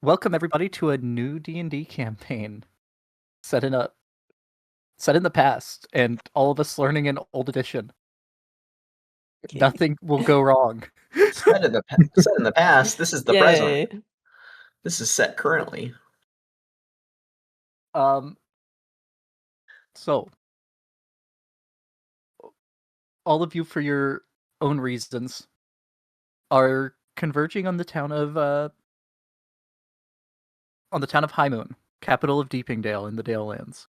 Welcome everybody to a new D&D campaign set in the past, and all of us learning an old edition. Nothing will go wrong. Set in the past. This is the present. Yay. This is set currently. So all of you, for your own reasons, are converging on the town of High Moon, capital of Deepingdale in the Dale Lands.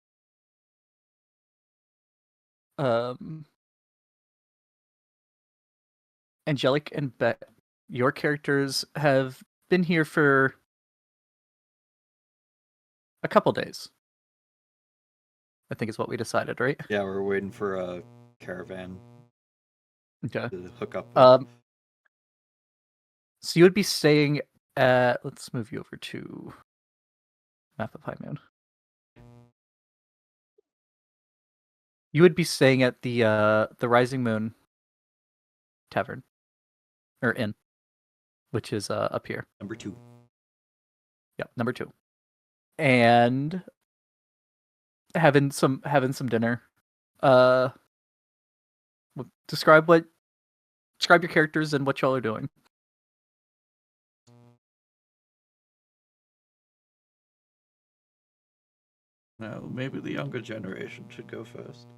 Angelic and Bet, your characters have been here for a couple days. I think is what we decided, right? Yeah, we're waiting for a caravan Okay. to hook up with. So you would be staying at... Let's move you over to map of High Moon. You would be staying at the Rising Moon Tavern. Or Inn. Which is up here. Number 2. Yep, number 2. And having some dinner. Describe your characters and what y'all are doing. No, maybe the younger generation should go first.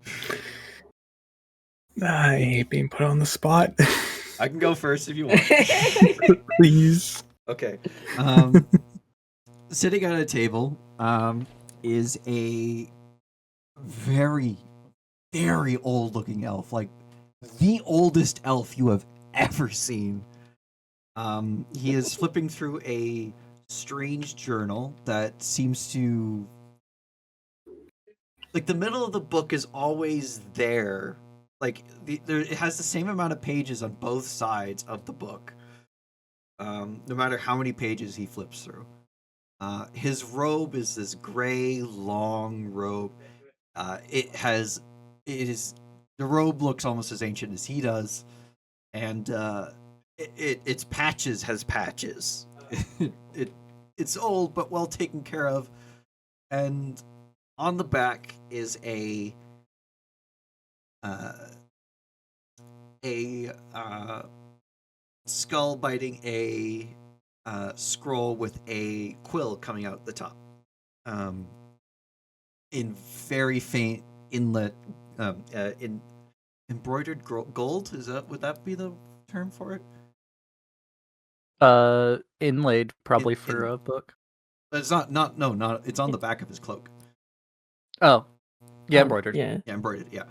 I hate being put on the spot. I can go first if you want. Please. Okay. Sitting at a table is a very, very old-looking elf, like the oldest elf you have ever seen. He is flipping through a strange journal that seems to... Like, the middle of the book is always there. Like, it has the same amount of pages on both sides of the book. No matter how many pages he flips through. His robe is this gray, long robe. The robe looks almost as ancient as he does. And, its patches has patches. It's old, but well taken care of. And on the back is a skull biting a scroll with a quill coming out the top, in very faint inlet, in embroidered gold. Would that be the term for it? Inlaid, probably for a book. It's not. It's on the back of his cloak. Oh, yeah, embroidered. Yeah. Yeah, embroidered. Yeah.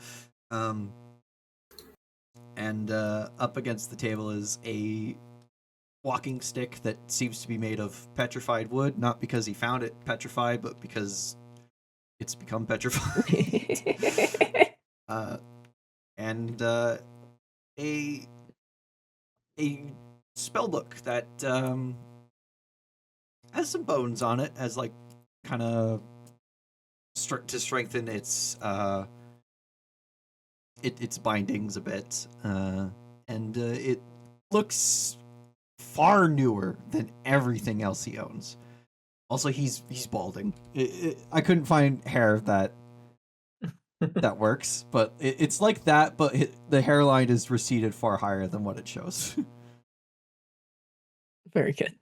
And up against the table is a walking stick that seems to be made of petrified wood, not because he found it petrified, but because it's become petrified. And a spell book that has some bones on it, as like kind of to strengthen its bindings a bit, and it looks far newer than everything else he owns. Also, he's balding. I couldn't find hair that works, but it's like that, but the hairline is receded far higher than what it shows. Very good.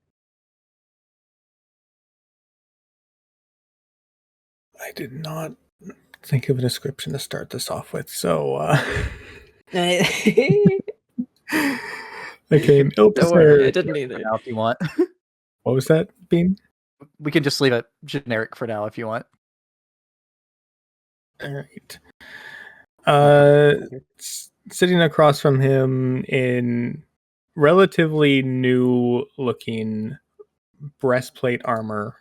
I did not think of a description to start this off with, so Okay, nope. don't worry, I didn't either. Now, if you want. What was that, Bean? We can just leave it generic for now if you want. All right. Sitting across from him in relatively new-looking breastplate armor.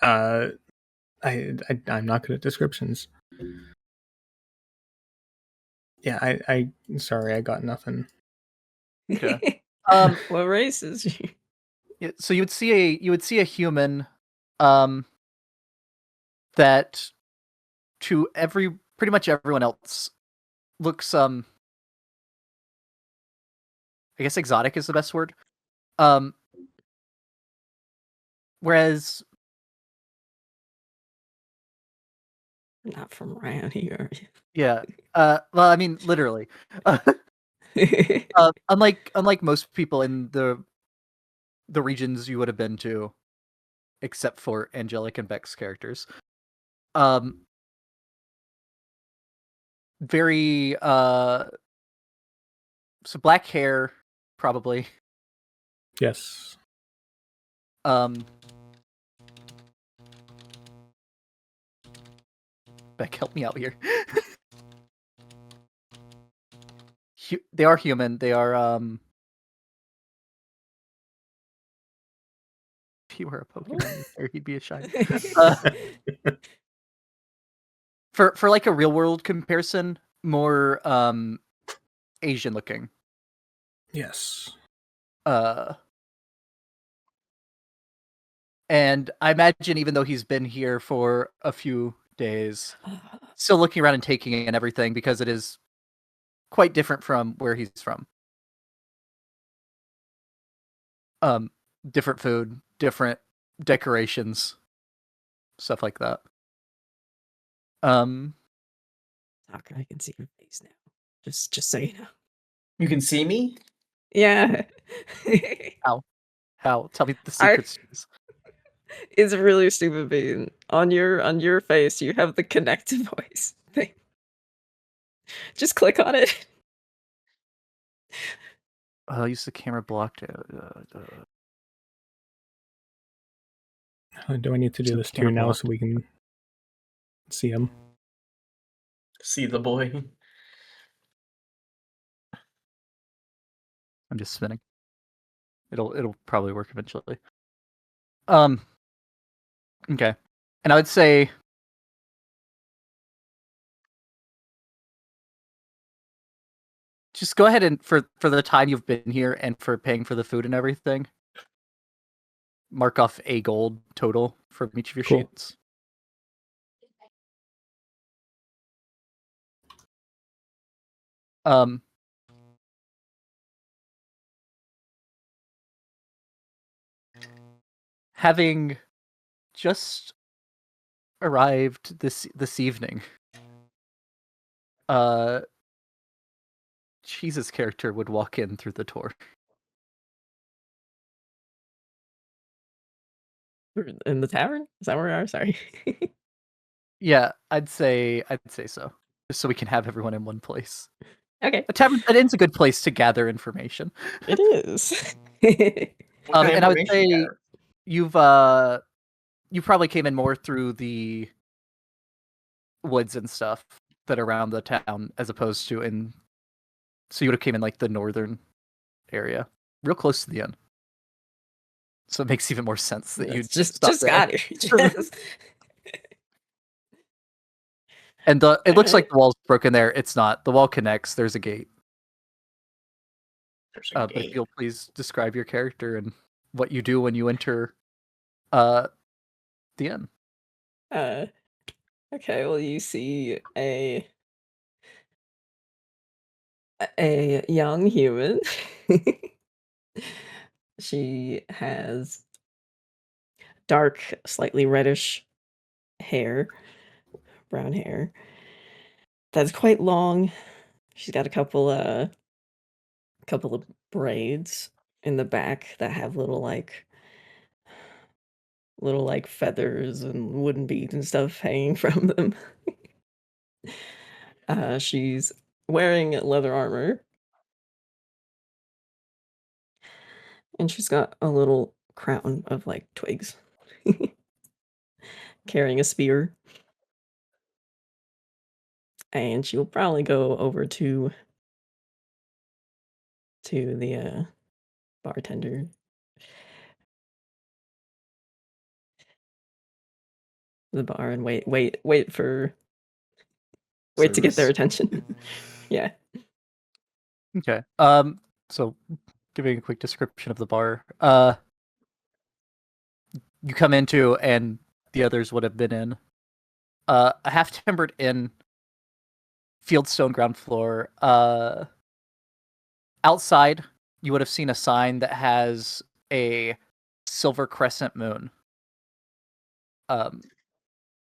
I'm not good at descriptions. Yeah, sorry, I got nothing. Okay. What race is he? Yeah, so you would see a human, that to pretty much everyone else looks, I guess exotic is the best word. Whereas, Not from around here. yeah, well, I mean, literally. Unlike most people in the regions you would have been to, except for Angelic and Beck's characters, very so black hair, probably. Yes. Beck, help me out here. They are human. They are If he were a Pokemon, or he'd be a shiny. For like a real world comparison, more Asian looking. Yes. And I imagine even though he's been here for a few days, still looking around and taking in everything because it is quite different from where he's from. Different food, different decorations, stuff like that. Tucker, I can see your face now. Just so you know. You can see me? Yeah. How? Tell me the secrets. It's really stupid, Bean. On your face, you have the connected voice thing. Just click on it. I'll use the camera blocked. Do I need to do So this too camera now blocked. so we can see him? See the boy. I'm just spinning. It'll probably work eventually. Okay. And I would say just go ahead and for the time you've been here and for paying for the food and everything, mark off a gold total from each of your Cool. sheets. Having just arrived this evening, Cheese's character would walk in through the door. In the tavern? Is that where we are? Sorry. Yeah, I'd say so. Just so we can have everyone in one place. Okay. A tavern, that is a good place to gather information. It is. What kind of And I would information you say got? you probably came in more through the woods and stuff that are around the town as opposed to in. So you would have came in like the northern area, real close to the end. So it makes even more sense that you just there. got here. And it looks like Alright. the wall's broken there. It's not. The wall connects. There's a gate. There's a But if gate. you'll please describe your character and what you do when you enter the inn. Okay, well you see a young human. She has dark, slightly reddish hair, brown hair. That's quite long. She's got a couple of braids in the back that have little like feathers and wooden beads and stuff hanging from them. She's wearing leather armor. And she's got a little crown of like twigs. Carrying a spear. And she will probably go over to the bartender. The bar and wait to get their Service. attention. Yeah. Okay. So giving a quick description of the bar. You come into, and the others would have been in, a half-timbered inn, fieldstone ground floor. Outside, you would have seen a sign that has a silver crescent moon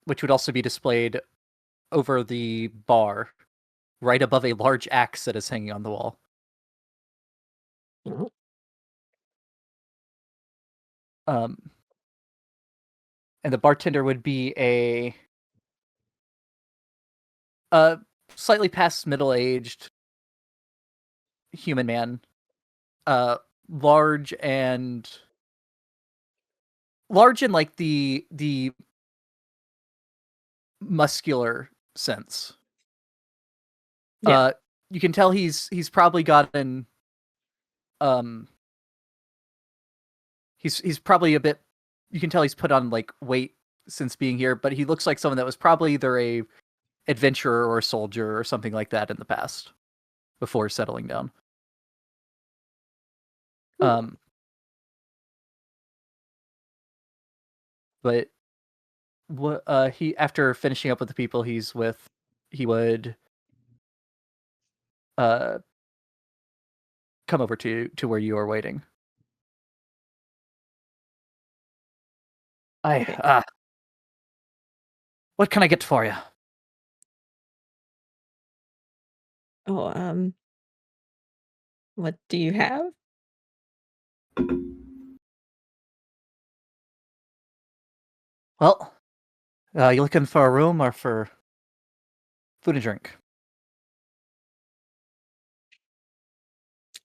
which would also be displayed over the bar, right above a large axe that is hanging on the wall. Oh. And the bartender would be a slightly past middle-aged human man, large in like the muscular sense. Yeah. You can tell he's probably gotten he's probably a bit, you can tell he's put on like weight since being here, but he looks like someone that was probably either a adventurer or a soldier or something like that in the past before settling down. But what he, after finishing up with the people he's with, he would come over to where you are waiting. Okay. What can I get for you? Oh, what do you have? Well, you looking for a room or for food and drink?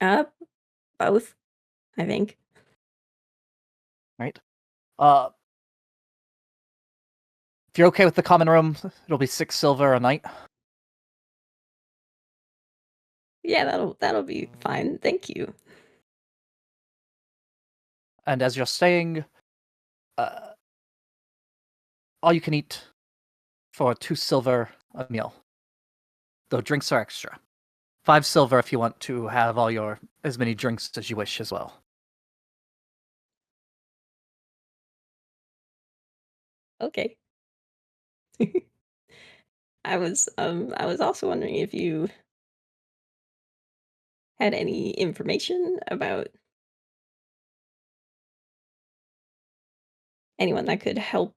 Both, I think. Right. If you're okay with the common room, it'll be 6 silver a night. Yeah, that'll be fine. Thank you. And as you're staying, all you can eat for 2 silver a meal. Though drinks are extra. 5 silver if you want to have as many drinks as you wish as well. Okay. I was also wondering if you had any information about anyone that could help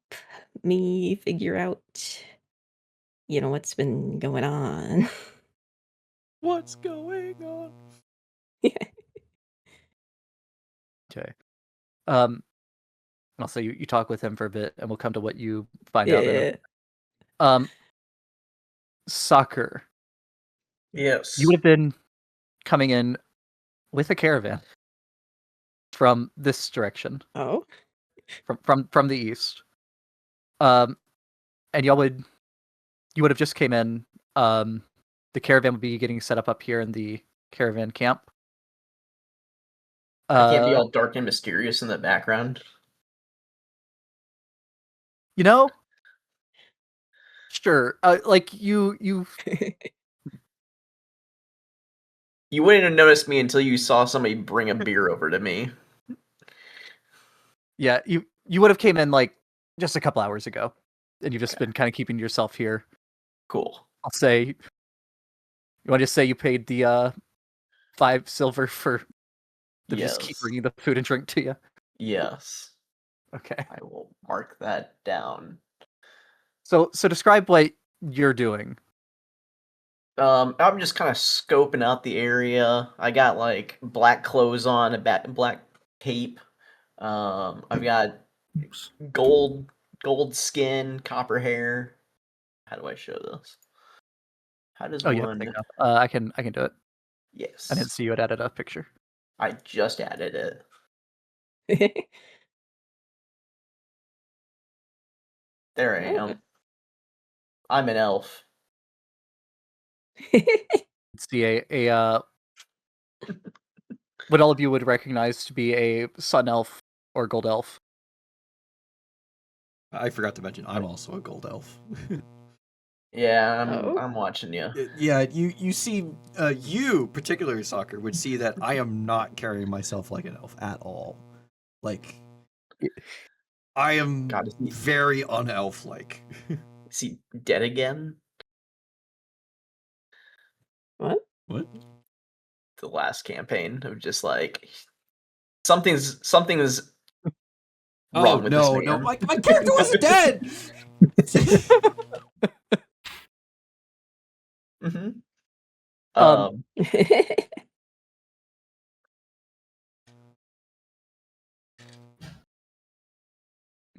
me figure out, what's been going on. What's going on? Yeah. Okay. I'll say you talk with him for a bit, and we'll come to what you find out. Yeah. Soccer. Yes. You would have been coming in with a caravan from this direction, Oh. from the east. And you would have just came in. The caravan would be getting set up here in the caravan camp. I can't be all dark and mysterious in the background. Sure. Like you You wouldn't have noticed me until you saw somebody bring a beer over to me. Yeah, you would have came in like just a couple hours ago, and you've just been kind of keeping yourself here. Cool. I'll say, you want to just say you paid the 5 silver for to just keep bringing the food and drink to you? Yes. Okay. I will mark that down. So describe what you're doing. I'm just kind of scoping out the area. I got like black clothes on, a black cape. I've got gold skin, copper hair. How do I show this? How does You have to one? think now. I can do it. Yes. I didn't see you had added a picture. I just added it. There I am. I'm an elf. See a what all of you would recognize to be a sun elf or gold elf. I forgot to mention I'm also a gold elf. Yeah, Oh. I'm watching you. Yeah, you see, you particularly, Soccer, would see that I am not carrying myself like an elf at all. Like, I am God, is very unelf-like. he dead again? What? What? The last campaign of just like something's wrong with no, this no, man. my character wasn't dead. Mm-hmm. Um,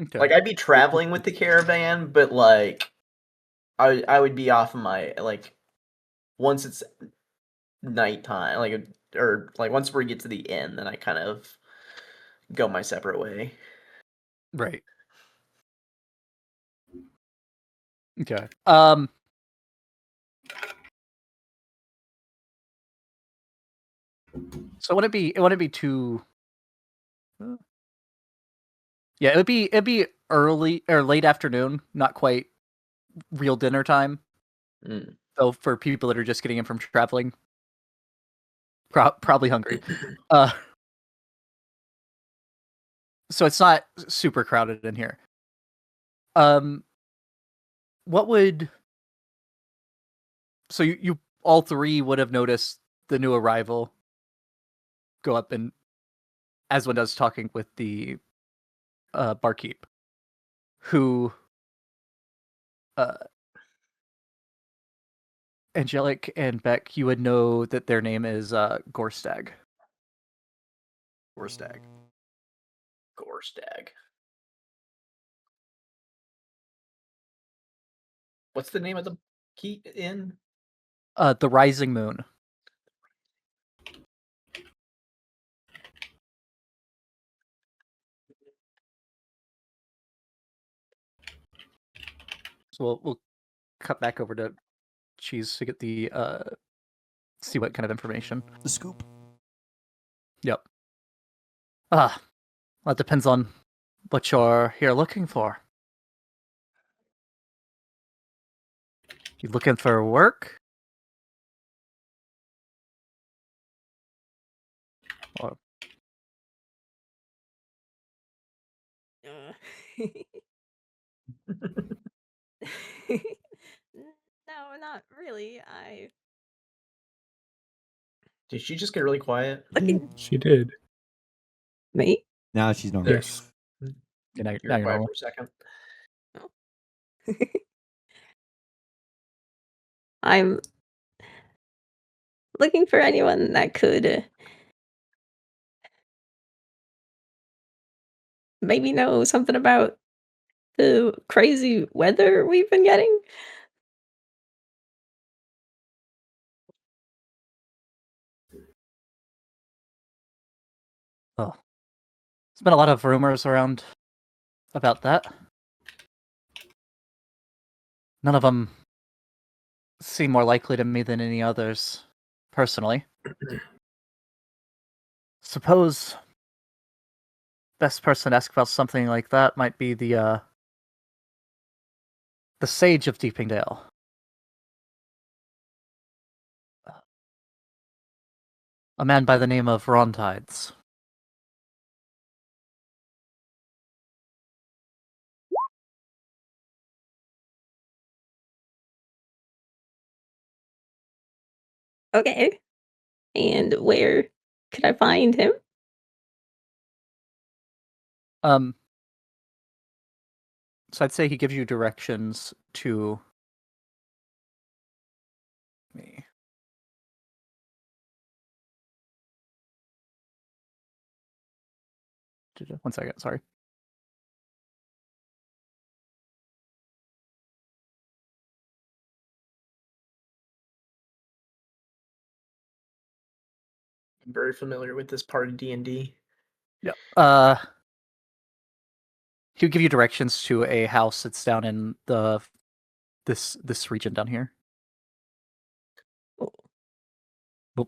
Okay. Like I'd be traveling with the caravan, but like I would be off of my like once it's nighttime, like or like once we get to the inn, then I kind of go my separate way. Right. Okay. So it wouldn't be too. Yeah, it'd be early or late afternoon, not quite real dinner time. Mm. So for people that are just getting in from traveling, probably hungry. So it's not super crowded in here. What would so you all three would have noticed the new arrival go up and as one does talking with the barkeep, who Angelic and Beck, you would know that their name is Gorstag. Gorstag. Gorstag. What's the name of the key inn? The Rising Moon. So we'll cut back over to Cheese to get the see what kind of information. The scoop. Yep. Well, it depends on what you're here looking for. You looking for work? Or No, not really. Did she just get really quiet? She did. Me? Now she's normal. Yes. now You're you're quiet normal. for a second. I'm looking for anyone that could maybe know something about the crazy weather we've been getting. Oh, there's been a lot of rumors around about that. None of them seem more likely to me than any others, personally. Suppose best person to ask about something like that might be the Sage of Deepingdale. A man by the name of Rontides. Okay. And where could I find him? So I'd say he gives you directions to me. One second, sorry. I'm very familiar with this part of D&D. Yeah. He'll give you directions to a house that's down in this region down here.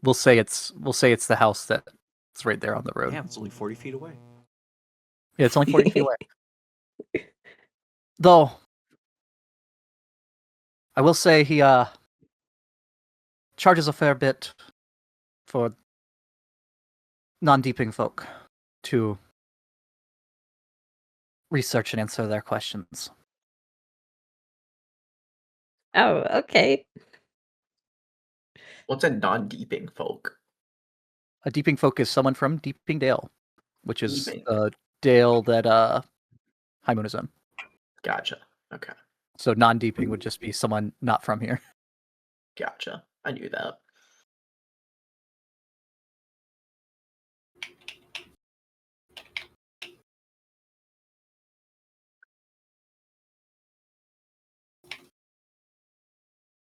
We'll say it's the house that's right there on the road. Damn, it's only 40 feet away. Yeah, it's only 40 feet away. Though I will say he charges a fair bit for non-deeping folk to research and answer their questions. Oh, okay. What's a non-deeping folk? A deeping folk is someone from Deeping Dale, which is Deeping. the dale that High Moon is in. Gotcha. Okay. So non-deeping would just be someone not from here. Gotcha. I knew that.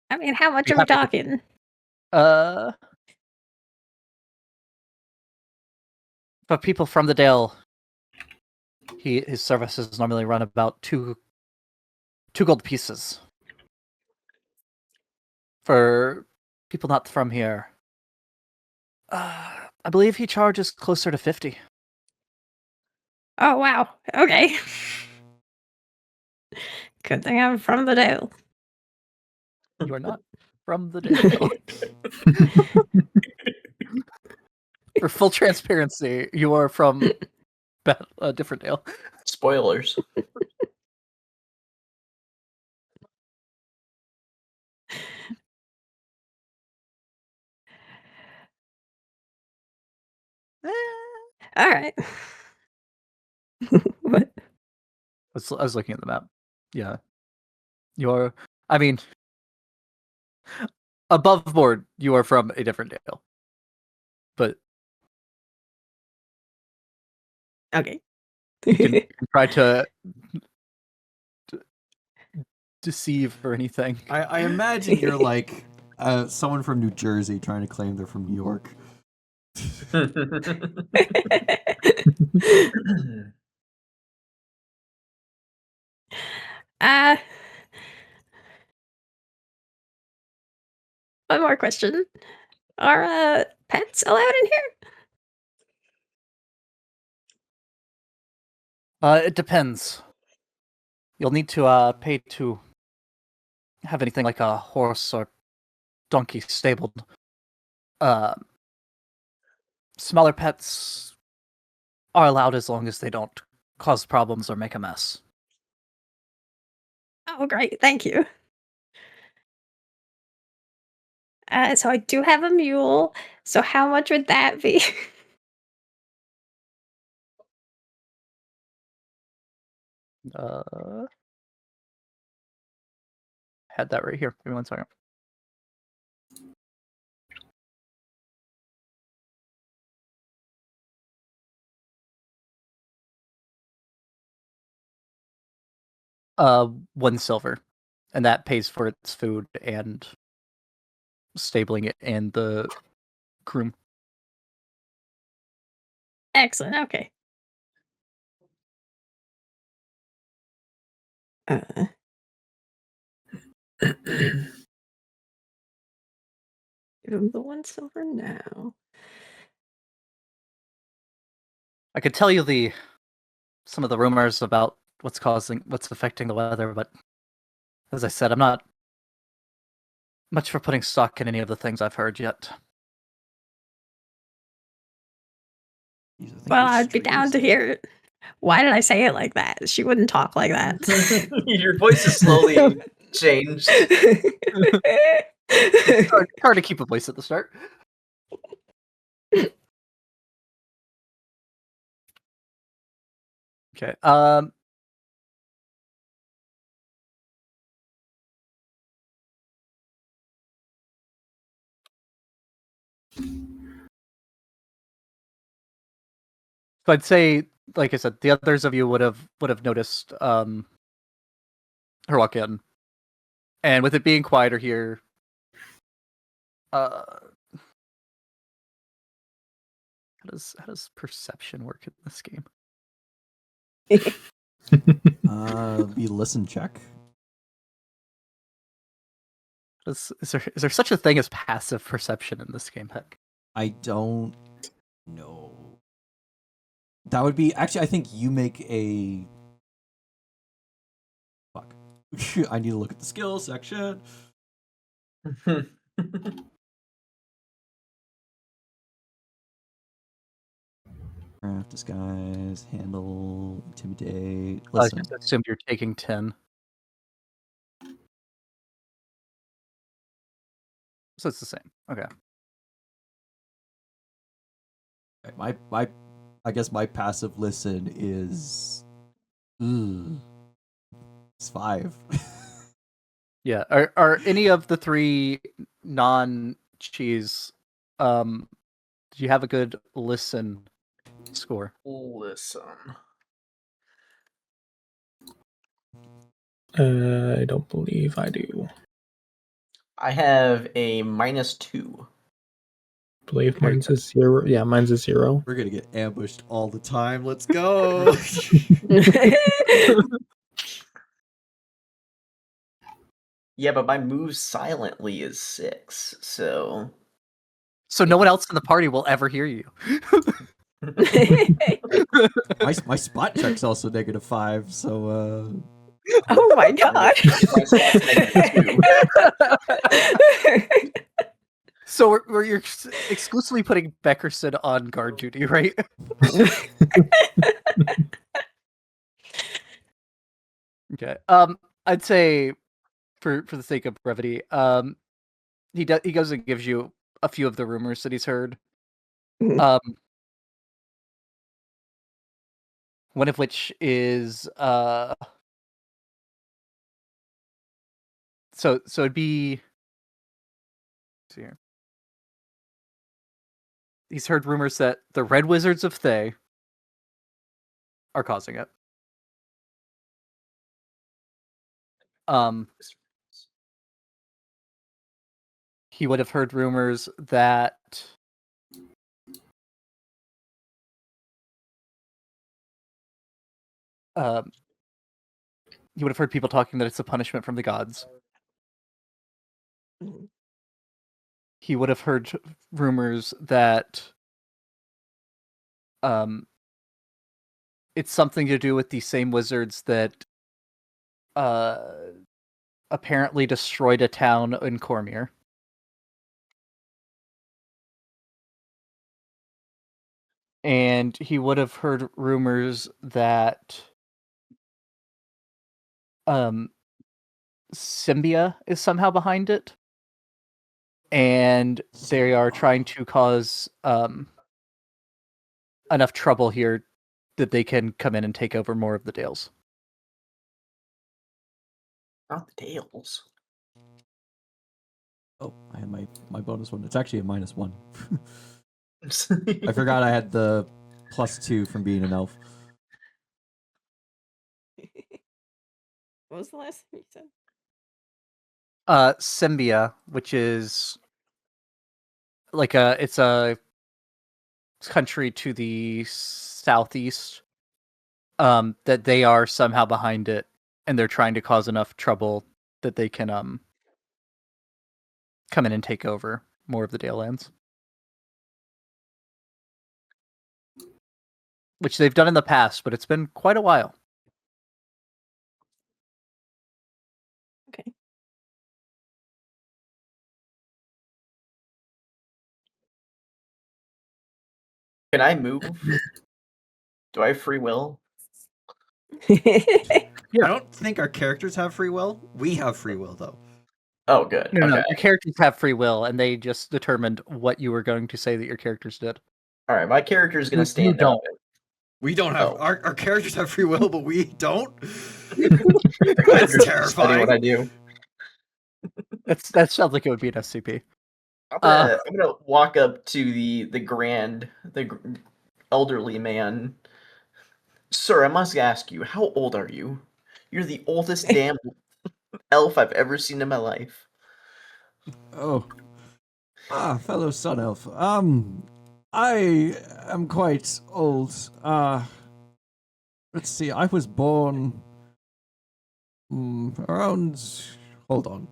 I mean, how much Be are we happy to- talking? For people from the Dale, his services normally run about two gold pieces. For people not from here, I believe he charges closer to 50. Oh, wow. Okay. Good thing I'm from the Dale. You are not from the Dale. For full transparency, you are from a different Dale. Spoilers. All right. What? I was looking at the map. Yeah. You're, I mean, above board, you are from a different Dale. But Okay. you can try to deceive or anything. I imagine you're like someone from New Jersey trying to claim they're from New York. uh, one more question. Are pets allowed in here? It depends. You'll need to pay to have anything like a horse or donkey stabled. Smaller pets are allowed as long as they don't cause problems or make a mess. Oh, great. Thank you. So I do have a mule. So how much would that be? Had that right here. Give me 1 second. Uh, 1 silver, and that pays for its food and stabling it and the groom. Excellent. Okay. Give him the 1 silver now. I could tell you some of the rumors about what's affecting the weather, but as I said, I'm not much for putting stock in any of the things I've heard yet. Jeez, I think Well, your I'd be streak down is- to hear it. Why did I say it like that? She wouldn't talk like that. Your voice is slowly changed. Hard to keep a voice at the start. Okay. So I'd say, like I said, the others of you would have noticed her walk in, and with it being quieter here, how does perception work in this game? be listen check. Is there such a thing as passive perception in this game? Heck, I don't know. That would be actually. I think you make a. Fuck. I need to look at the skills section. Craft, disguise, handle, intimidate. I Listen. just assumed you're taking 10. So it's the same. Okay. My I guess my passive listen is It's 5. Yeah. Are any of the 3 non-cheese? Do you have a good listen score? Listen. I don't believe I do. I have a -2. I believe mine's a 0. Yeah, mine's a 0. We're gonna get ambushed all the time. Let's go. Yeah, but my move silently is 6, so So no one else in the party will ever hear you. my spot check's also -5, so Oh my god. my spot's -2. So you're exclusively putting Beckerson on guard duty, right? Okay. I'd say, for the sake of brevity, he goes and gives you a few of the rumors that he's heard. Mhm. One of which is so it'd be. Let's see here. He's heard rumors that the Red Wizards of Thay are causing it. He would have heard rumors that he would have heard people talking that it's a punishment from the gods. Mhm. He would have heard rumors that it's something to do with the same wizards that apparently destroyed a town in Cormyr. And he would have heard rumors that Symbia is somehow behind it. And they are trying to cause enough trouble here that they can come in and take over more of the Dales. Not the tails. oh, I had my bonus one. It's actually a -1. I forgot I had the +2 from being an elf. What was the last thing you said? Symbia, which is like it's a country to the southeast, that they are somehow behind it, and they're trying to cause enough trouble that they can come in and take over more of the Dale lands. Which they've done in the past, but it's been quite a while. Okay. Can I move? Do I have free will? I don't think our characters have free will. We have free will, though. Oh, good. No, Okay. your characters have free will, and they just determined what you were going to say that your characters did. All right, my character is going You to stand don't. up. We don't have Oh. our characters have free will, but we don't. That's That's terrifying. what I do. That sounds like it would be an SCP. I'm gonna walk up to the elderly man. Sir, I must ask you, how old are you? You're the oldest damn elf I've ever seen in my life. Oh, fellow sun elf. I am quite old. Let's see. I was born around. Hold on.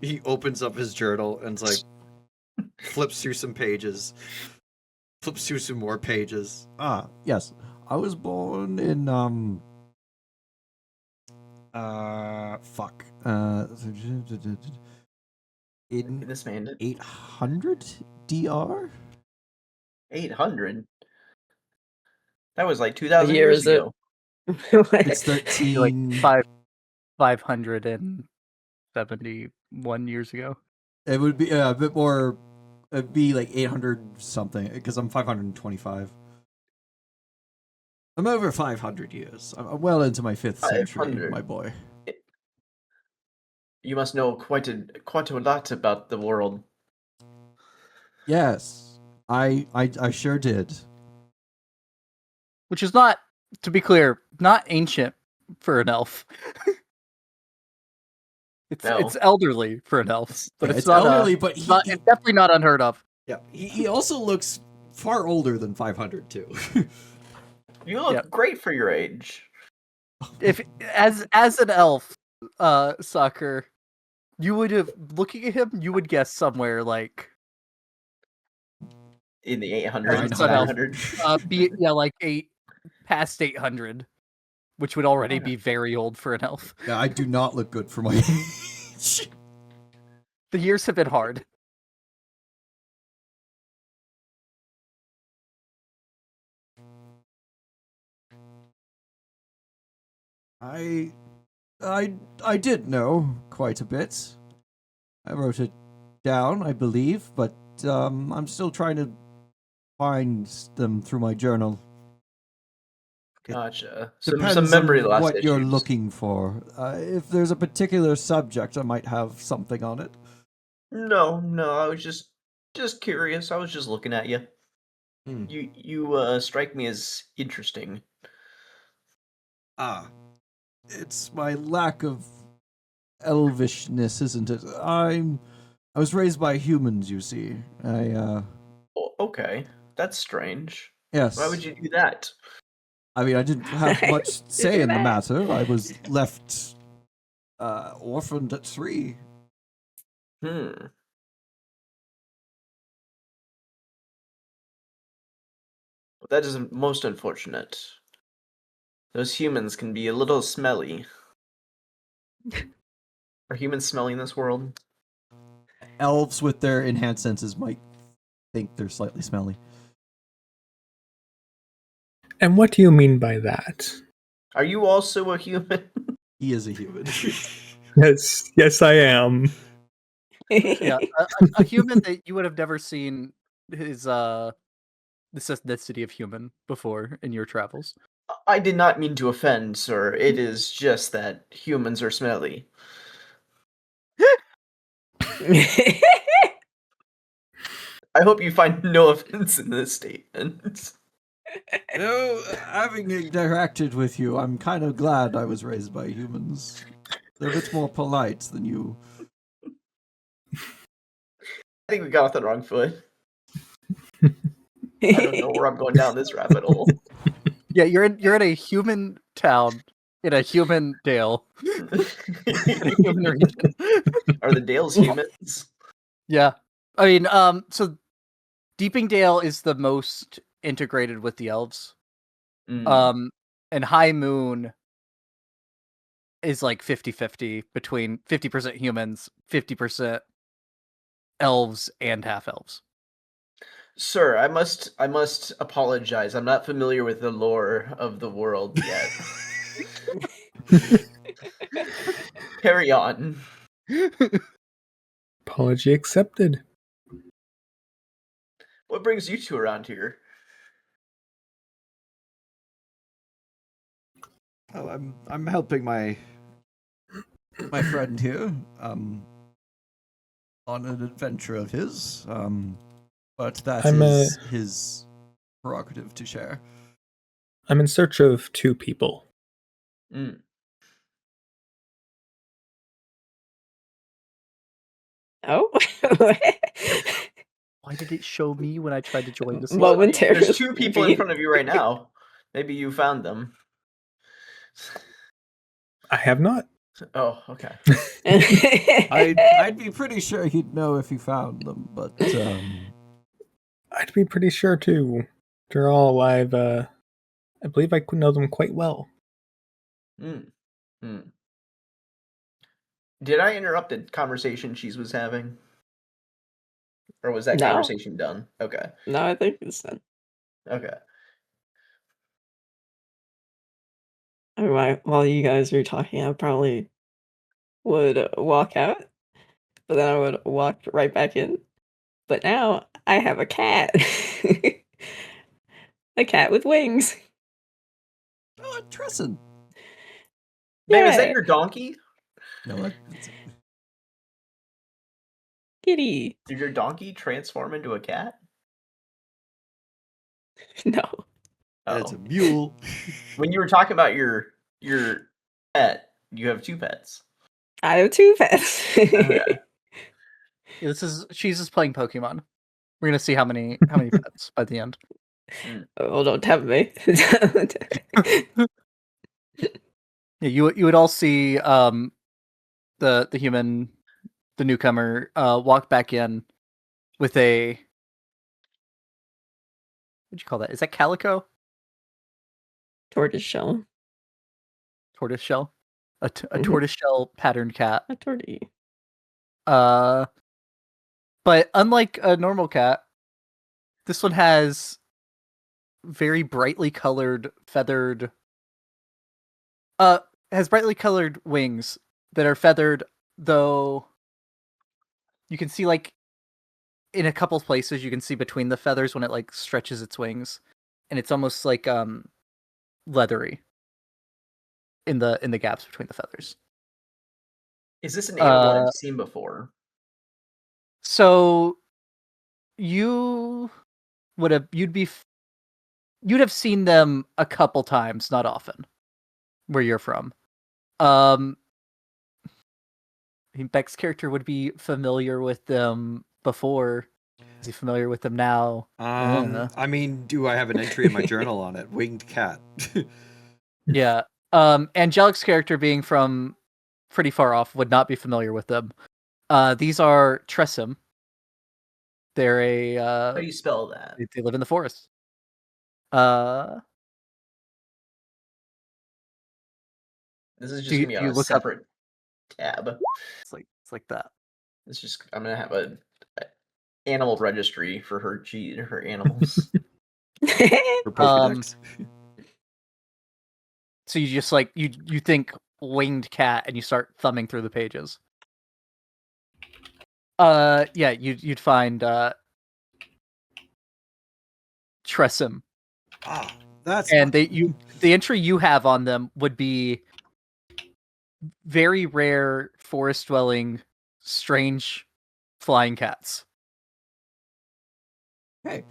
He opens up his journal and like flips through some pages. Flips through some more pages. Yes. I was born in fuck. In This man did 800 DR? 800. That was like What 2,000 year years is it? ago. It's Like 13. 571 years ago. It would be a bit more. It'd be like 800 something because I'm 525. I'm over 500 years. I'm well into my 5th century, 500. my boy. You must know quite a lot about the world. Yes, I sure did. Which is not, to be clear, not ancient for an elf. It's No. it's elderly for an elf, but Yeah, it's not elderly, but it's definitely not unheard of. yeah, he also looks far older than 500 too. You look great for your age. If as an elf, Soccer, you would have, looking at him, you would guess somewhere like In the 800s, 900. 900. like past 800, which would already be very old for an elf. Yeah, I do not look good for my age. The years have been hard. I did know quite a bit. I wrote it down, I believe, but I'm still trying to find them through my journal. Gotcha. Depends Some memory on loss what you're issues. looking for. If there's a particular subject, I might have something on it. No, I was just curious. I was just looking at you. Hmm. You strike me as interesting. It's my lack of elvishness, isn't it? I was raised by humans, you see. Okay, that's strange. Yes. Why would you do that? I mean, I didn't have much say in the matter. I was left orphaned at 3. Well, that is most unfortunate. Those humans can be a little smelly. Are humans smelly in this world? Elves with their enhanced senses might think they're slightly smelly. And what do you mean by that? Are you also a human? He is a human. Yes, I am. Yeah, a human that you would have never seen his this ethnicity of human before in your travels. I did not mean to offend, sir. It is just that humans are smelly. I hope you find no offense in this statement. No, having interacted with you, I'm kind of glad I was raised by humans. They're a bit more polite than you. I think we got off the wrong foot. I don't know where I'm going down this rabbit hole. Yeah, you're in a human town in a human dale. In a human region. Are the Dales humans? Yeah. I mean, so Deeping Dale is the most integrated with the elves. And High Moon is like 50-50 between 50% humans, 50% elves and half elves. Sir, I must apologize. I'm not familiar with the lore of the world yet. Carry on. Apology accepted. What brings you two around here? Oh, I'm helping my friend here on an adventure of his. But that is his prerogative to share. I'm in search of 2 people. Oh. Why did it show me when I tried to join this? Well, Momentary there's 2 people in beat. front of you right now. Maybe you found them. I have not. Oh, okay. I'd be pretty sure he'd know if he found them, but I'd be pretty sure too. They're all alive. I believe I know them quite well. Did I interrupt the conversation she was having? Or was that No. conversation done? Okay. No, I think it's done. Okay. While you guys were talking, I probably would walk out, but then I would walk right back in. But now I have a cat. A cat with wings. Tresson. Babe, is that Yeah. your donkey? No, Kitty. Did your donkey transform into a cat? No. that's Oh. a mule. When you were talking about your pet, you have 2 pets. I have 2 pets. Okay. Yeah, she's just playing Pokemon. We're gonna see how many pets by the end. Oh, don't tempt me. Yeah, you would all see the human, the newcomer, walk back in with a, what'd you call that? Is that calico? Tortoise shell. Tortoise shell? A Mhm. tortoise shell patterned cat. A tortie. But unlike a normal cat, this one has very brightly colored feathered has brightly colored wings that are feathered, though you can see like in a couple places you can see between the feathers when it like stretches its wings, and it's almost like leathery in the gaps between the feathers. Is this an animal I've seen before? So you would have you'd have seen them a couple times, not often, where you're from. I think Beck's character would be familiar with them before. Is he familiar with them now? I mean, do I have an entry in my journal on it? Winged cat. Yeah. Angelic's character, being from pretty far off, would not be familiar with them. These are Tressum. They're a How do you spell that? they live in the forest. This is just Do you- gonna be do on you a look up- separate tab. It's like that. It's just I'm gonna have a animal registry for her her animals. For Pokedex. So you just like you think winged cat and you start thumbing through the pages. Yeah, you'd find Tressum. Ah, that's And the entry you have on them would be very rare forest dwelling strange flying cats. okay.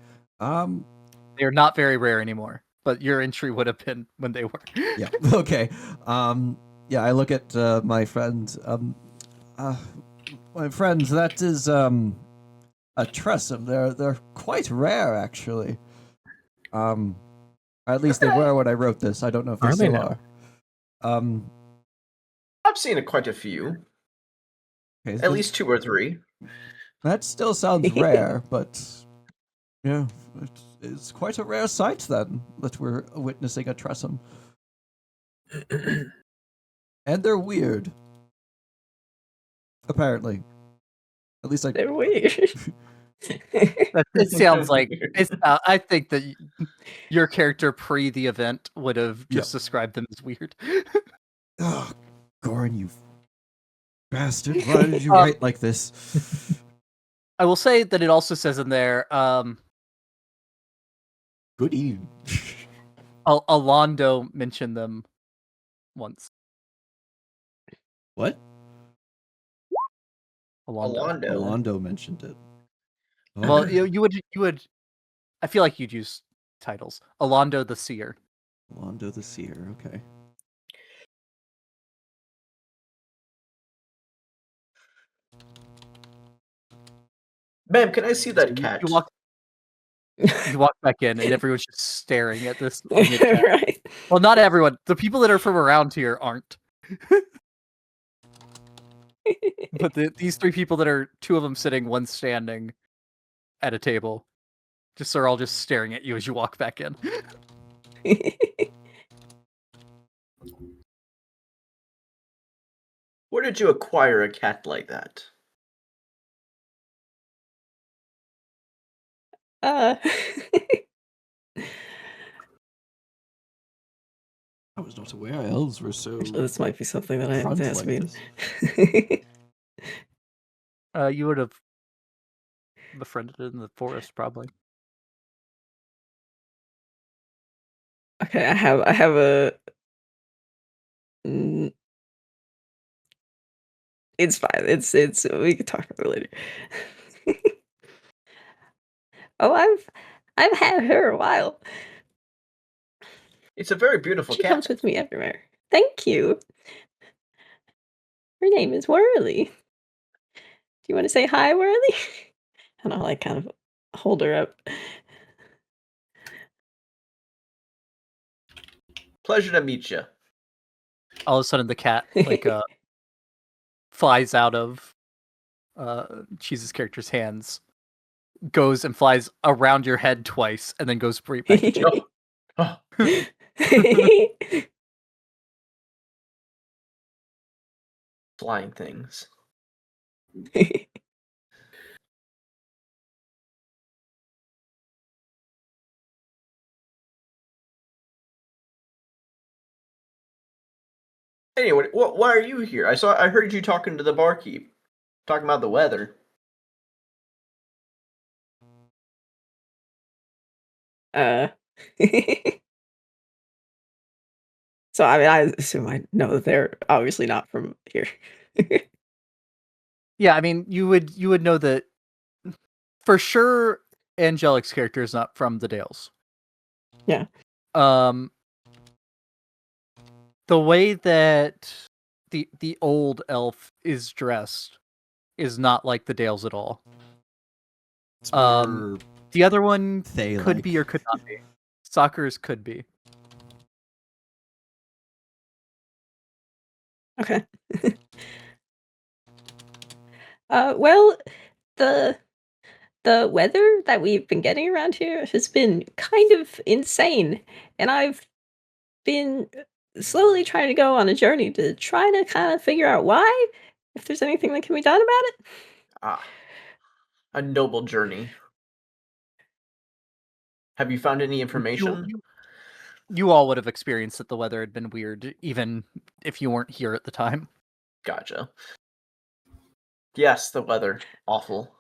They're not very rare anymore, but your entry would have been when they were. Yeah. Okay. Yeah, I look at my friend. My friends, that is a tressum. They're quite rare, actually. At least they were when I wrote this. I don't know if they Are they still now? are. I've seen quite a few, Okay, at least 2 or 3. that still sounds rare, but yeah, it's quite a rare sight then that we're witnessing a tressum. And they're weird. Apparently. At least They're weird. It sounds like it's. I think that your character pre the event would have just described them as weird. Oh, Goran, you bastard. Why did you write like this? I will say that it also says in there, Good evening. Alondo mentioned them once. What? Alondo. Alondo. Alondo mentioned it. Oh. Well, you would. I feel like you'd use titles. Alondo the Seer. Alondo the Seer, okay. Ma'am, can I see that You- cat? You walk back in, and everyone's just staring at this. winged cat. Right. Well, not everyone. The people that are from around here aren't. But these 3 people that are 2 of them sitting, 1 standing at a table, just are all just staring at you as you walk back in. Where did you acquire a cat like that? I was not aware elves were so Actually, this might be something that I have front to ask like me. this. You would have befriended it in the forest, probably. Okay, I have a Mm, it's fine. It's we can talk about it later. Oh, I've had her a while. It's a very beautiful She cat. comes with me everywhere. Thank you. Her name is Whirly. Do you want to say hi, Whirly? And I'll like kind of hold her up. Pleasure to meet you. All of a sudden, the cat like flies out of Cheese's character's hands, goes and flies around your head twice, and then goes right back at you. Oh, flying things. Anyway, why are you here? I heard you talking to the barkeep, talking about the weather. uh So I mean I assume I know that they're obviously not from here. Yeah, I mean, you would know that for sure. Angelic's character is not from the Dales. Yeah. The way that the old elf is dressed is not like the Dales at all. It's more The other one Thay-like. could be or could not be. Soccer's could be. Okay. Well, the weather that we've been getting around here has been kind of insane, and I've been slowly trying to go on a journey to try to kind of figure out why, if there's anything that can be done about it. Ah, a noble journey. Have you found any information? You all would have experienced that the weather had been weird, even if you weren't here at the time. Gotcha. Yes, the weather. Awful.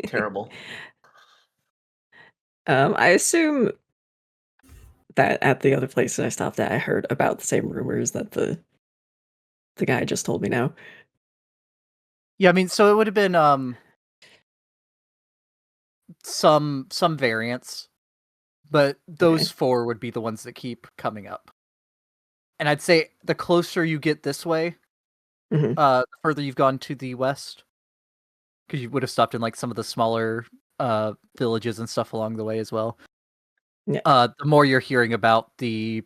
Terrible. I assume that at the other place that I stopped at, I heard about the same rumors that the guy just told me now. Yeah, I mean, so it would have been some variants, but those Okay. 4 would be the ones that keep coming up. And I'd say the closer you get this way, Mhm. the further you've gone to the west, because you would have stopped in like some of the smaller villages and stuff along the way as well. Yeah. The more you're hearing about the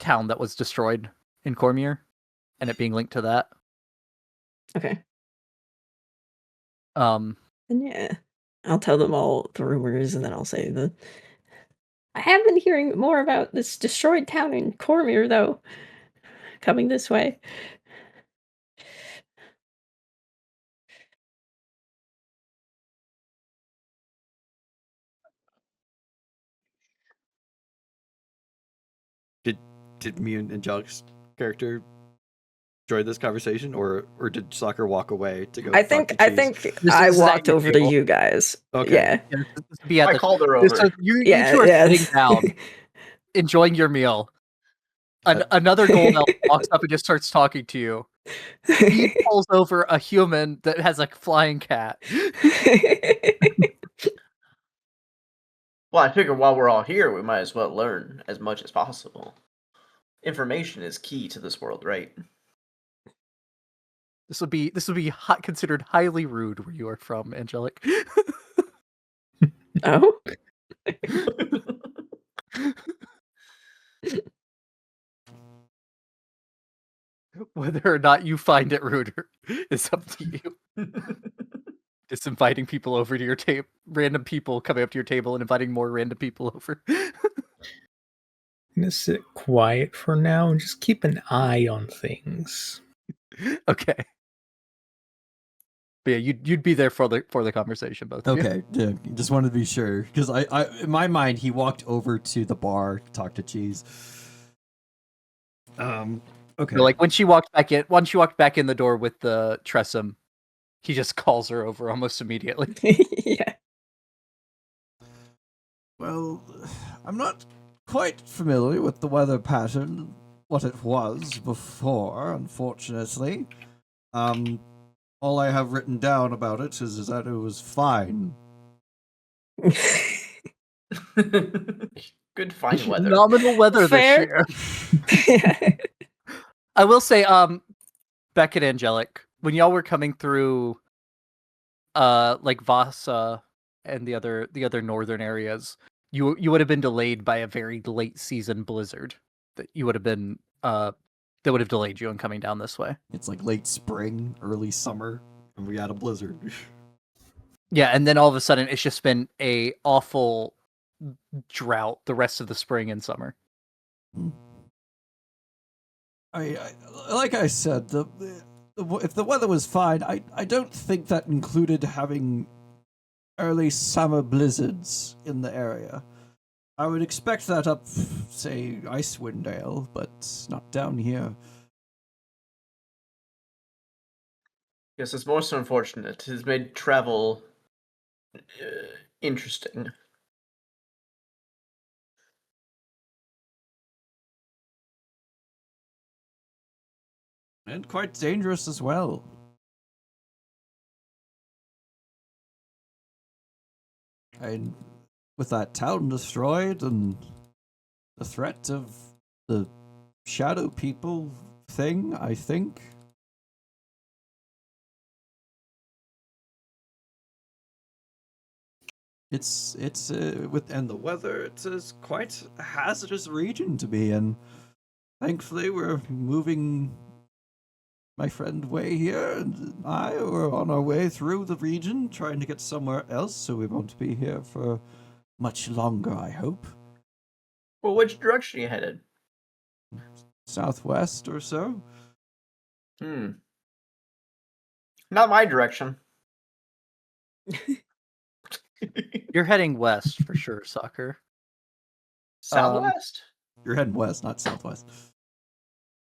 town that was destroyed in Cormier, and it being linked to that. Okay. Um, And yeah, I'll tell them all the rumors, and then I'll say that I have been hearing more about this destroyed town in Cormier, though, coming this way. Did me and Angelic's character enjoy this conversation, or did Soccer walk away to go? I talk think to I Cheese? think This I is at walked your over to table. you guys. Okay. Yeah. this would be at I the, called her over. so you Yeah. two are Yeah. sitting down, enjoying your meal. Another gold elf walks up and just starts talking to you. He pulls over a human that has a flying cat. Well, I figure while we're all here, we might as well learn as much as possible. Information is key to this world, right? This would be considered highly rude where you are from, Angelic. Oh. Whether or not you find it ruder is up to you. Just inviting people over to your table, random people coming up to your table and inviting more random people over. I'm gonna sit quiet for now and just keep an eye on things. Okay. But yeah, you'd be there for the conversation, both of you. Okay, yeah, just wanted to be sure because I in my mind he walked over to the bar to talk to Cheese. Okay. So, like once she walked back in the door with the Tressum, he just calls her over almost immediately. Yeah. Well, I'm not quite familiar with the weather pattern what it was before, unfortunately. All I have written down about it is that it was fine. Good fine weather. Nominal weather Fair. this year. I will say, Beck and Angelic, when y'all were coming through, like Vasa and the other northern areas, you would have been delayed by a very late season blizzard. That you would have been, that would have delayed you in coming down this way. It's like late spring, early summer, and we had a blizzard. Yeah, and then all of a sudden, it's just been a awful drought the rest of the spring and summer. I like I said, if the weather was fine, I don't think that included having early summer blizzards in the area. I would expect that up, say, Icewind Dale, but not down here. Yes, it's most unfortunate. It has made travel interesting. And quite dangerous as well. And with that town destroyed and the threat of the shadow people thing, I think. It's and the weather, it's quite a hazardous region to be in. Thankfully, we're moving my friend Way here, and I were on our way through the region, trying to get somewhere else, so we won't be here for much longer, I hope. Well, which direction are you headed? Southwest or so? Not my direction. You're heading west for sure, Soccer. Southwest? You're heading west, not southwest.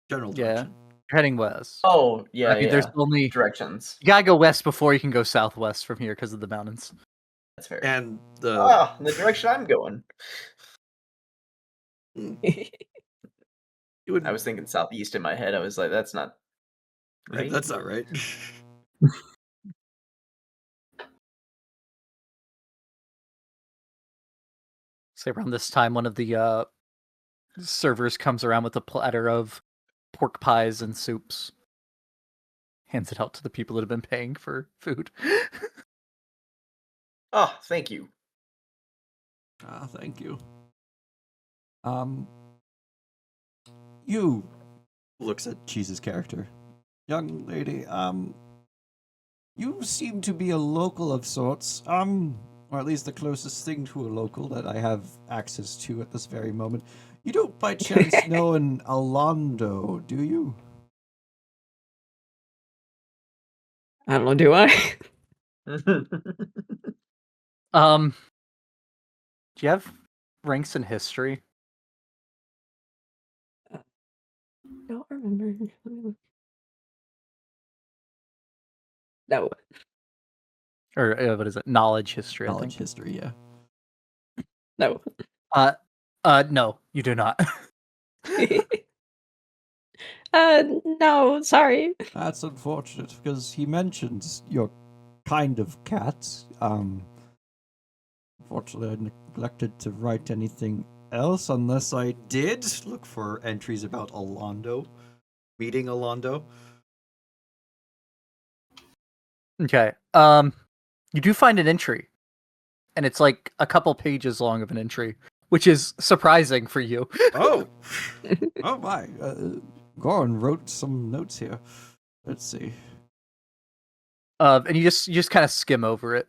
General Yeah, direction. you're heading west. Oh, yeah, I mean, there's yeah. only Directions. you gotta go west before you can go southwest from here because of the mountains. That's fair. And the In the direction I'm going. you would I was thinking southeast in my head. I was like, that's not right. That's not right. Say around this time, one of the servers comes around with a platter of pork pies and soups. Hands it out to the people that have been paying for food. Oh, thank you. Thank you. You Looks at Cheese's character. young lady, you seem to be a local of sorts, or at least the closest thing to a local that I have access to at this very moment. You don't by chance know an Alondo, do you? I don't know, do I? Do you have ranks in history? Don't remember. Let me look. No. Or what is it? Knowledge history, I Knowledge think. history, yeah. No. No, you do not. No, sorry. That's unfortunate because he mentions your kind of cat. Unfortunately, I neglected to write anything else unless I Did look for entries about Alondo, meeting Alondo. Okay. You do find an entry, and it's like a couple pages long of an entry, which is surprising for you. Oh, Oh my! Goran wrote some notes here. Let's see. And you just kind of skim over it.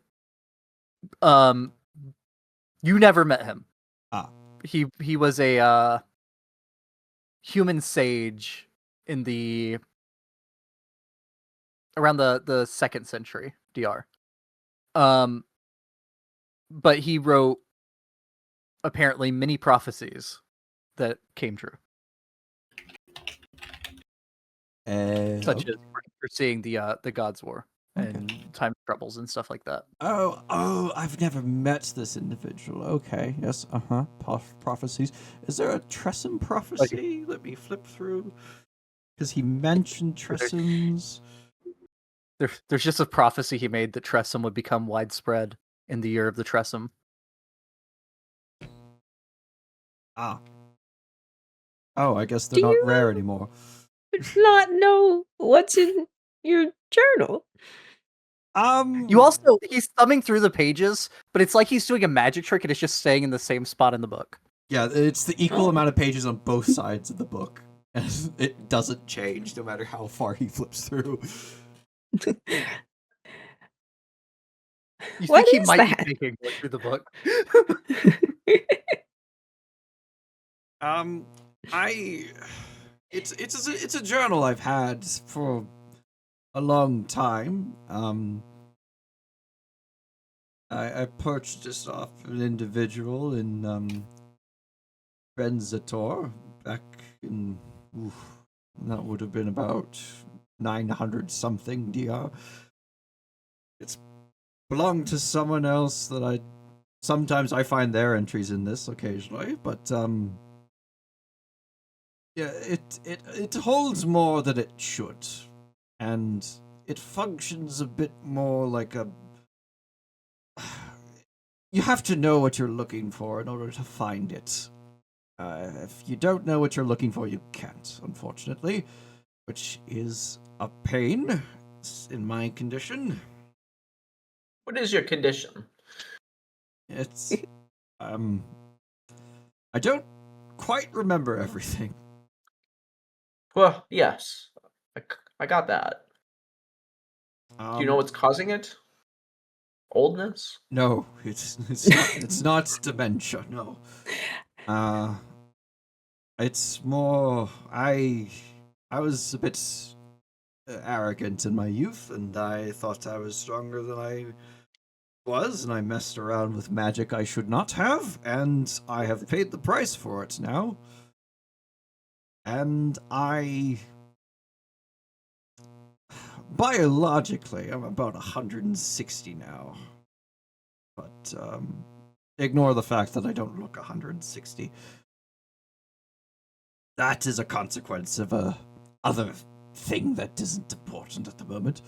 You never met him. He was a human sage in the around the 2nd century DR. But he wrote apparently many prophecies that came true. Such as foreseeing the Gods' War and time troubles and stuff like that. Oh, I've never met this individual. Okay, yes, prophecies. Is there a Tressum prophecy? Let me flip through. Because he mentioned Tressums. There's just a prophecy he made that Tressum would become widespread in the year of the Tressum. Ah. Oh, I guess they're Do not you rare anymore. not know what's in your journal? You also, he's thumbing through the pages, but it's like he's doing a magic trick and it's just staying in the same spot in the book. Yeah, it's the equal Oh. amount of pages on both sides of the book. And it doesn't change no matter how far he flips through. You What think he is might that? be making way through the book? It's a journal I've had for a long time. I purchased this off an individual in Renzator back in that would have been about 900 something DR. It's belonged to someone else that sometimes I find their entries in this occasionally, but yeah, it holds more than it should, and it functions a bit more like a. You have to know what you're looking for in order to find it. If you don't know what you're looking for, you can't, unfortunately, which is a pain in my condition. What is your condition? It's I don't quite remember everything. Well, yes, I got that. Do you know what's causing it? Oldness? No, it's not dementia. No, it's more I was a bit arrogant in my youth, and I thought I was stronger than I was, and I messed around with magic I should not have, and I have paid the price for it now. And biologically, I'm about 160 now. But ignore the fact that I don't look 160. That is a consequence of a other thing that isn't important at the moment.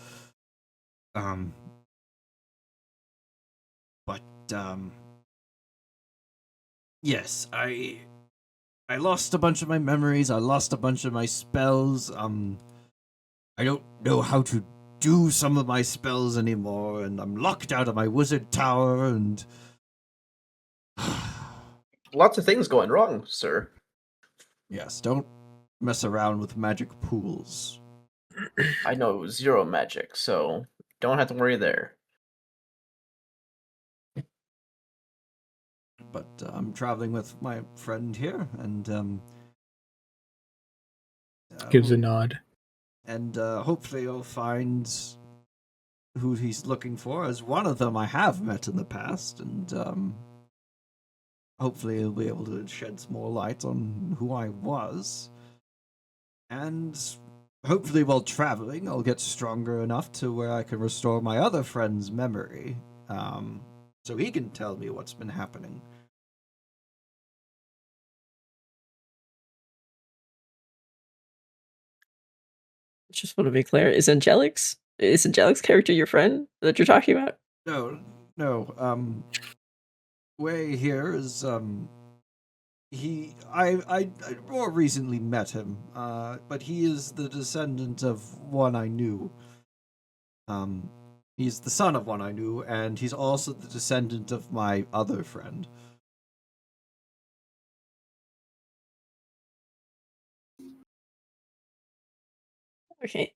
Yes, I lost a bunch of my memories. I lost a bunch of my spells. I don't know how to do some of my spells anymore, and I'm locked out of my wizard tower, and Lots of things going wrong, sir. yes, don't mess around with magic pools. I know zero magic, so don't have to worry there. But I'm traveling with my friend here, and Gives a nod. And hopefully you'll find who he's looking for, as one of them I have met in the past, and hopefully he'll be able to shed some more light on who I was. And hopefully while traveling, I'll get stronger enough to where I can restore my other friend's memory, so he can tell me what's been happening. Just want to be clear: is Angelic's character your friend that you're talking about? No. Way here is I more recently met him, but he is the descendant of one I knew. He's the son of one I knew, and he's also the descendant of my other friend. Okay.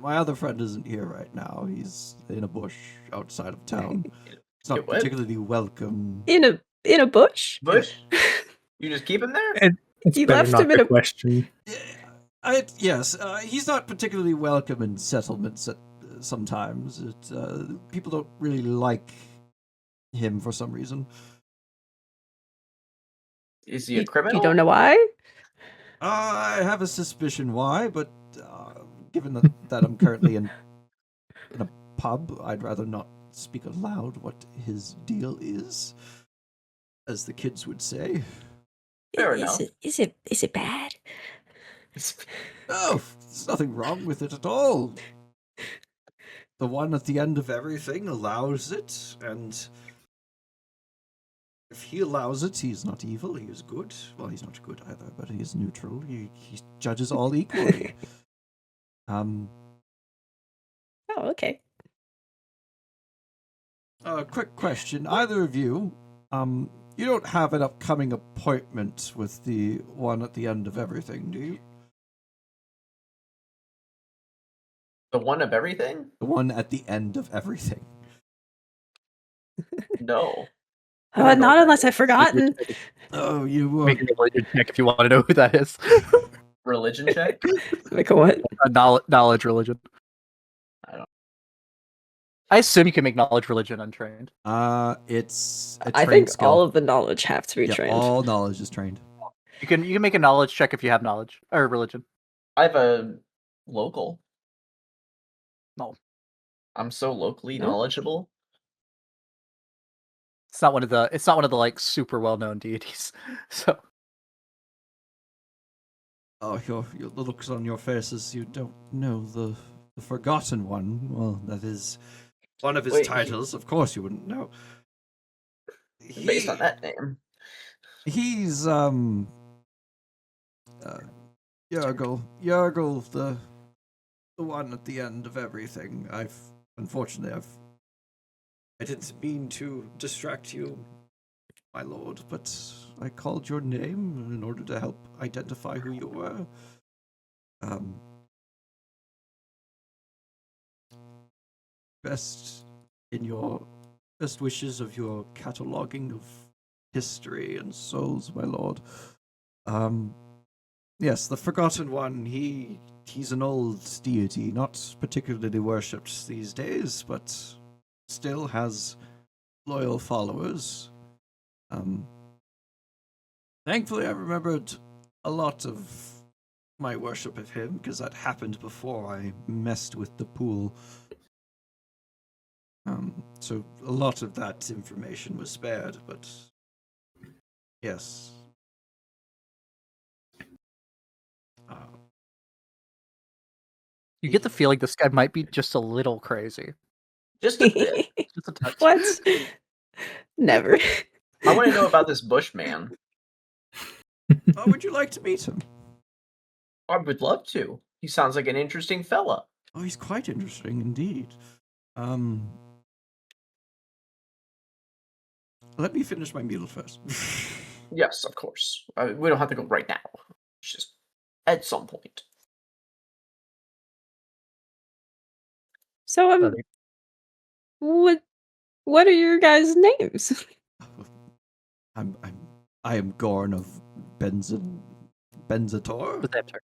My other friend isn't here right now. He's in a bush outside of town. He's not What? particularly welcome. In a bush? Bush? You just keep him there? It's You better left not him in to a- question. Yes, he's not particularly welcome in settlements sometimes. People don't really like him for some reason. Is he a criminal? You don't know why? I have a suspicion why, but given that I'm currently in a pub. I'd rather not speak aloud what his deal is, as the kids would say. Fair Is enough. is it bad? No, there's nothing wrong with it at all. The one at the end of everything allows it, and if he allows it, he's not evil, he is good. Well, he's not good either, but he is neutral. He judges all equally. Oh, okay. Quick question. Either of you, you don't have an upcoming appointment with the one at the end of everything, do you? The one of everything? The one at the end of everything. No. I don't know Not what unless that I've forgotten. Oh, you Make a religion check if you want to know who that is. is. Religion check? Like what? A knowledge religion. I don't. I assume you can make knowledge religion untrained. It's a I trained think skill. all of the knowledge have to be Yeah, trained. all knowledge is trained. You can make a knowledge check if you have knowledge or religion. I have a local. No. I'm so locally No? knowledgeable. It's not one of the like super well known deities. So Oh, your the looks on your faces, you don't know the Forgotten One. Well, that is one of his Wait, titles. Of course you wouldn't know. Based on that name. He's Yargle, the one at the end of everything. Unfortunately, I didn't mean to distract you, my lord, but I called your name in order to help identify who you were. Best wishes of your cataloging of history and souls, my lord. Yes, the Forgotten One, he's an old deity, not particularly worshipped these days, but still has loyal followers. Thankfully, I remembered a lot of my worship of him, because that happened before I messed with the pool. So a lot of that information was spared, but yes. you get the feeling this guy might be just a little crazy. Just a bit. Just a touch. What? Never. I want to know about this Bushman. Oh, would you like to meet him? I would love to. He sounds like an interesting fella. Oh, he's quite interesting indeed. Let me finish my meal first. Yes, of course. We don't have to go right now. It's just at some point. So what are your guys' names? I am Gorn of Benzator. What's that term?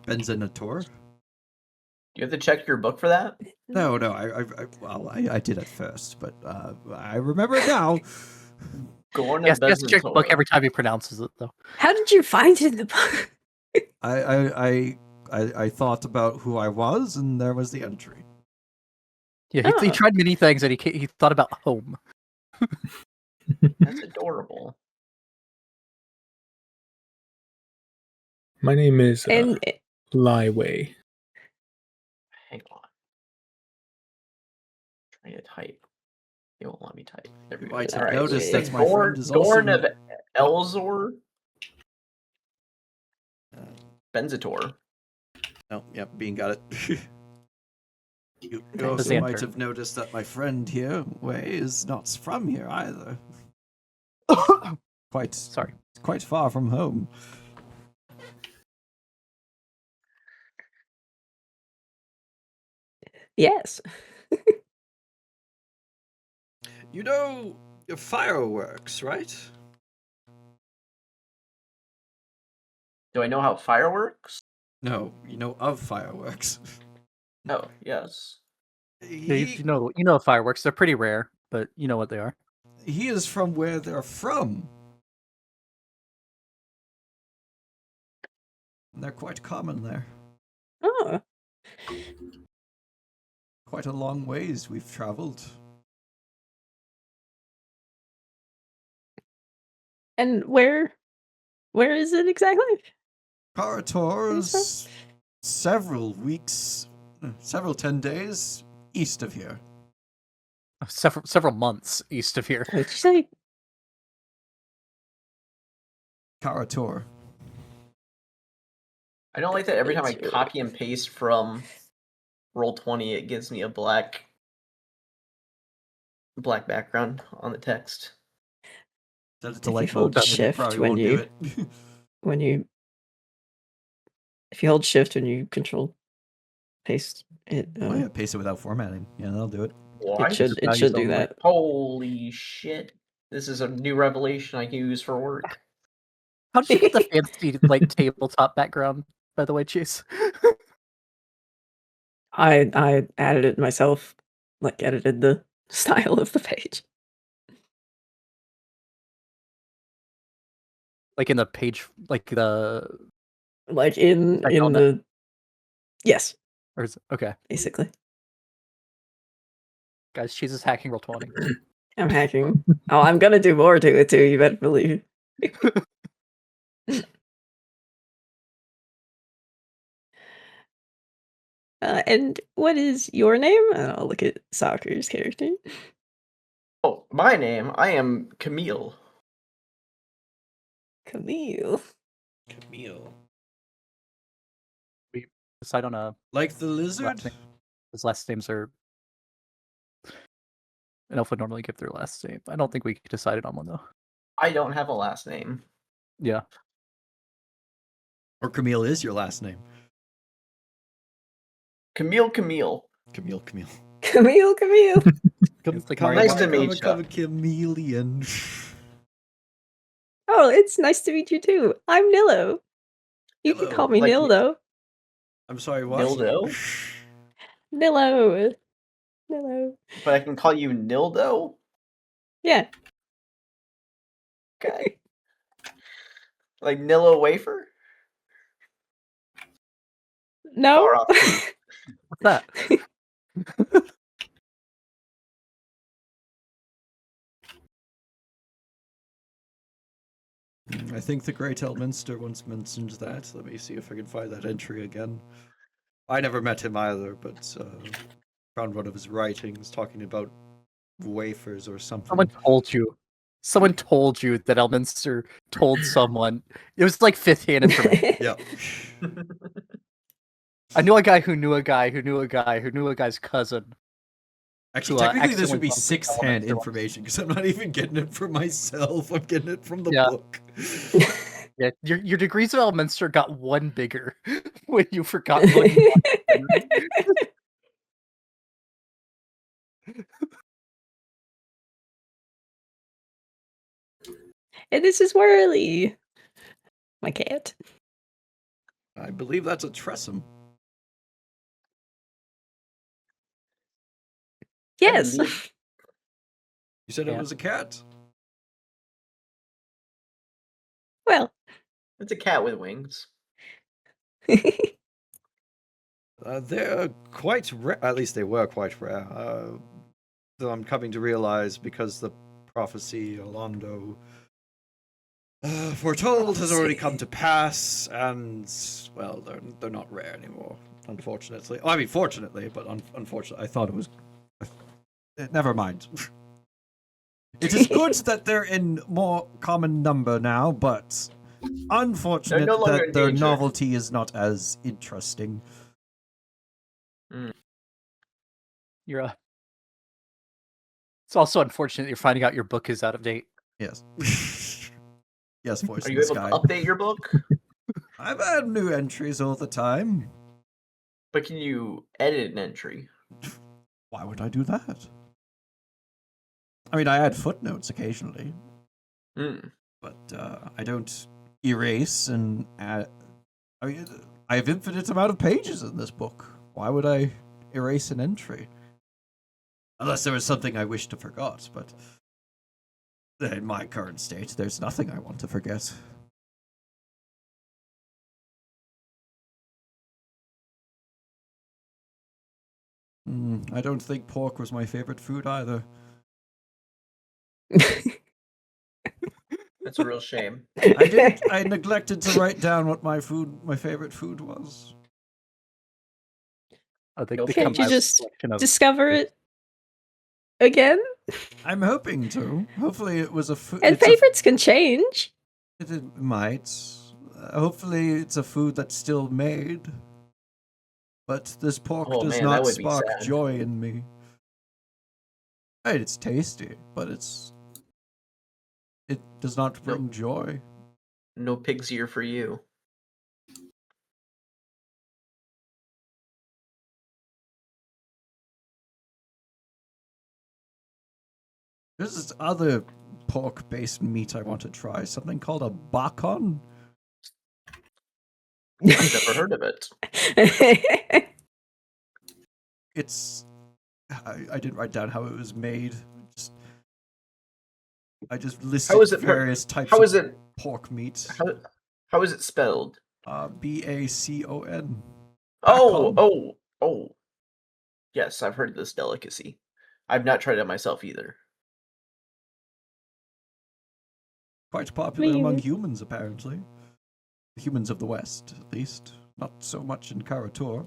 Benzinator. Do you have to check your book for that? No, I did at first, but I remember it now. Gorn Yes, of he has to check the book Bezentor. every time he pronounces it, though. How did you find it in the book? I thought about who I was, and there was the entry. Yeah, he Oh. tried many things, and he thought about home. That's adorable. My name is And Lyway. Hang on. Trying to type. It won't let me type. There we You go. might have All right, noticed so that my friend is Gorn also... of Elzor. Benzator. Oh, yep, Bean got it. You Okay. also Xanter. might have noticed that my friend here, Way, is not from here either. Sorry. Quite far from home. yes. You know fireworks, right? Do I know how fire works? No, you know of fireworks. Oh, yes. Yeah, you know fireworks. They're pretty rare, but you know what they are. He is from where they're from. And they're quite common there. Oh. quite a long ways we've traveled. And where is it exactly? Karator's several 10 days east of here. Several months east of here. What did you say? Karator. I don't like that every time I It's- copy and paste from Roll20, it gives me a black background on the text. That's If you light hold mode, it shift probably when won't you- do it. if you hold shift when you control paste it, Oh yeah, paste it without formatting. Yeah, that'll do it. What? should values do only. that. Holy shit. This is a new revelation I can use for work. How did you get the fancy like tabletop background, by the way, Chase? I added it myself, like edited the style of the page. Like in the page, like the Like in Like on the yes, or is, okay, basically. guys, Chase is hacking Roll20. I'm hacking. Oh, I'm gonna do more to it too, you better believe. And what is your name? And I'll look at Soccer's character. Oh, my name, I am Camille. Camille. Camille. Decide on a Like the lizard? name. His last names are. An elf would normally give their last name. I don't think we decided on one though. I don't have a last name. Yeah, Or Camille is your last name. Camille. Camille. Camille. It's like Come, Mario Nice to meet ya. come, chameleon. Oh, it's nice to meet you too. I'm Nillo. You can Nillo, call me like Nil you- though. I'm sorry, what? Dildo? Nillo. But I can call you Nildo? Yeah. Okay. Like Nillo wafer? No. Far off. what's that? I think the Great Elminster once mentioned that. Let me see if I can find that entry again. I never met him either, but found one of his writings talking about wafers or something. Someone told you that Elminster told someone. It was like fifth-hand information. Yeah. I knew a guy who knew a guy who knew a guy who knew a guy's cousin. Actually, Who, technically, this accidentally would be bumped into sixth-hand Elminster once. information because I'm not even getting it from myself. I'm getting it from the Yeah. book. Yeah, your degrees of Elminster got one bigger when you forgot one. And this is Whirly. My cat. I believe that's a tressum. Yes. believe- You said Yeah. it was a cat. Well. It's a cat with wings. They're quite rare. At least they were quite rare. Though I'm coming to realize because the prophecy Orlando foretold has already come to pass, and well, they're not rare anymore, unfortunately. Oh, I mean, fortunately, but unfortunately, I thought it was. Never mind. It is good that they're in more common number now, but unfortunate no longer that their endangered. novelty is not as interesting. You're It's also unfortunate you're finding out your book is out of date. Yes. Yes, voice Are in you the able sky. to update your book? I've had new entries all the time. But can you edit an entry? Why would I do that? I mean, I add footnotes occasionally, Hmm. but I don't erase and add. I mean, I have infinite amount of pages in this book. Why would I erase an entry? Unless there was something I wished to forgot, but in my current state, there's nothing I want to forget. I don't think pork was my favorite food either. That's a real shame. I neglected to write down what my favorite food was. I think Nope. the Can't you compiled just collection of discover it again? I'm hoping to. Hopefully, it was a food. And favorites can change. It might. Hopefully, it's a food that's still made. But this pork Oh, does man, that not would be spark sad. joy in me. Right, it's tasty, but it does not bring joy. No pig's ear for you. There's this other pork-based meat I want to try. Something called a bacon. I've never heard of it. It's. I didn't write down how it was made. I just listed How is it? various types How of is it? pork meat. How is it spelled? Bacon. Oh. Yes, I've heard of this delicacy. I've not tried it myself either. Quite popular among mean- humans, apparently. Humans of the West, at least. Not so much in Karator.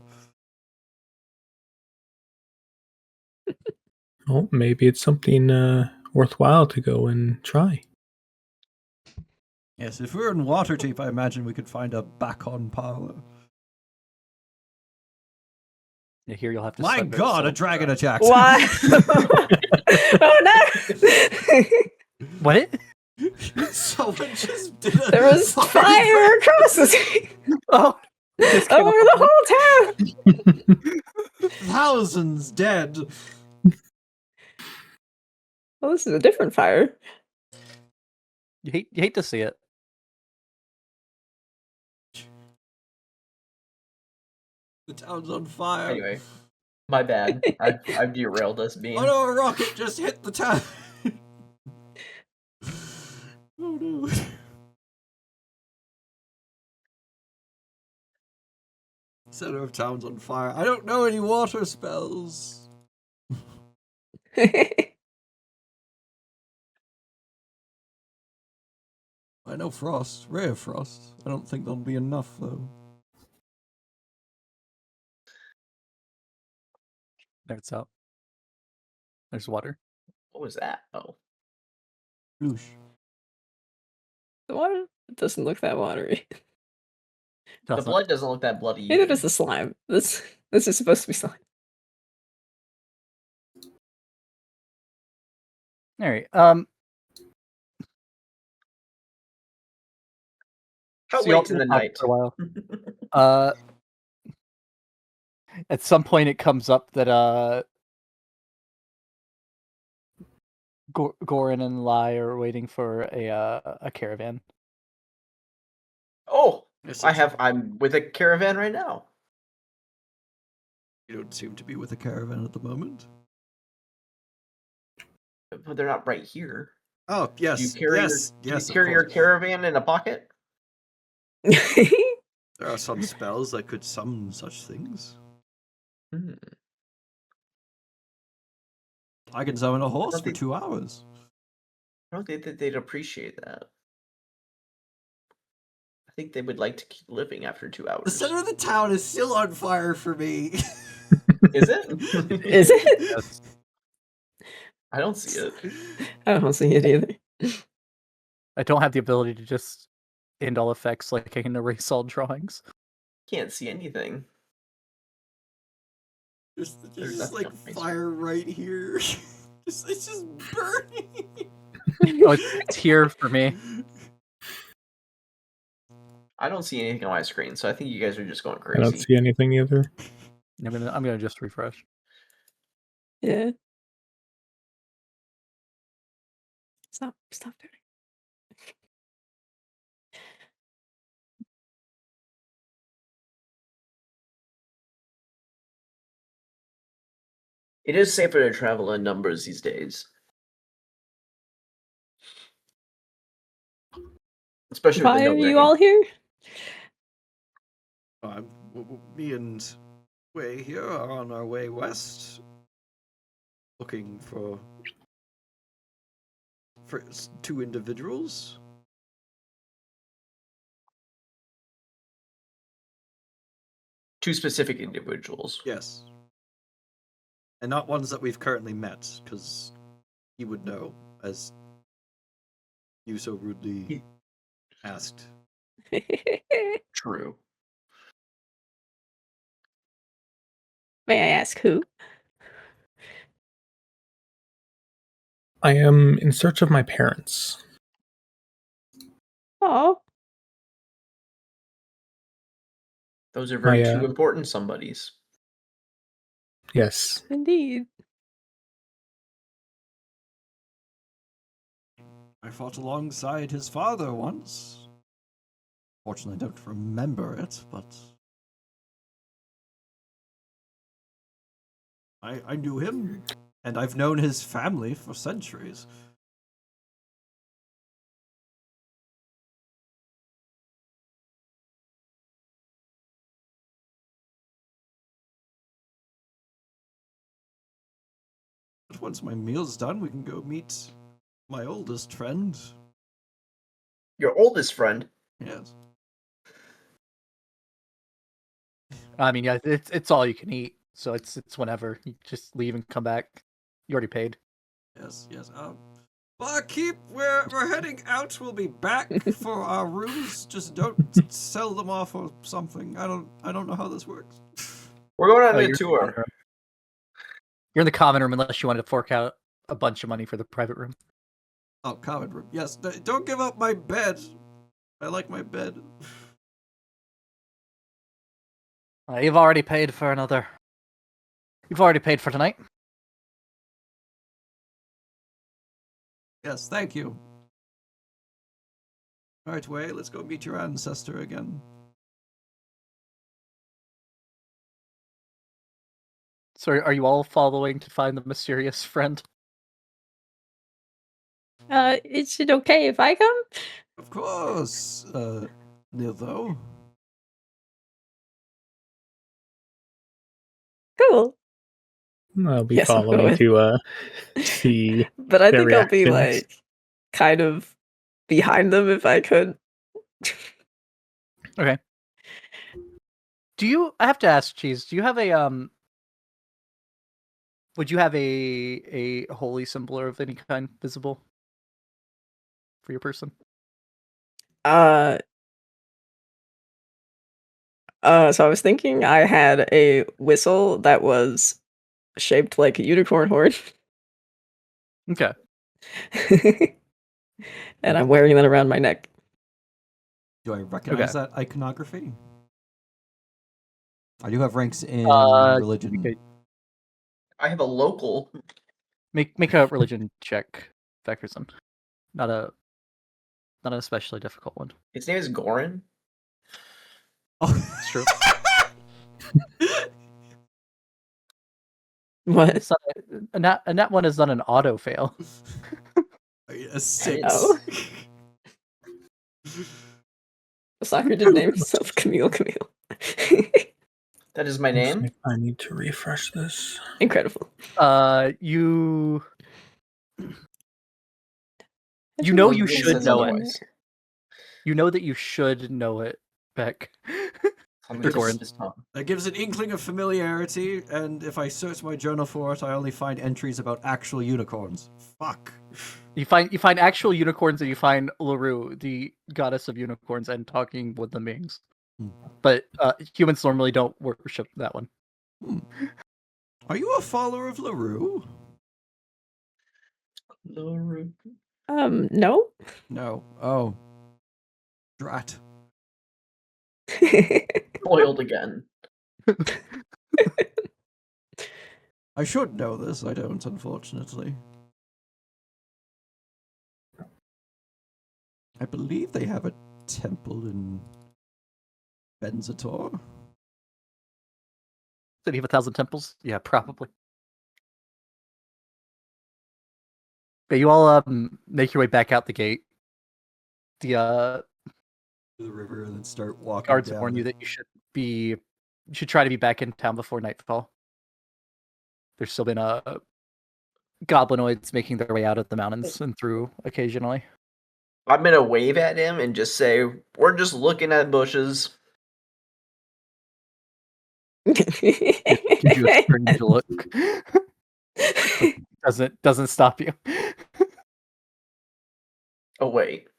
Oh, maybe it's something worthwhile to go and try. Yes, if we're in Waterdeep, I imagine we could find a bacon parlor. Yeah, here you'll have to. My send god, a yourself, dragon attacks! Why? Oh no! What? Someone just did a There was fire across the sea Oh, this came over up the whole town. Thousands dead. Well, this is a different fire. you hate to see it. The town's on fire. Anyway, my bad. I've derailed us being. Oh no, a rocket just hit the town. Oh no. Center of town's on fire. I don't know any water spells. I know frost, ray of frost. I don't think there'll be enough though. There it's out. There's water. What was that? Oh, Oosh. The water doesn't look that watery. the Doesn't. blood doesn't look that bloody. Neither either. does the slime. This is supposed to be slime. All right. How so y'all late in the talk night? for a while. At some point, it comes up that Goran and Lai are waiting for a caravan. Oh, Yes, I'm with a caravan right now. You don't seem to be with a caravan at the moment. But they're not right here. Oh, yes. Do you carry yes, do yes. you of carry your course. caravan in a pocket? There are some spells that could summon such things. Hmm. I can summon a horse don't for think- 2 hours. I don't think that they'd appreciate that. I think they would like to keep living after 2 hours. The center of the town is still on fire for me. Is it? Is it? Yes. I don't see it. I don't see it either. I don't have the ability to just end all effects like I can erase all drawings. Can't see anything. There's There's just nothing like on my fire right here. It's just burning. Oh, it's here for me. I don't see anything on my screen, so I think you guys are just going I don't crazy. see anything either. I'm gonna just refresh. Yeah. Stop doing it. It is safer to travel in numbers these days. Especially with Why the are no you ring. all here? Me and way here are on our way west, looking for two individuals. Two specific individuals. Yes. And not ones that we've currently met, because he would know, as you so rudely asked. True. May I ask who? I am in search of my parents. Oh, Those are very My, two important somebodies. Yes. indeed. I fought alongside his father once. Fortunately, I don't remember it, but I knew him, and I've known his family for centuries. But once my meal's done, we can go meet my oldest friend. Your oldest friend. Yes. I mean, yeah, it's all you can eat, so it's whenever. You just leave and come back. You already paid. Yes. Barkeep, we're heading out. We'll be back for our rooms. Just don't sell them off or something. I don't know how this works. We're going on Oh, a you're in the common tour. room. You're in the common room unless you wanted to fork out a bunch of money for the private room. Oh, common room. Yes. Don't give up my bed. I like my bed. You've already paid for another. You've already paid for tonight. Yes, thank you. All right, Wei, let's go meet your ancestor again. So are you all following to find the mysterious friend? Is it okay if I come? Of course, Niltho. Cool. I'll be Yes, I'll go following with. to see But I their think I'll be reactions. like kind of behind them if I could. Okay. I have to ask, Cheese, do you have a would you have a holy symbol of any kind visible for your person? So I was thinking I had a whistle that was shaped like a unicorn horn. Okay. And I'm wearing that around my neck. Do I recognize that iconography? I do have ranks in religion. Okay. I have a local. Make a religion check, Beckerson. Not an especially difficult one. His name is Goran. Oh, It's true. What? It's not a nat one is not an auto fail. A 6. Oh. Soccer did name himself Camille. That is my name. I need to refresh this. Incredible. You know you should know it. You know that you should know it, Beck. That gives an inkling of familiarity, and if I search my journal for it, I only find entries about actual unicorns. Fuck. You find actual unicorns, and you find LaRue, the goddess of unicorns, and talking with the Mings. But humans normally don't worship that one. Are you a follower of LaRue? LaRue. No. No. Oh. Drat. Boiled again. I should know this, I don't, unfortunately. I believe they have a temple in Benzator. City of 1,000 temples? Yeah, probably. But you all make your way back out the gate. The To the river and then start walking guards down warn you it. that you should be You should try to be back in town before nightfall. There's still been goblinoids making their way out of the mountains and through occasionally. I'm gonna wave at him and just say, "We're just looking at bushes." Gives you a strange look. Doesn't stop you. Oh wait.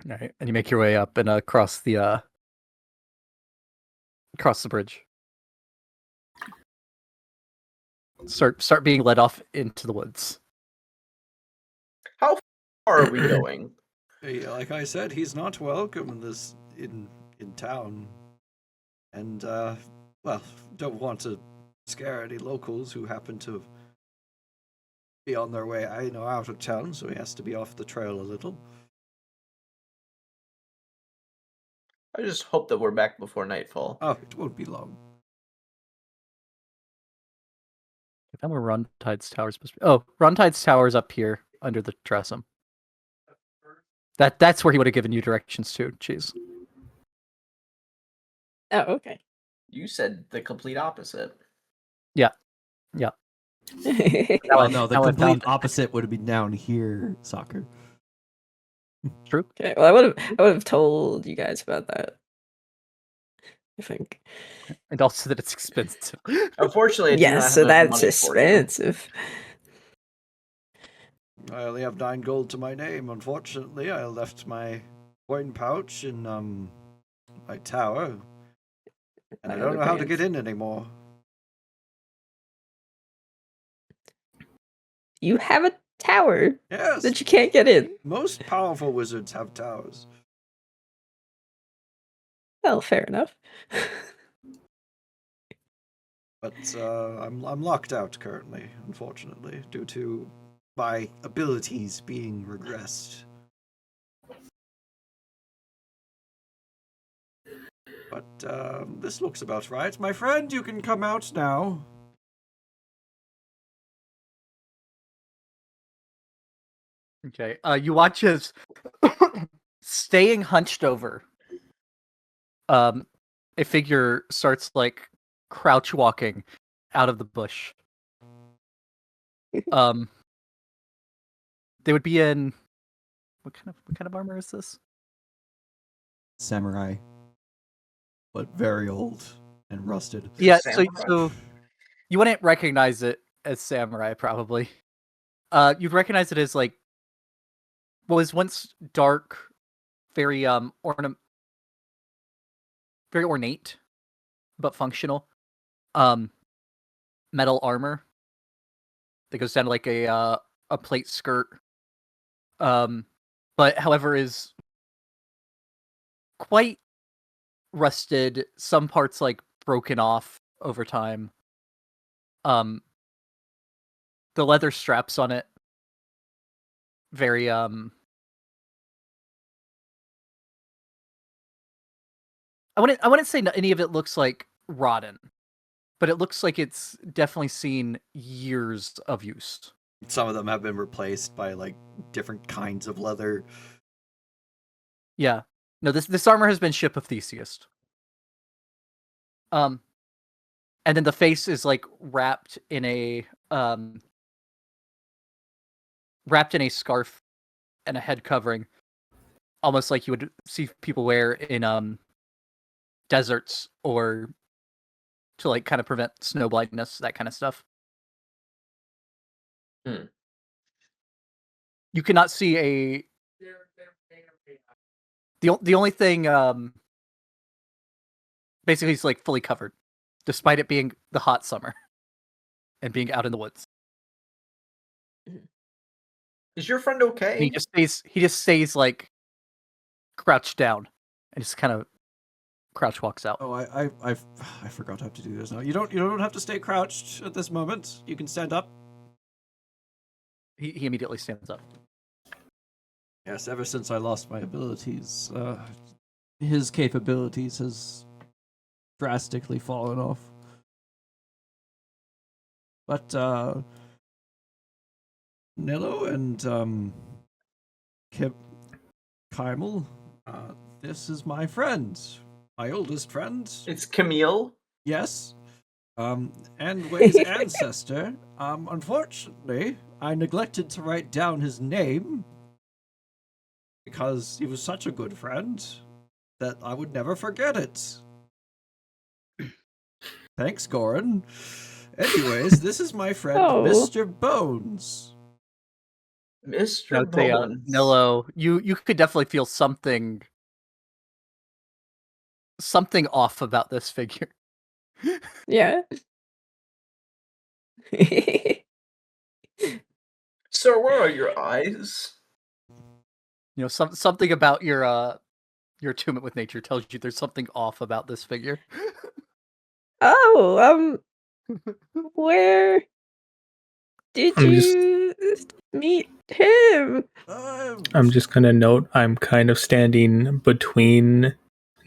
All right, and you make your way up and across the bridge. Start being led off into the woods. How far are we going? Hey, like I said, he's not welcome in town, and well, don't want to scare any locals who happen to be on their way, out of town, so he has to be off the trail a little. I just hope that we're back before nightfall. Oh, it won't be long. If I'm where Rontide's Tower is supposed to be. Oh, Rontide's Tower is up here under the Tressum. That's where he would have given you directions to. Jeez. Oh, okay. You said the complete opposite. Well, no, the now I complete found it. opposite would have been down here, soccer. True. Okay, well, I would have told you guys about that. I think. And also that it's expensive. Unfortunately, I do not Yes, have so enough that's money for you. expensive. I only have 9 gold to my name, unfortunately. I left my coin pouch in my tower, and I don't know how to get in anymore. You have a tower Yes, that you can't get in. most powerful wizards have towers. Well, fair enough. But I'm locked out currently, unfortunately, due to my abilities being regressed. But this looks about right. My friend, you can come out now. Okay. You watch as staying hunched over. A figure starts like crouch walking out of the bush. They would be in what kind of armor is this? Samurai. But very old and rusted. Yeah, Samurai. so you wouldn't recognize it as samurai probably. You'd recognize it as like what was once dark, very very ornate, but functional. Metal armor that goes down to like a plate skirt. But however is quite rusted, some parts like broken off over time. The leather straps on it very I wouldn't say any of it looks like rotten, but it looks like it's definitely seen years of use. Some of them have been replaced by like different kinds of leather. Yeah. No, this armor has been Ship of Theseus. And then the face is like wrapped in a scarf and a head covering, almost like you would see people wear in deserts or to like kind of prevent snow blindness, that kind of stuff. You cannot see the only thing basically he's like fully covered, despite it being the hot summer and being out in the woods. Is your friend okay? And he just stays like crouched down and just kind of crouch walks out. Oh, I forgot how to do this now. You don't have to stay crouched at this moment. You can stand up. He immediately stands up. Yes, ever since I lost my abilities, his capabilities has drastically fallen off. But Nilo and Kymel, this is my friend, my oldest friend. It's Camille. Yes. And Way's ancestor. Unfortunately, I neglected to write down his name because he was such a good friend that I would never forget it. Thanks, Goran. Anyways, this is my friend, Oh. Mr. Bones. Mr. I would say, Bones. Nillo, you could definitely feel something off about this figure. Yeah. Sir, where are your eyes? You know, something about your attunement with nature tells you there's something off about this figure. Oh, where did I'm just- you meet him? I'm just gonna note I'm kind of standing between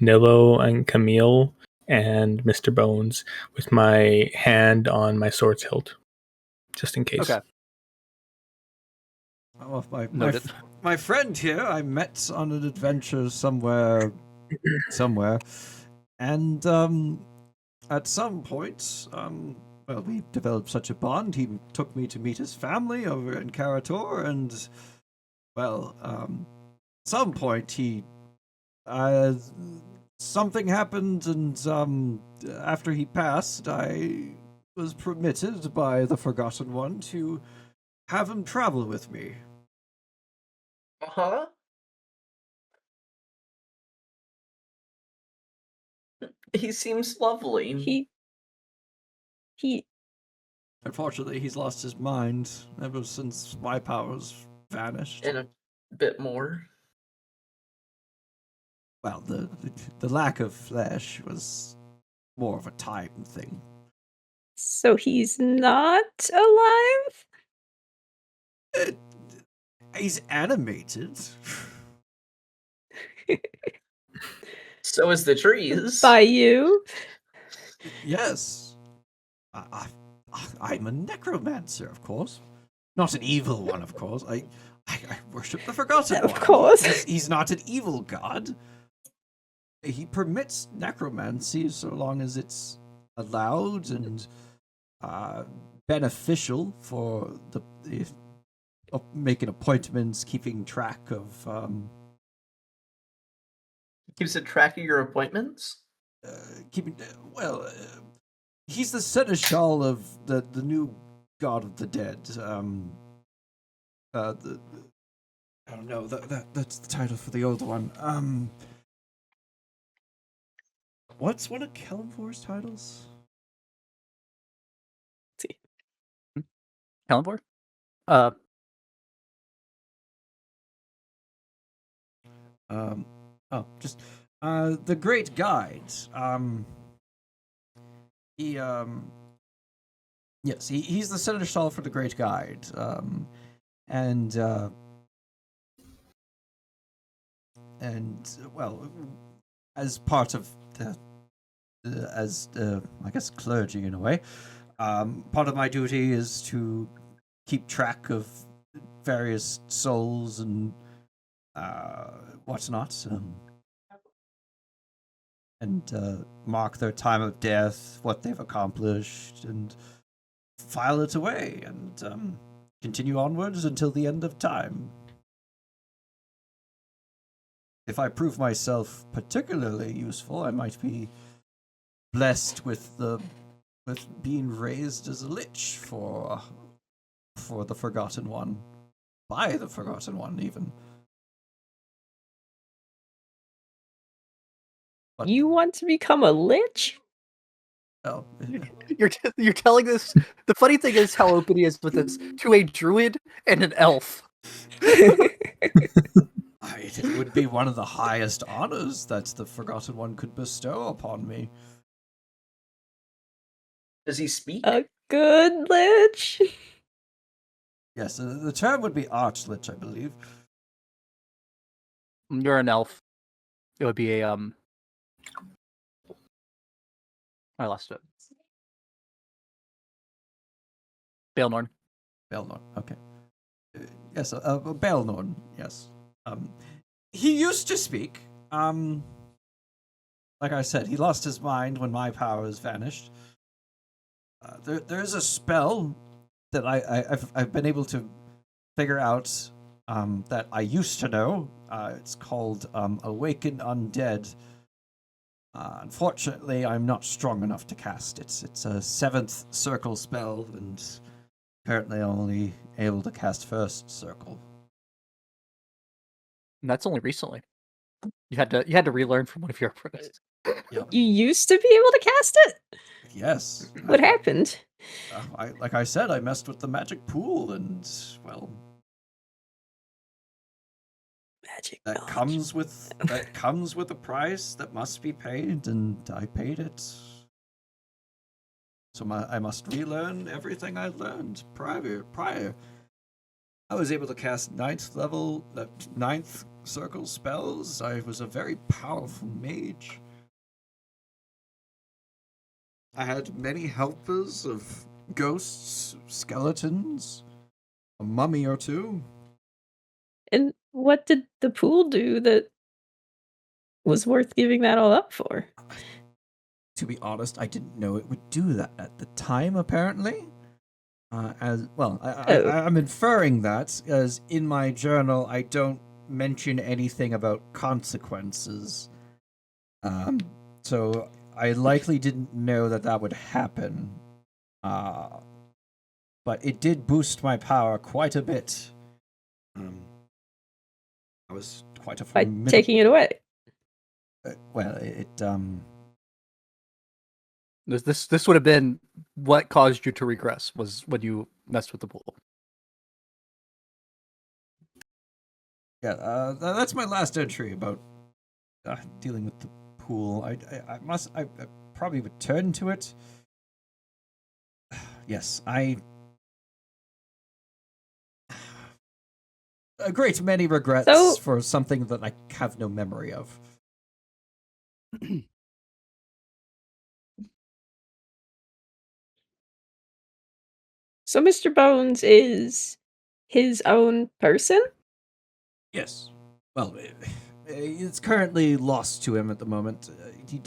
Nillo and Camille and Mr. Bones with my hand on my sword's hilt, just in case. Okay. Oh, Noted. my friend here, I met on an adventure somewhere, and at some point, well, we developed such a bond. He took me to meet his family over in Karator, and well, some point he, something happened, and after he passed, I was permitted by the Forgotten One to have him travel with me. Uh-huh. He seems lovely. He Unfortunately, he's lost his mind ever since my powers vanished. And a bit more. Well, the lack of flesh was more of a time thing. so he's not alive? He's animated. So is the trees. By you? Yes. I'm a necromancer, of course. Not an evil one, of course. I worship the Forgotten Of One. course. He's not an evil god. He permits necromancy so long as it's allowed and beneficial for making appointments, keeping track of Keeps it track of your appointments? keeping he's the seneschal of the new god of the dead. I don't know. That's the title for the old one. What's one of Kellenvor's titles? Kellenborg? Just the Great Guide. He's the seneschal for the Great Guide. And well, as part of I guess clergy in a way, part of my duty is to keep track of various souls and whatnot, and mark their time of death, what they've accomplished, and file it away, and continue onwards until the end of time. If I prove myself particularly useful, I might be blessed with being raised as a lich for the Forgotten One, by the Forgotten One, even. But, You want to become a lich? well, You're telling this. The funny thing is how open he is with this to a druid and an elf. it would be one of the highest honors that the Forgotten One could bestow upon me. Does he speak? A good lich? Yes, the term would be Archlich, I believe. You're an elf. It would be a I lost it. Baelnorn. Belnorn, okay. Yes, Belnorn, yes. He used to speak. Like I said, he lost his mind when my powers vanished. There's a spell that I've been able to figure out that I used to know. It's called Awaken Undead. Unfortunately, I'm not strong enough to cast it. It's a 7th circle spell, and apparently I'm only able to cast 1st circle. And that's only recently. You had to relearn from one of your apprentices. Yep. You used to be able to cast it? Yes. What happened? Like I said, I messed with the magic pool, and well, Magic that knowledge. comes with a price that must be paid, and I paid it. So I must relearn everything I learned prior. I was able to cast 9th circle spells. I was a very powerful mage. I had many helpers of ghosts, skeletons, a mummy or two. And what did the pool do that was worth giving that all up for? To be honest, I didn't know it would do that at the time, apparently. I'm inferring that, as in my journal I don't mention anything about consequences. So I likely didn't know that would happen. But it did boost my power quite a bit. I was quite a By taking it away. This would have been what caused you to regress, was when you messed with the pool. Yeah, that's my last entry about dealing with the pool. I probably would turn to it. Yes, a great many regrets for something that I have no memory of. So Mr. Bones is his own person? Yes. Well, it's currently lost to him at the moment. He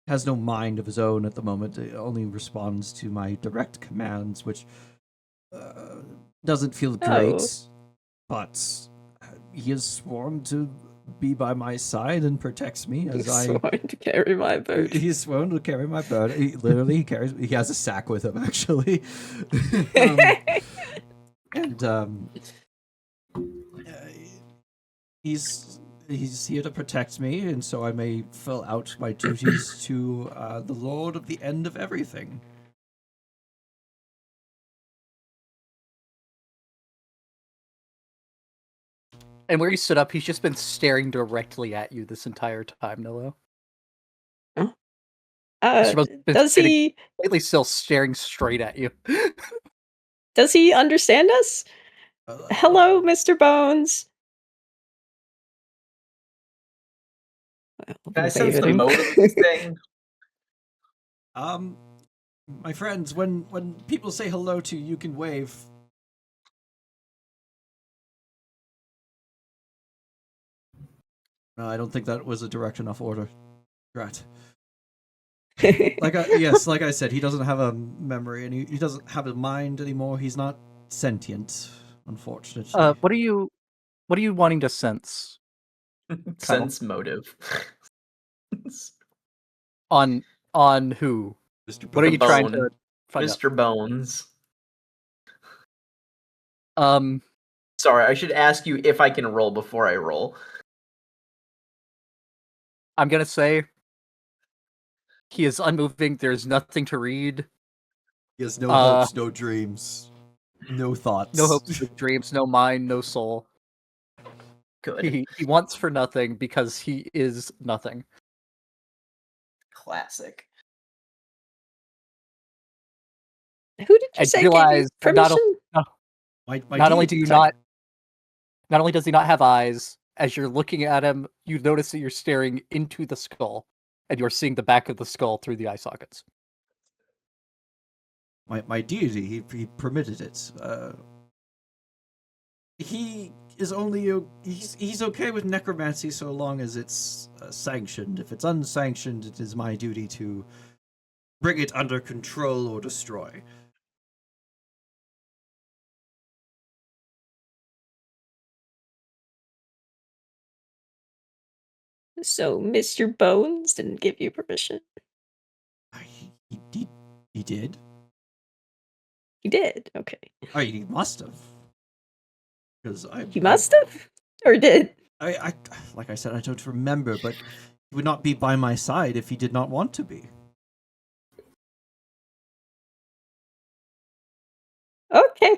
has no mind of his own at the moment. It only responds to my direct commands, which doesn't feel great. But he has sworn to be by my side and protects me as I sworn to carry my bird. He's sworn to carry my bird. He has a sack with him, actually. He's here to protect me, and so I may fill out my duties to the Lord of the End of Everything. And where he stood up, he's just been staring directly at you this entire time, Nilo. Does he completely still staring straight at you? Does he understand us? Hello, Mr. Bones. Can I sense the motive of this thing? My friends, when people say hello to you, you can wave. No, I don't think that was a direct enough order. Right. Like I said, he doesn't have a memory, and he doesn't have a mind anymore. He's not sentient, unfortunately. What are you wanting to sense? Sense motive. On who? Mr. What are you trying to find Mr. out? Bones. Sorry, I should ask you if I can roll before I roll. I'm gonna say he is unmoving. There's nothing to read. He has no hopes, no dreams, no thoughts. No hopes, no dreams, no mind, no soul. Good. He wants for nothing because he is nothing. Classic. Who did you say gave you permission? Not only does he not have eyes, as you're looking at him, you notice that you're staring into the skull, and you're seeing the back of the skull through the eye sockets. My deity, he permitted it. He is only he's okay with necromancy so long as it's sanctioned. If it's unsanctioned, it is my duty to bring it under control or destroy. So Mr. Bones didn't give you permission. He did. He did. Okay. Oh, he must have. Because He must have, or did. I like I said, I don't remember, but he would not be by my side if he did not want to be. Okay.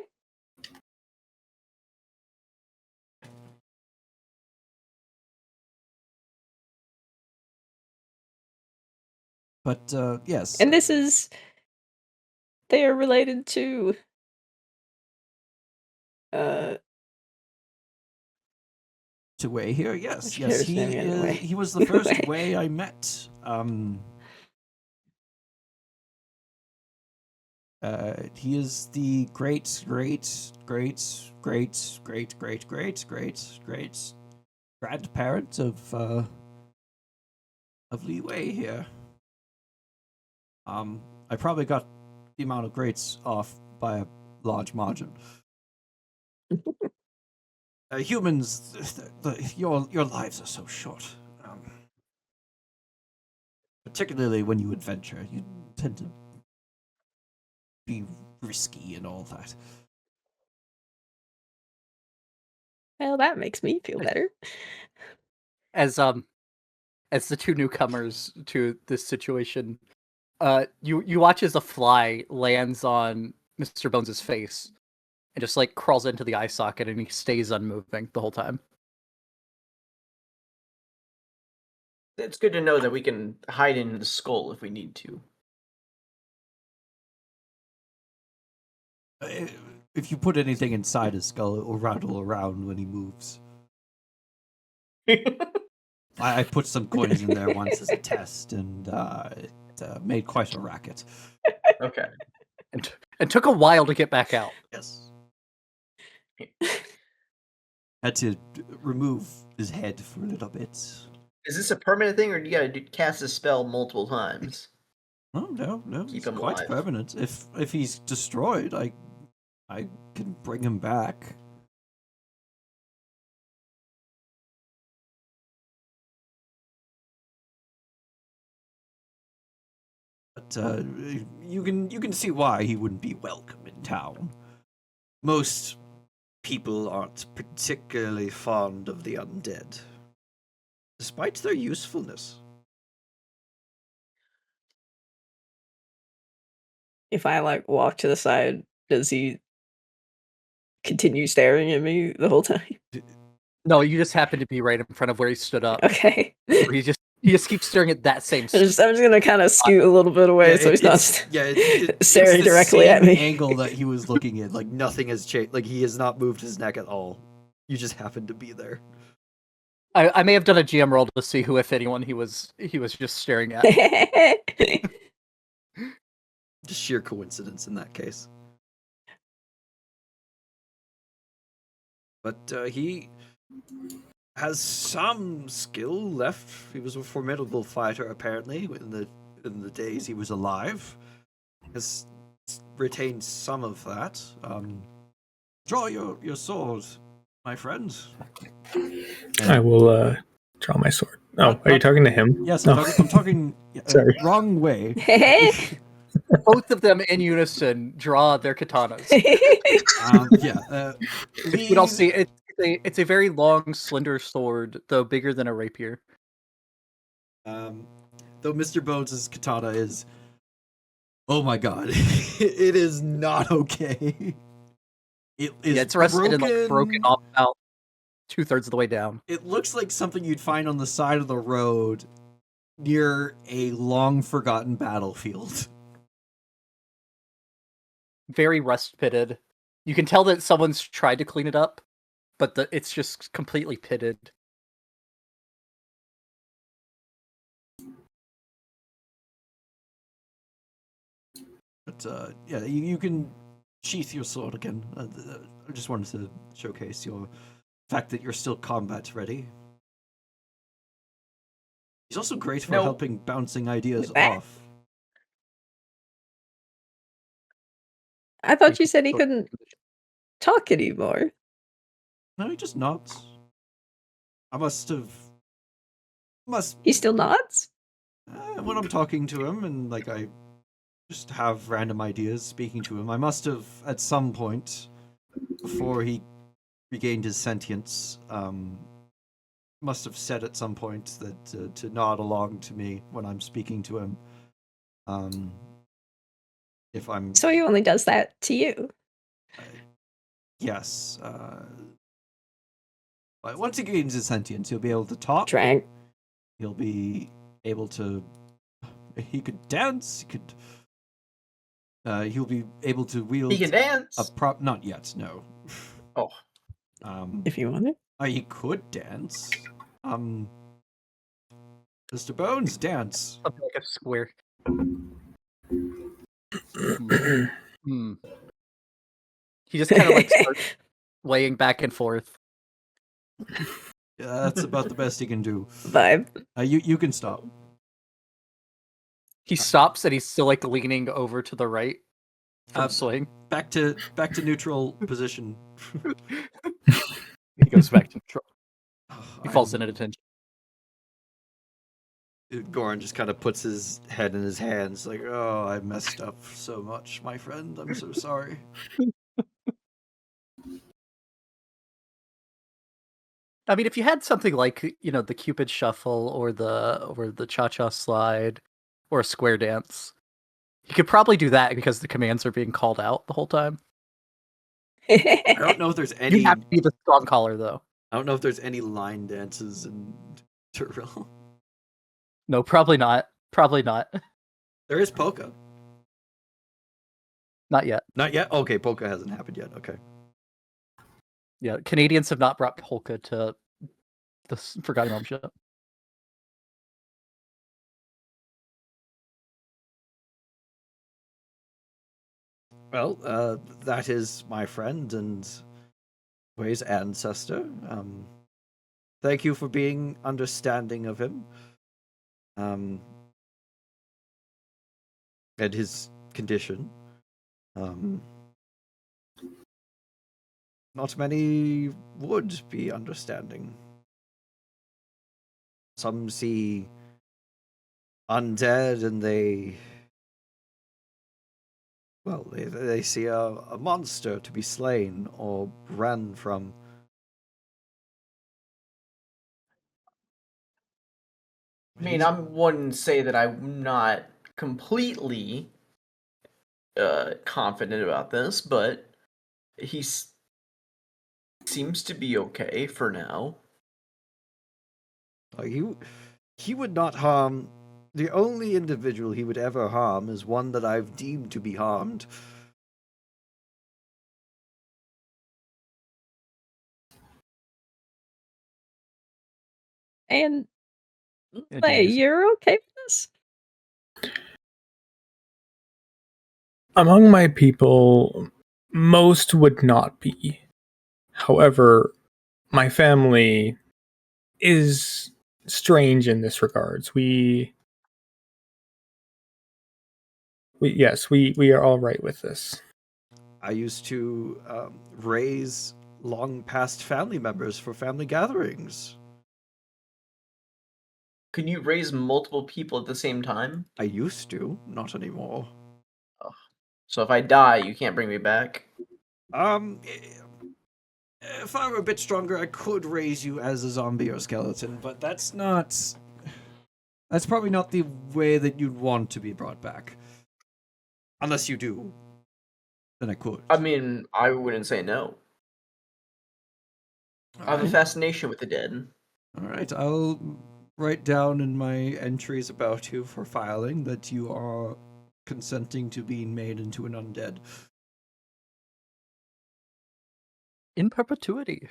But yes. And this is. They are related to. To Wei here, yes, Which yes, character's name again? Wei. he was the first Wei. Wei I met. He is the great grandparent of Li Wei here. I probably got the amount of greats off by a large margin. Humans, your lives are so short. Particularly when you adventure, you tend to be risky and all that. Well, that makes me feel better. As the two newcomers to this situation, you watch as a fly lands on Mr. Bones' face and just like crawls into the eye socket, and he stays unmoving the whole time. It's good to know that we can hide in the skull if we need to. If you put anything inside his skull, it will rattle around when he moves. I put some coins in there once as a test, and it made quite a racket. Okay. And took a while to get back out. Yes. Had to remove his head for a little bit. Is this a permanent thing, or do you gotta cast a spell multiple times? Oh no, Keep it's him quite alive. permanent. If he's destroyed, I can bring him back. But you can see why he wouldn't be welcome in town. Most people aren't particularly fond of the undead, despite their usefulness. If I like walk to the side, does he continue staring at me the whole time? No, you just happen to be right in front of where he stood up. Okay. He just keeps staring at that same I'm just gonna kind of scoot a little bit away so he's not staring it's the directly at same me. angle that he was looking at. Like nothing has changed. Like he has not moved his neck at all. You just happen to be there. I may have done a GM roll to see who, if anyone, he was just staring at. Just sheer coincidence in that case. But he has some skill left. He was a formidable fighter, apparently, in the days he was alive. Has retained some of that. Draw your sword, my friend. I will draw my sword. Oh, are you talking to him? Yes, No. I'm talking Sorry. wrong way. Both of them in unison draw their katanas. Lee, You don't see it's a very long, slender sword, though bigger than a rapier. though Mr. Bones' katana is, oh my god, it is not okay. It is It's rusted and like broken off about 2/3 of the way down. It looks like something you'd find on the side of the road near a long forgotten battlefield. Very rust pitted. You can tell that someone's tried to clean it up, but it's just completely pitted. But you can sheath your sword again. I just wanted to showcase your fact that you're still combat ready. He's also great for Nope. helping bouncing ideas With that? off. I thought you said he couldn't talk anymore. No, he just nods. I must He still nods? when I'm talking to him and like I just have random ideas speaking to him, I must have at some point before he regained his sentience, must have said at some point that to nod along to me when I'm speaking to him. If I'm So he only does that to you. yes, but once he gains his sentience, he'll be able to talk. Drank. He'll be able to. He could dance. He could. He'll be able to wield He can dance. a prop. Not yet. No. Oh. If you want it. He could dance. Mr. Bones, dance. Something like a square. Hmm. He just kind of like starts laying back and forth. Yeah, that's about the best he can do. Vibe. You can stop. He stops and he's still like leaning over to the right from swing. Back to neutral position. He goes back to neutral. Oh, He falls in at attention. Goran just kind of puts his head in his hands, like, "Oh, I messed up so much, my friend. I'm so sorry." I mean, if you had something like, you know, the Cupid Shuffle or the Cha-Cha Slide or a Square Dance, you could probably do that because the commands are being called out the whole time. I don't know if there's any. You have to be the strong caller, though. I don't know if there's any line dances in Tyrell. No, probably not. Probably not. There is polka. Not yet. Not yet? Okay, polka hasn't happened yet. Okay. Yeah, Canadians have not brought polka to the Forgotten Realms yet. Well, that is my friend and Way's ancestor. Thank you for being understanding of him. And his condition. Not many would be understanding. Some see undead and they see a monster to be slain or ran from. I mean, I wouldn't say that I'm not completely confident about this, but he seems to be okay for now. He would not harm. The only individual he would ever harm is one that I've deemed to be harmed. And It Leia, is. you're okay with this? Among my people, most would not be. However, my family is strange in this regards. We are all right with this. I used to raise long past family members for family gatherings. Can you raise multiple people at the same time? I used to, not anymore. So if I die, you can't bring me back? If I were a bit stronger, I could raise you as a zombie or skeleton, but that's probably not the way that you'd want to be brought back. Unless you do, then I could. I mean, I wouldn't say no. I have a fascination with the dead. Alright, I'll write down in my entries about you for filing that you are consenting to being made into an undead. In perpetuity.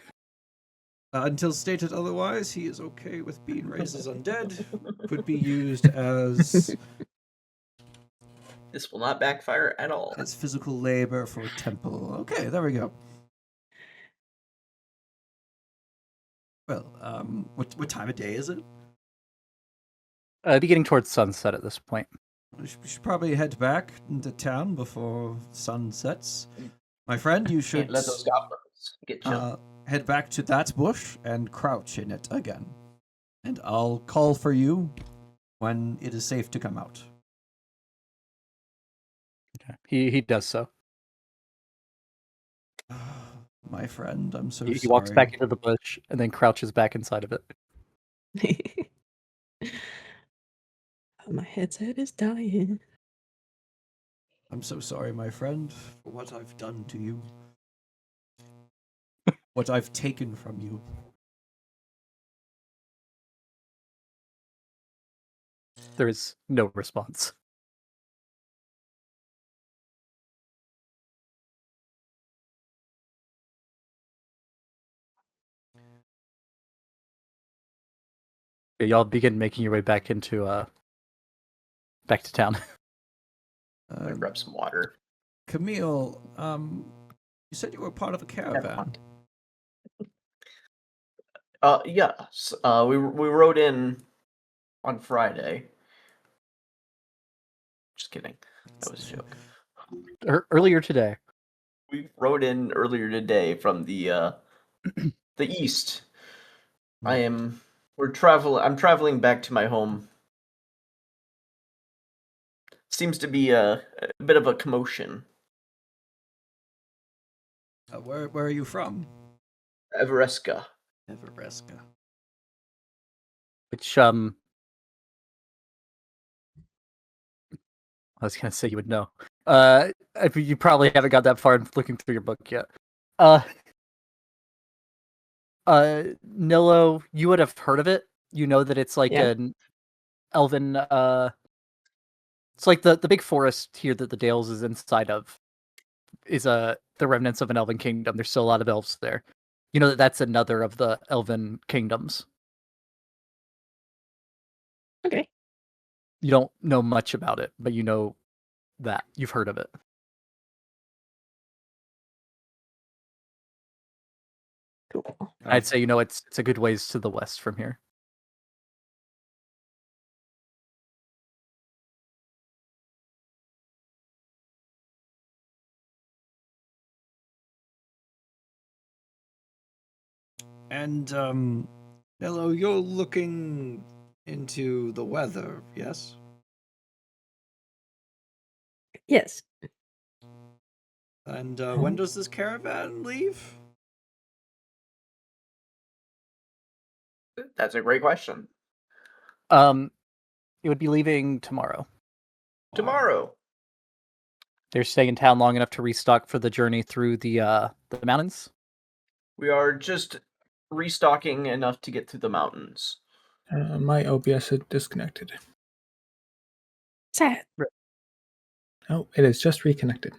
Until stated otherwise, he is okay with being raised as undead. Could be used as This will not backfire at all. as physical labor for a temple. Okay, there we go. Well, what time of day is it? It'd be getting towards sunset at this point. We should probably head back into town before sun sets. My friend, you should Can't let those goblins get you. head back to that bush and crouch in it again. And I'll call for you when it is safe to come out. He does so. My friend, I'm so He sorry. walks back into the bush and then crouches back inside of it. My headset is dying. I'm so sorry, my friend, for what I've done to you. What I've taken from you. There is no response. Y'all begin making your way back into back to town. I'm gonna grab some water. Camille, you said you were part of a caravan. Yes. We rode in on Friday. Just kidding. That was a joke. Earlier today. We rode in earlier today from the east. I'm traveling back to my home. Seems to be a bit of a commotion. Where are you from? Everesca. Everesca. Which I was gonna say you would know. You probably haven't got that far in looking through your book yet. Nilo, you would have heard of it. You know that it's like an elven. It's like the big forest here that the Dales is inside of. Is the remnants of an elven kingdom. There's still a lot of elves there. You know that that's another of the elven kingdoms. Okay. You don't know much about it, but you know that. You've heard of it. Cool. I'd say, it's a good ways to the west from here. And, hello, you're looking into the weather, yes? Yes. And, when does this caravan leave? That's a great question. It would be leaving tomorrow. Tomorrow. They're staying in town long enough to restock for the journey through the mountains. We are just restocking enough to get through the mountains. My OBS is disconnected. Sad. Oh, it is just reconnected.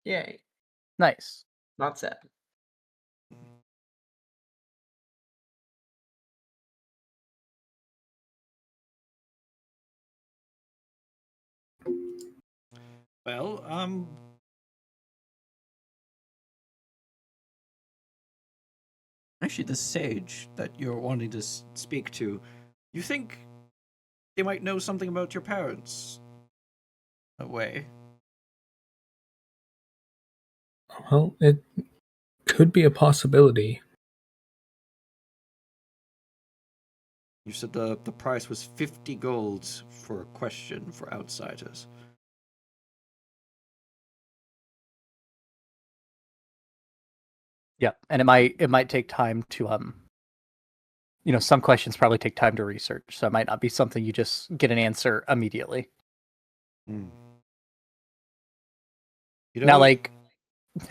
Yay. Nice. Not sad. Well, actually, the sage that you're wanting to speak to, you think they might know something about your parents? A way. Well, it could be a possibility. You said the price was 50 gold for a question for outsiders. Yeah, and it might take time to some questions probably take time to research, so it might not be something you just get an answer immediately. You Now, like,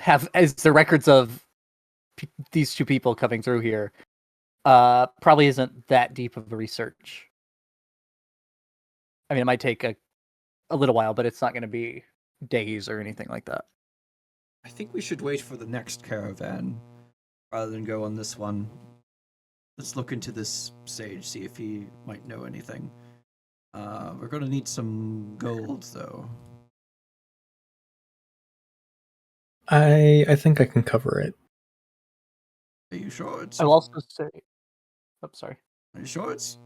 as the records of these two people coming through here, probably isn't that deep of a research. I mean, it might take a little while, but it's not going to be days or anything like that. I think we should wait for the next caravan rather than go on this one. Let's look into this sage, see if he might know anything. We're gonna need some gold, though. I think I can cover it. Are you sure it's? I'll also say. Oh, sorry. Are you sure it's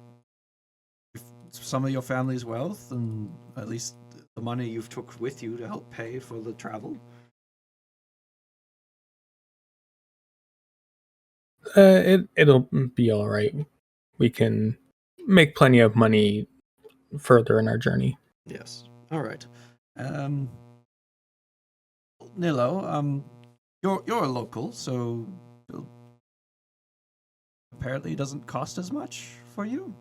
some of your family's wealth and at least the money you've took with you to help pay for the travel? It'll be all right. We can make plenty of money further in our journey. Yes. All right. Nilo, you're a local, so apparently it doesn't cost as much for you.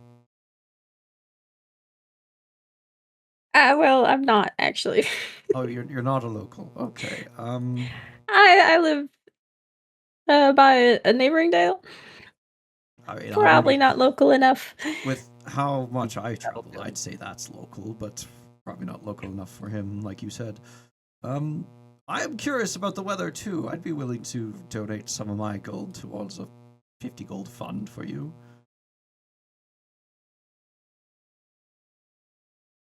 Well, I'm not actually. Oh, you're not a local. Okay. I live by a neighboring dale. I mean, Probably not local enough. with how much I travel, I'd say that's local, but probably not local enough for him, like you said. I am curious about the weather too. I'd be willing to donate some of my gold towards a 50 gold fund for you.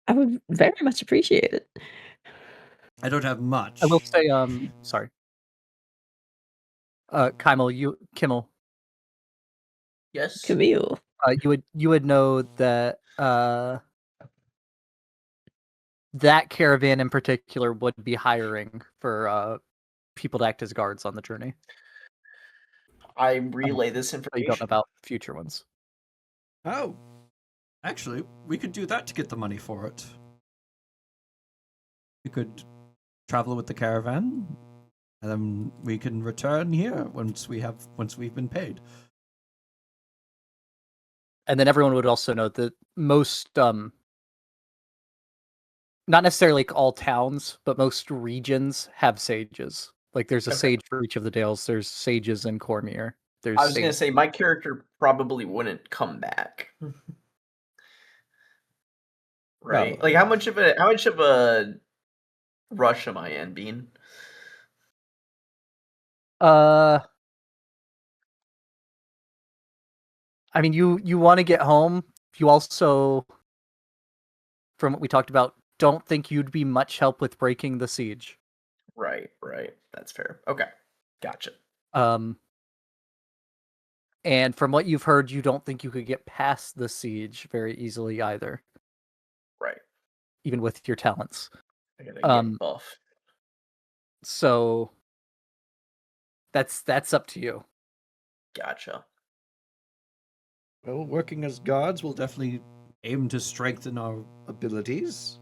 I would very much appreciate it. I don't have much. I will say, sorry. Kimmel, Yes. Camille. you would know that that caravan in particular would be hiring for people to act as guards on the journey. I relay this But you information. don't know about future ones. Oh, actually, we could do that to get the money for it. We could travel with the caravan, and then we can return here once we've been paid. And then everyone would also know that most, not necessarily like all towns, but most regions have sages. Like there's a Okay. sage for each of the dales. There's sages in Cormier. There's I was gonna say my character probably wouldn't come back. Right? Well, Like how much of a rush am I in, Bean? I mean, you want to get home. You also, from what we talked about, don't think you'd be much help with breaking the siege. Right. That's fair. Okay. Gotcha. And from what you've heard, you don't think you could get past the siege very easily either, Right. even with your talents. I gotta get buff. So that's up to you. Gotcha. Well, working as guards will definitely aim to strengthen our abilities.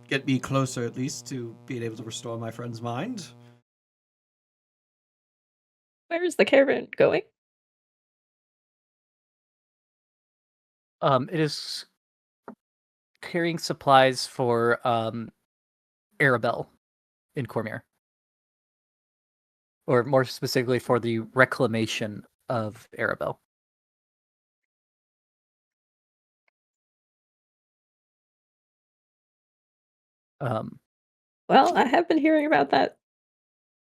Get me closer at least to being able to restore my friend's mind. Where is the caravan going? It is carrying supplies for Arabelle in Cormier. Or more specifically for the reclamation of Arabelle. Well, I have been hearing about that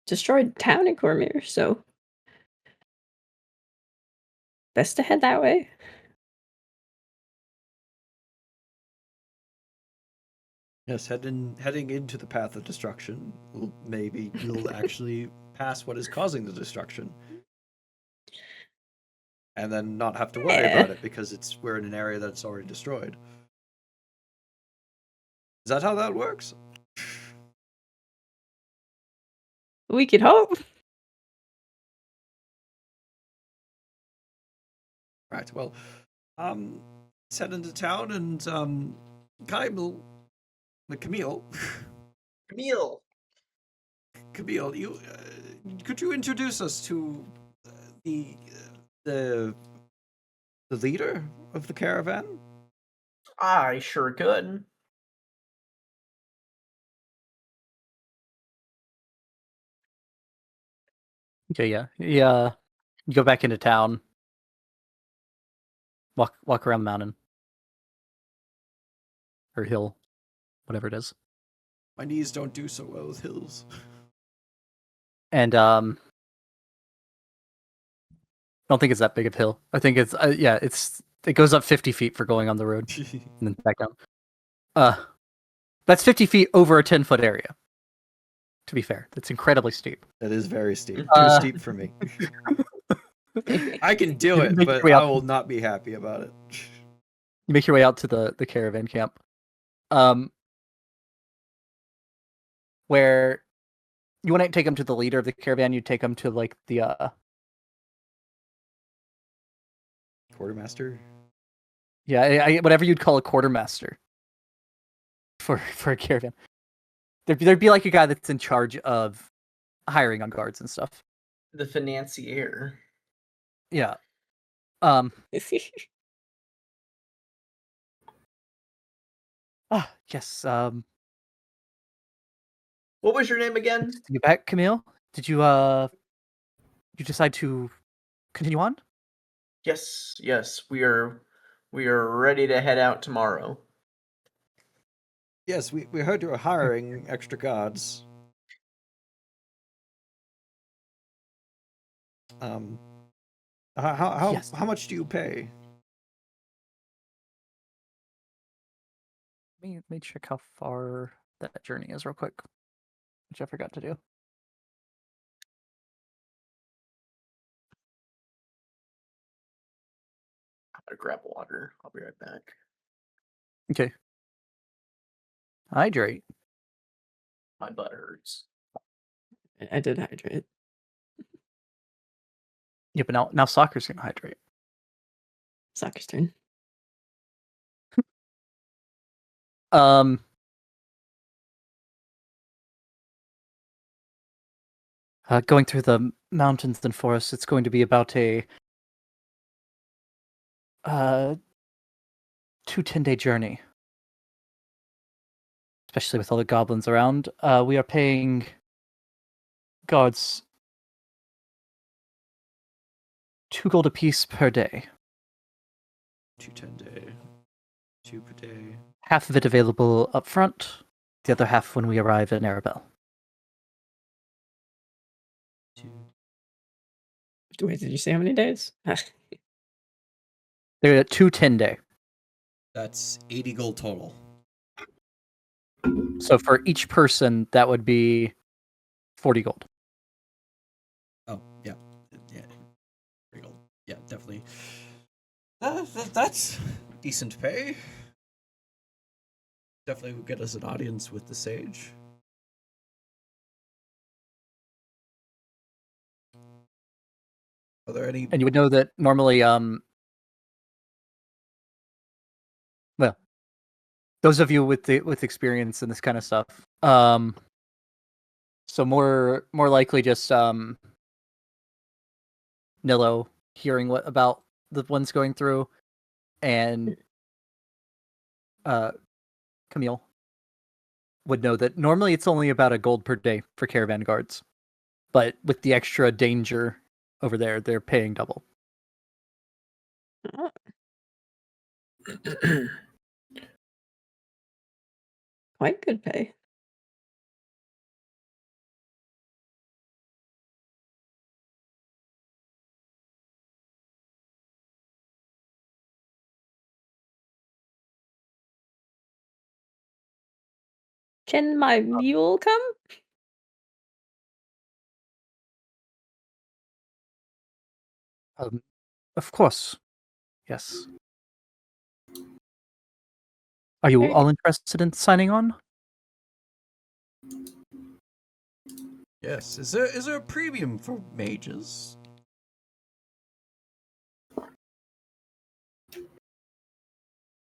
destroyed town in Cormier, so best to head that way. Yes, heading into the path of destruction. Maybe you'll actually pass what is causing the destruction. And then not have to worry Yeah. about it because we're in an area that's already destroyed. Is that how that works? We could hope. Right, well, let's head into town and Camille, you could you introduce us to the leader of the caravan? I sure could. Okay, yeah. Yeah. You go back into town. Walk around the mountain. Or hill. Whatever it is. My knees don't do so well with hills. And I don't think it's that big of a hill. I think it's it goes up 50 feet for going on the road and then back down. That's 50 feet over a 10-foot area. To be fair, that's incredibly steep. That is very steep. Too Uh, steep for me. I can do it, Make but your way I up. will not be happy about it. You make your way out to the caravan camp, where you wouldn't take him to the leader of the caravan. You take him to like the Quartermaster? whatever you'd call a quartermaster for a caravan. There'd be like a guy that's in charge of hiring on guards and stuff. The financier. Yeah. Yes. What was your name again? You back, Camille? Did you you decide to continue on? Yes, we are ready to head out tomorrow. Yes, we heard you were hiring extra guards. Yes. How much do you pay? Let me check how far that journey is real quick, which I forgot to do. I'm gonna grab water. I'll be right back. Okay. Hydrate. My butt hurts. I did hydrate. Yeah, but now soccer's gonna hydrate. Soccer's turn. Going through the mountains and forests, it's going to be about a 2 10-day journey. Especially with all the goblins around. We are paying guards 2 gold apiece per day. 2 10-day. 2 per day. Half of it available up front, the other half when we arrive in Arabelle. 2. Wait, did you say how many days? They're at 2 10-day. That's 80 gold total. So for each person, that would be 40 gold. Oh, yeah. Yeah. 30 gold. Yeah, definitely. That's decent pay. Definitely would get us an audience with the sage. Are there any... And you would know that normally, well, those of you with experience in this kind of stuff, so more likely just Nilo hearing what about the ones going through, and Camille would know that normally it's only about a gold per day for caravan guards, but with the extra danger over there, they're paying double. Quite good pay. Can my mule come? Of course, yes. Are you Very all interested in signing on? Yes. Is there a premium for mages?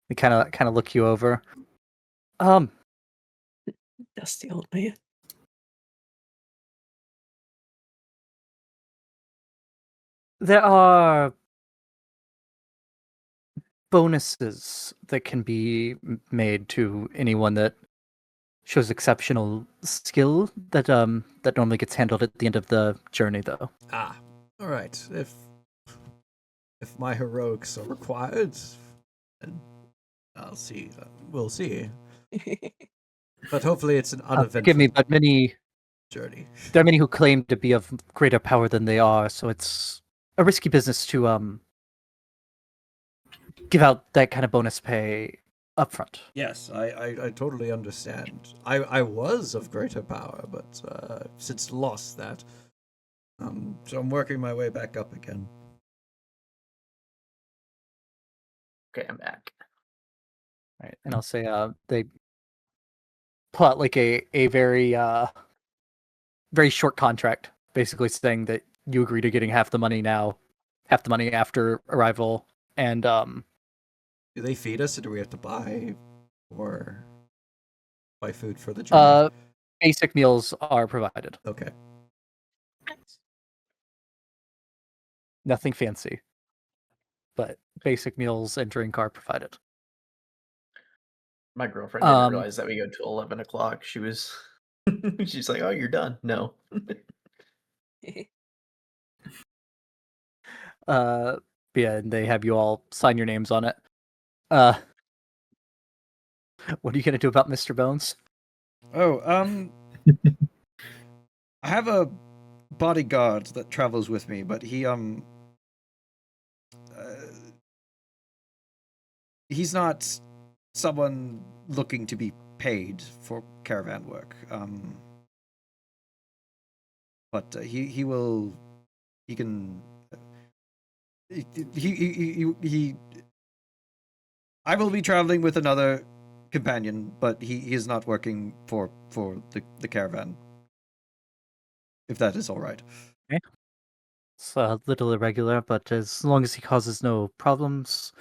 They kind of look you over. Dusty old man. There are bonuses that can be made to anyone that shows exceptional skill that normally gets handled at the end of the journey, though. Ah, all right. If my heroics are required, then I'll see. We'll see. But hopefully, it's an uneventful Forgive me, but journey. there are many who claim to be of greater power than they are, so it's a risky business to give out that kind of bonus pay up front. Yes, I totally understand. I was of greater power, but since lost that, so I'm working my way back up again. Okay, I'm back. Right, and I'll say they pull out like a very very short contract, basically saying that you agree to getting half the money now, half the money after arrival, and Do they feed us, or do we have to buy food for the journey? basic meals are provided. Okay. Nothing fancy, but basic meals and drink are provided. My girlfriend didn't realize that we go till 11 o'clock. She was, she's like, "Oh, you're done." No. Yeah, and they have you all sign your names on it. What are you gonna do about Mr. Bones? Oh, I have a bodyguard that travels with me, but he's not someone looking to be paid for caravan work. But he can. I will be traveling with another companion, but he is not working for the caravan. If that is all right. Okay. It's a little irregular, but as long as he causes no problems,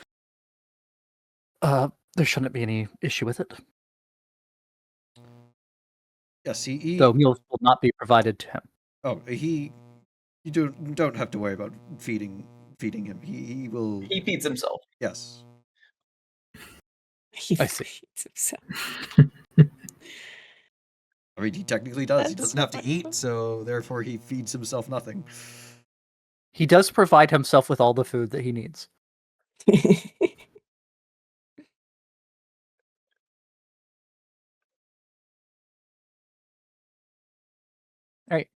there shouldn't be any issue with it. Yes, he So meals will not be provided to him. Oh, you don't have to worry about feeding him. He will. He feeds himself. Yes. He I see. feeds himself. I mean, he technically does. He That's doesn't have to wonderful. eat, so therefore he feeds himself nothing. He does provide himself with all the food that he needs. All right.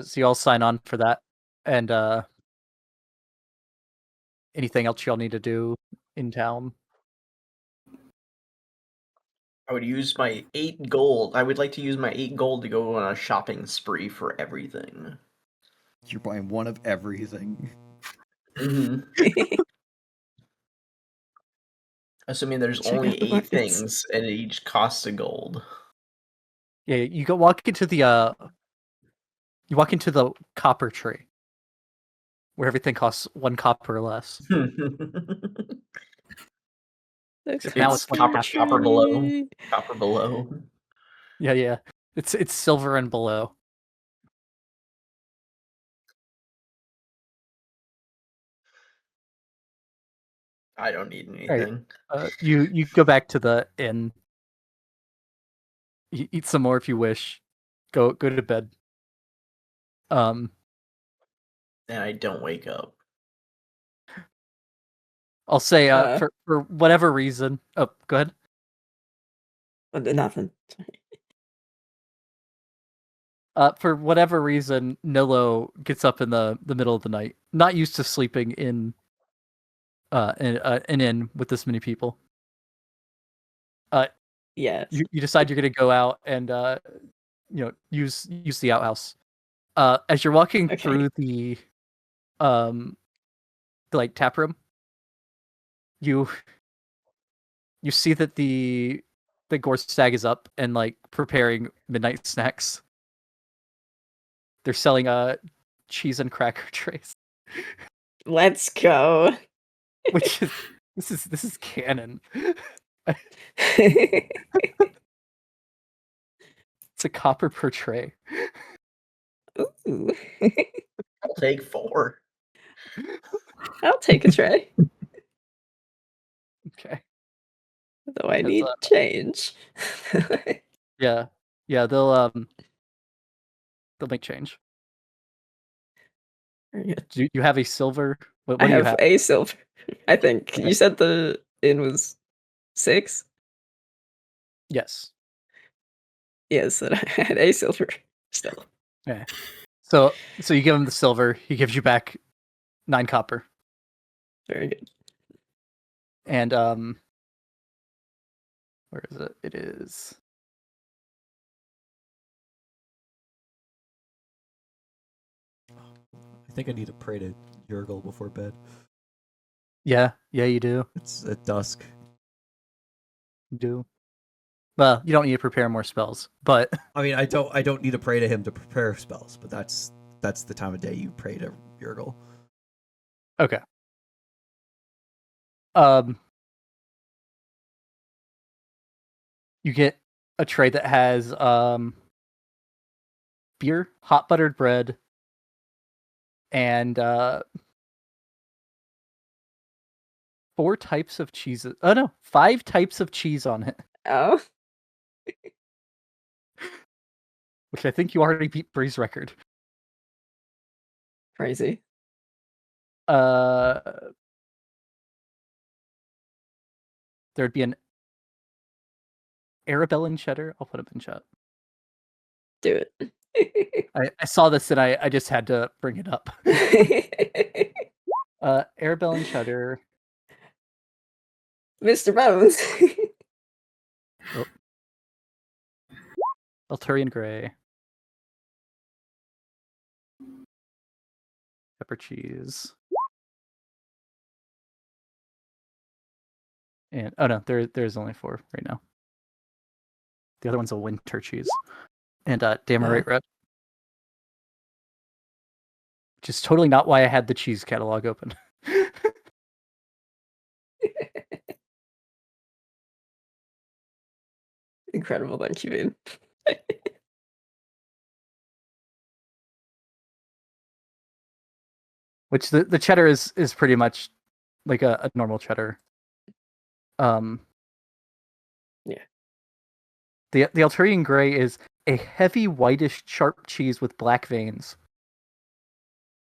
So you all sign on for that. And anything else y'all need to do in town? I would use my 8 gold. I would like to use my 8 gold to go on a shopping spree for everything. You're buying one of everything. Mm-hmm. Assuming there's Check only out the 8 markets. things and it each costs a gold. Yeah, you go walk into the copper tree, where everything costs 1 copper or less. The Except now it's it's like copper, half copper below. tree. Copper below. Yeah. It's silver and below. I don't need Right. anything. You go back to the inn. You eat some more if you wish. Go to bed. And I don't wake up. I'll say for whatever reason. Oh, go ahead. Nothing. For whatever reason, Nilo gets up in the middle of the night. Not used to sleeping in an inn with this many people. Yes. You decide you're gonna go out and use the outhouse. As you're walking Okay. through the like tap room, you see that the Gorstag is up and like preparing midnight snacks. They're selling cheese and cracker trays, Let's go. which is this is canon. It's a copper per tray. Ooh. I'll take 4. I'll take a tray. Okay. Though I Because, need change. Yeah, they'll make change. Do you have a silver? What I do you have have? a silver. I think Okay. you said the inn was 6. Yes. Yes, that I had a silver still. Yeah. So you give him the silver. He gives you back 9 copper. Very good. And Where is it? It is. I think I need to pray to Yurgle before bed. Yeah, you do. It's at dusk. You do. Well, you don't need to prepare more spells, but I mean, I don't need to pray to him to prepare spells, but that's the time of day you pray to Yurgle. okay. You get a tray that has beer, hot buttered bread, and 4 types of cheeses. Oh no, 5 types of cheese on it, Oh, which I think you already beat Bree's record. crazy. There'd be an Arabellan cheddar. I'll put it in chat. Do it. I saw this and I just had to bring it up. Arabellan cheddar. Mr. Bones. Alturian gray. Pepper cheese. And oh no, there's only 4 right now. The other one's a winter cheese. And Damarite red. Which is totally not why I had the cheese catalog open. Incredible bunch you in. Which the cheddar is pretty much like a normal cheddar. Yeah. The Alturian gray is a heavy whitish sharp cheese with black veins.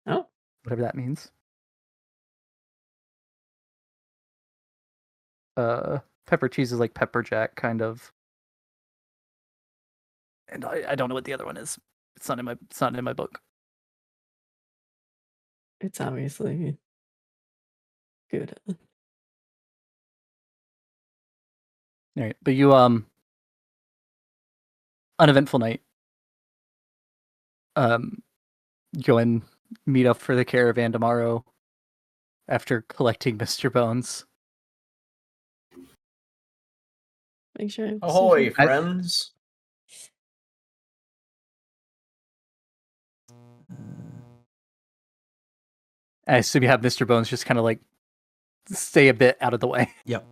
Oh. Whatever that means. Pepper cheese is like pepper jack kind of. And I don't know what the other one is. It's not in my book. It's obviously good. All right, but you uneventful night. Go and meet up for the caravan tomorrow after collecting Mr. Bones. Make sure. Ahoy, friends! I assume you have Mr. Bones just kind of like stay a bit out of the way. Yep.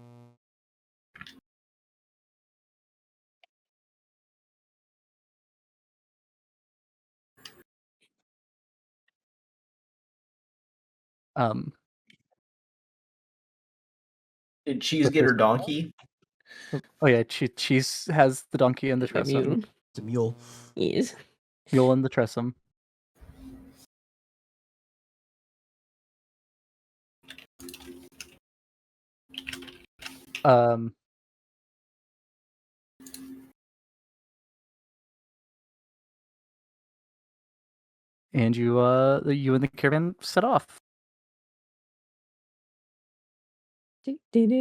Did Cheese get her donkey? Oh yeah, Cheese has the donkey and the The mule. tressum. It's a mule. Yes. Mule and the tressum. And you and the caravan set off. If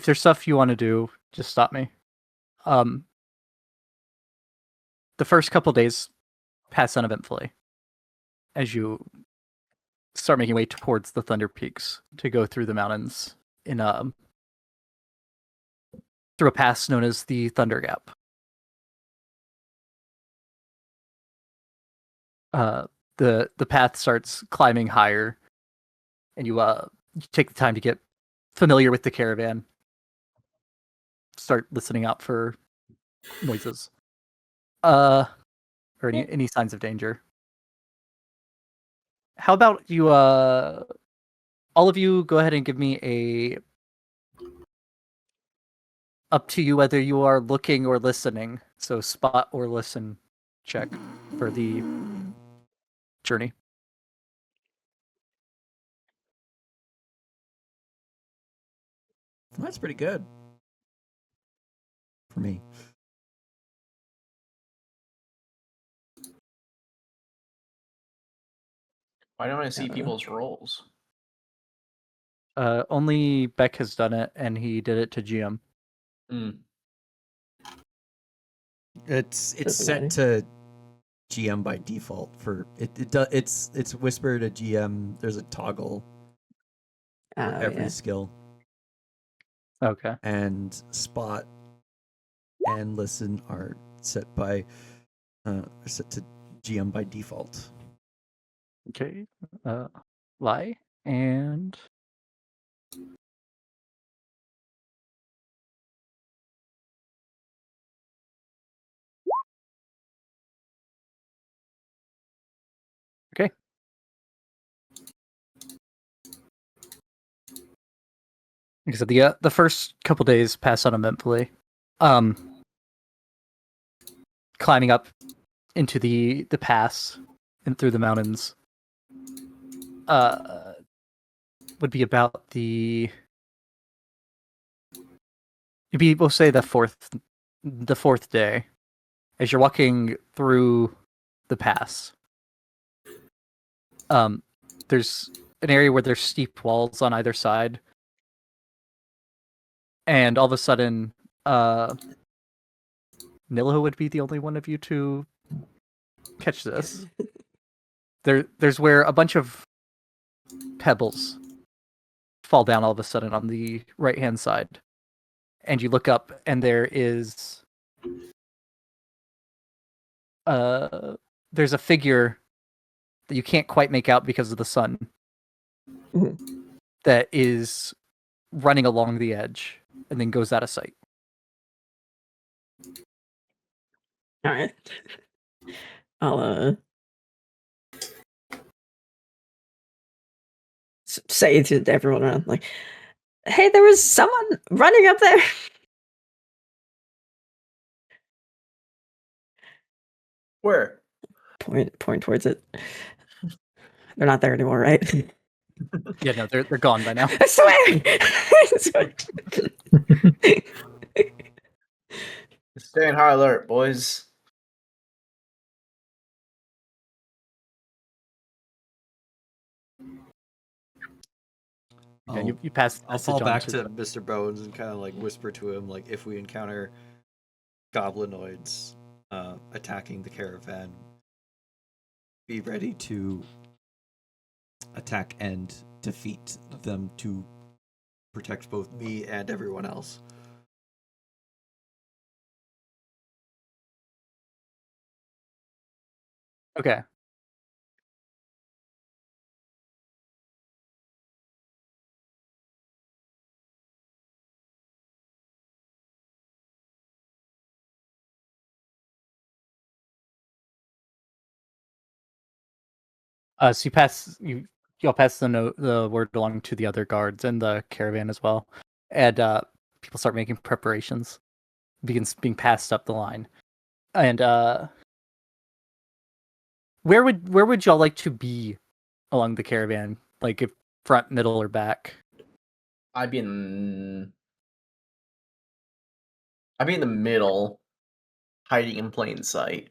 there's stuff you want to do, just stop me. The first couple days pass uneventfully as you start making way towards the Thunder Peaks to go through the mountains in through a pass known as the Thunder Gap. The path starts climbing higher, and you take the time to get familiar with the caravan. Start listening out for noises, or any signs of danger. How about you? All of you, go ahead and give me a. Up to you whether you are looking or listening. So spot or listen check for the journey. That's pretty good. For me. Why don't I see don't know. people's rolls? Only Beck has done it, and he did it to GM. Mm. It's Doesn't set matter. to GM by default for it. It's whisper to GM. There's a toggle for Oh, every yeah. skill, Okay. and spot and listen are set to GM by default. Okay. Lie and okay. Like I said, the first couple days pass uneventfully. Climbing up into the pass and through the mountains would be about we'll say the fourth day. As you're walking through the pass, there's an area where there's steep walls on either side, and all of a sudden, Nilo would be the only one of you to catch this. There's where a bunch of pebbles fall down all of a sudden on the right hand side, and you look up, and there's a figure that you can't quite make out because of the sun Mhm. that is running along the edge and then goes out of sight. All right. I'll say to everyone around, like, "Hey, there was someone running up there." Where? Point towards it. They're not there anymore, right? Yeah, no, they're gone by now. I swear. I swear. Staying high alert, boys. And you pass the I'll message fall on back to to them. Mr. Bones and kind of like whisper to him, like, if we encounter goblinoids attacking the caravan, be ready to attack and defeat them to protect both me and everyone else. Okay. So y'all pass the word along to the other guards and the caravan as well, and people start making preparations. Begins being passed up the line, and where would y'all like to be along the caravan? Like, if front, middle, or back? I'd be in the middle, hiding in plain sight.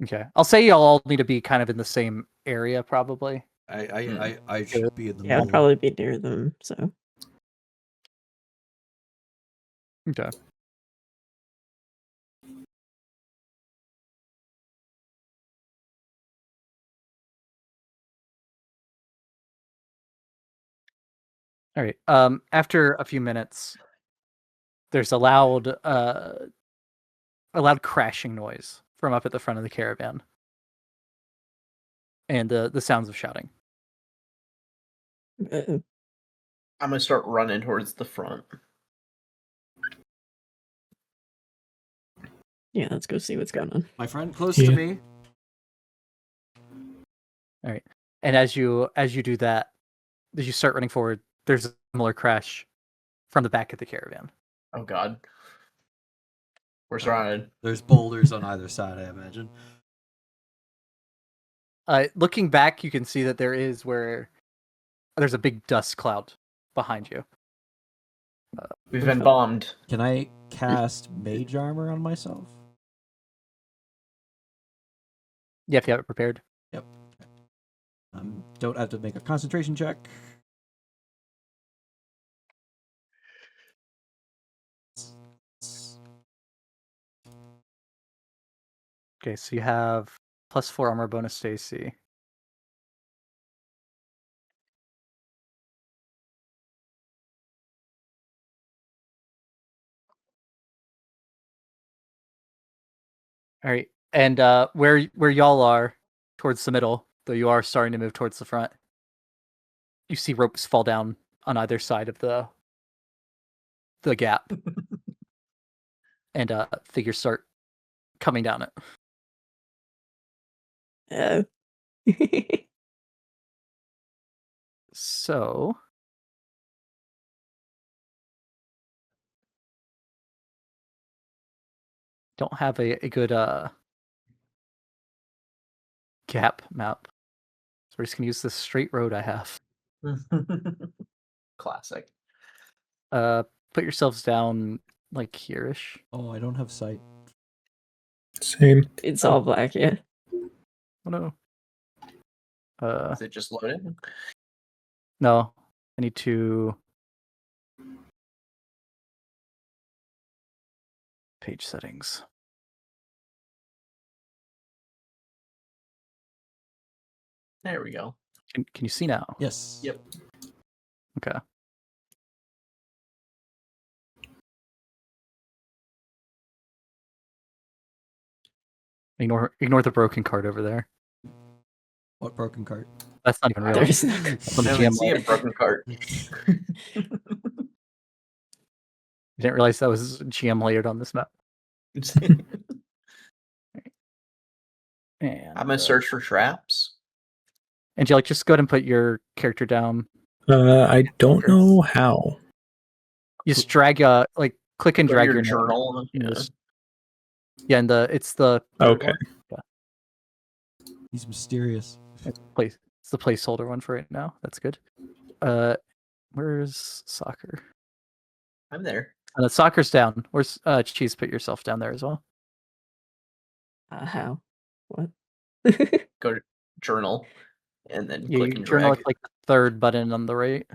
Okay, I'll say y'all all need to be kind of in the same area, probably. I should be in the Yeah, I'll middle. probably be near them. So Okay. All right. After a few minutes, there's a loud crashing noise from up at the front of the caravan, and the sounds of shouting. uh, I'm gonna start running towards the front. yeah, let's go see what's going on. My friend close to Yeah. me. All right. And as you do that, as you start running forward, there's a similar crash from the back of the caravan. Oh God, we're surrounded. There's boulders on either side, I imagine. Looking back, you can see that there's a big dust cloud behind you. We've been bombed. Can I cast mage armor on myself? Yeah, if you have it prepared. Yep. Don't have to make a concentration check. Okay, so you have +4 armor bonus to AC. All right, and where y'all are towards the middle, though you are starting to move towards the front, you see ropes fall down on either side of the gap, and figures start coming down it. Oh. So don't have a good gap map. So we're just gonna use this straight road I have. Classic. Put yourselves down like here-ish. Oh, I don't have sight. Same. It's all black, yeah. Oh no. Is it just loaded? No. I need to page settings. There we go. Can you see now? Yes. Yep. Okay. Ignore the broken card over there. What broken cart? That's not even real. There's no. That's on the I GM didn't see layer. a broken cart. I didn't realize that was GM layered on this map. And I'm gonna search for traps. Angelic, just go ahead and put your character down. I don't know how. You just drag like click and Go to drag your your name journal. in Yeah. this- Yeah, and it's the third Okay. one. He's mysterious. It's the placeholder one for right now. That's good. Where's soccer? I'm there. Soccer's down. Where's Cheese? Put yourself down there as well. How? What? Go to journal, and then Yeah, click your and journal drag. is like the third button on the right.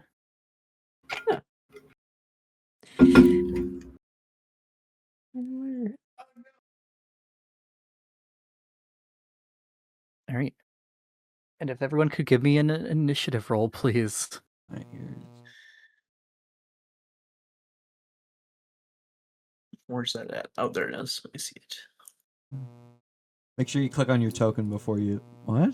All right. And if everyone could give me an initiative roll, please. Right here. Where's that at? Oh, there it is. I see it. Make sure you click on your token before you. What?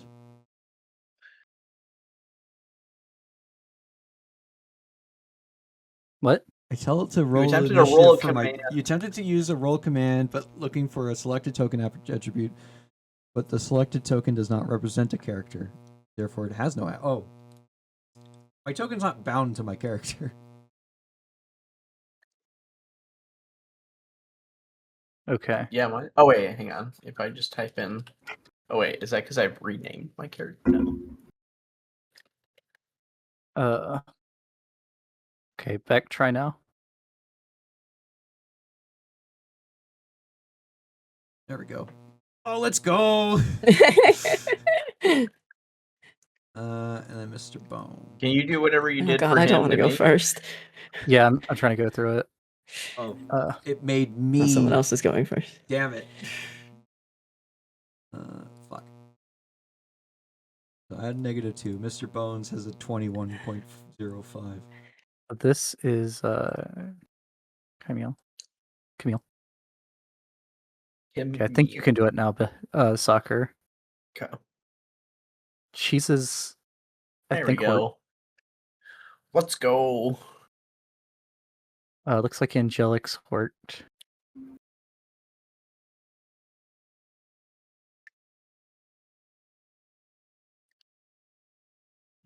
What? I tell it to roll attempted to initiative roll a for my. command. You attempted to use a roll command, but looking for a selected token attribute, but the selected token does not represent a character. Therefore, it has no. Oh, my token's not bound to my character. Okay. Yeah, my. Oh wait, hang on. If I just type in. Oh wait, is that because I've renamed my character? No. Okay, Beck, try now. There we go. Oh, let's go. And then Mr. Bone. Can you do whatever you Oh did god, for I him? don't want to to go me? first. Yeah, I'm trying to go through it. Oh, Uh, it made Oh, me. someone else is going first. Damn it. Fuck. So I had -2. Mr. Bones has a 21.05. this is Camille. Okay, I think you can do it now, but soccer. Okay. Cheese's. I There we think we're- go. Let's go. looks like Angelic's worked.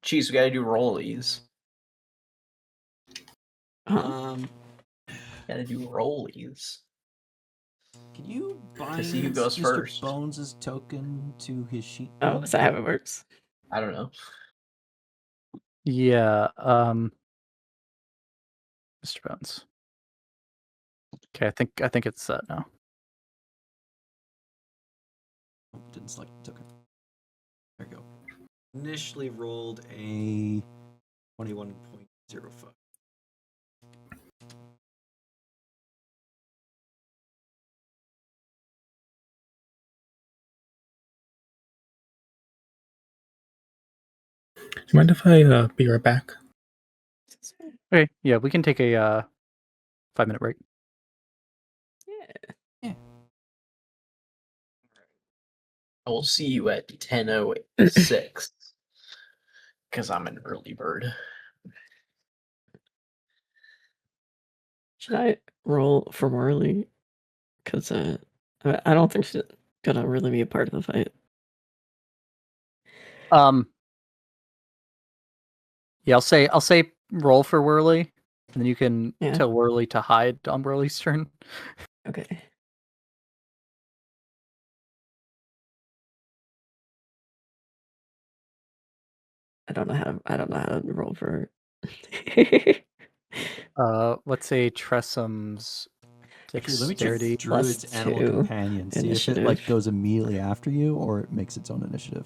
Jeez, we gotta do rollies. Gotta do rollies. Can you bind see who goes Mr. first. Bones' token to his sheet? Oh, is that how it works? I don't know. Yeah. Mr. Bones. Okay, I think it's set now. Oh, didn't select the token. There you go. initially rolled a 21.05. Do you mind if I be right back? Okay, yeah, we can take a 5-minute break. Yeah. I will see you at 10:06 because I'm an early bird. Should I roll for Marley? Because I don't think she's gonna really be a part of the fight. Yeah, I'll say roll for Whirly, and then you can Yeah. tell Whirly to hide on Whirly's turn. Okay. I don't know how to roll for. Let's say Tressum's Actually, let me dexterity. check Druid's plus Animal 2 Companion. See if it like initiative. goes immediately after you or it makes its own initiative.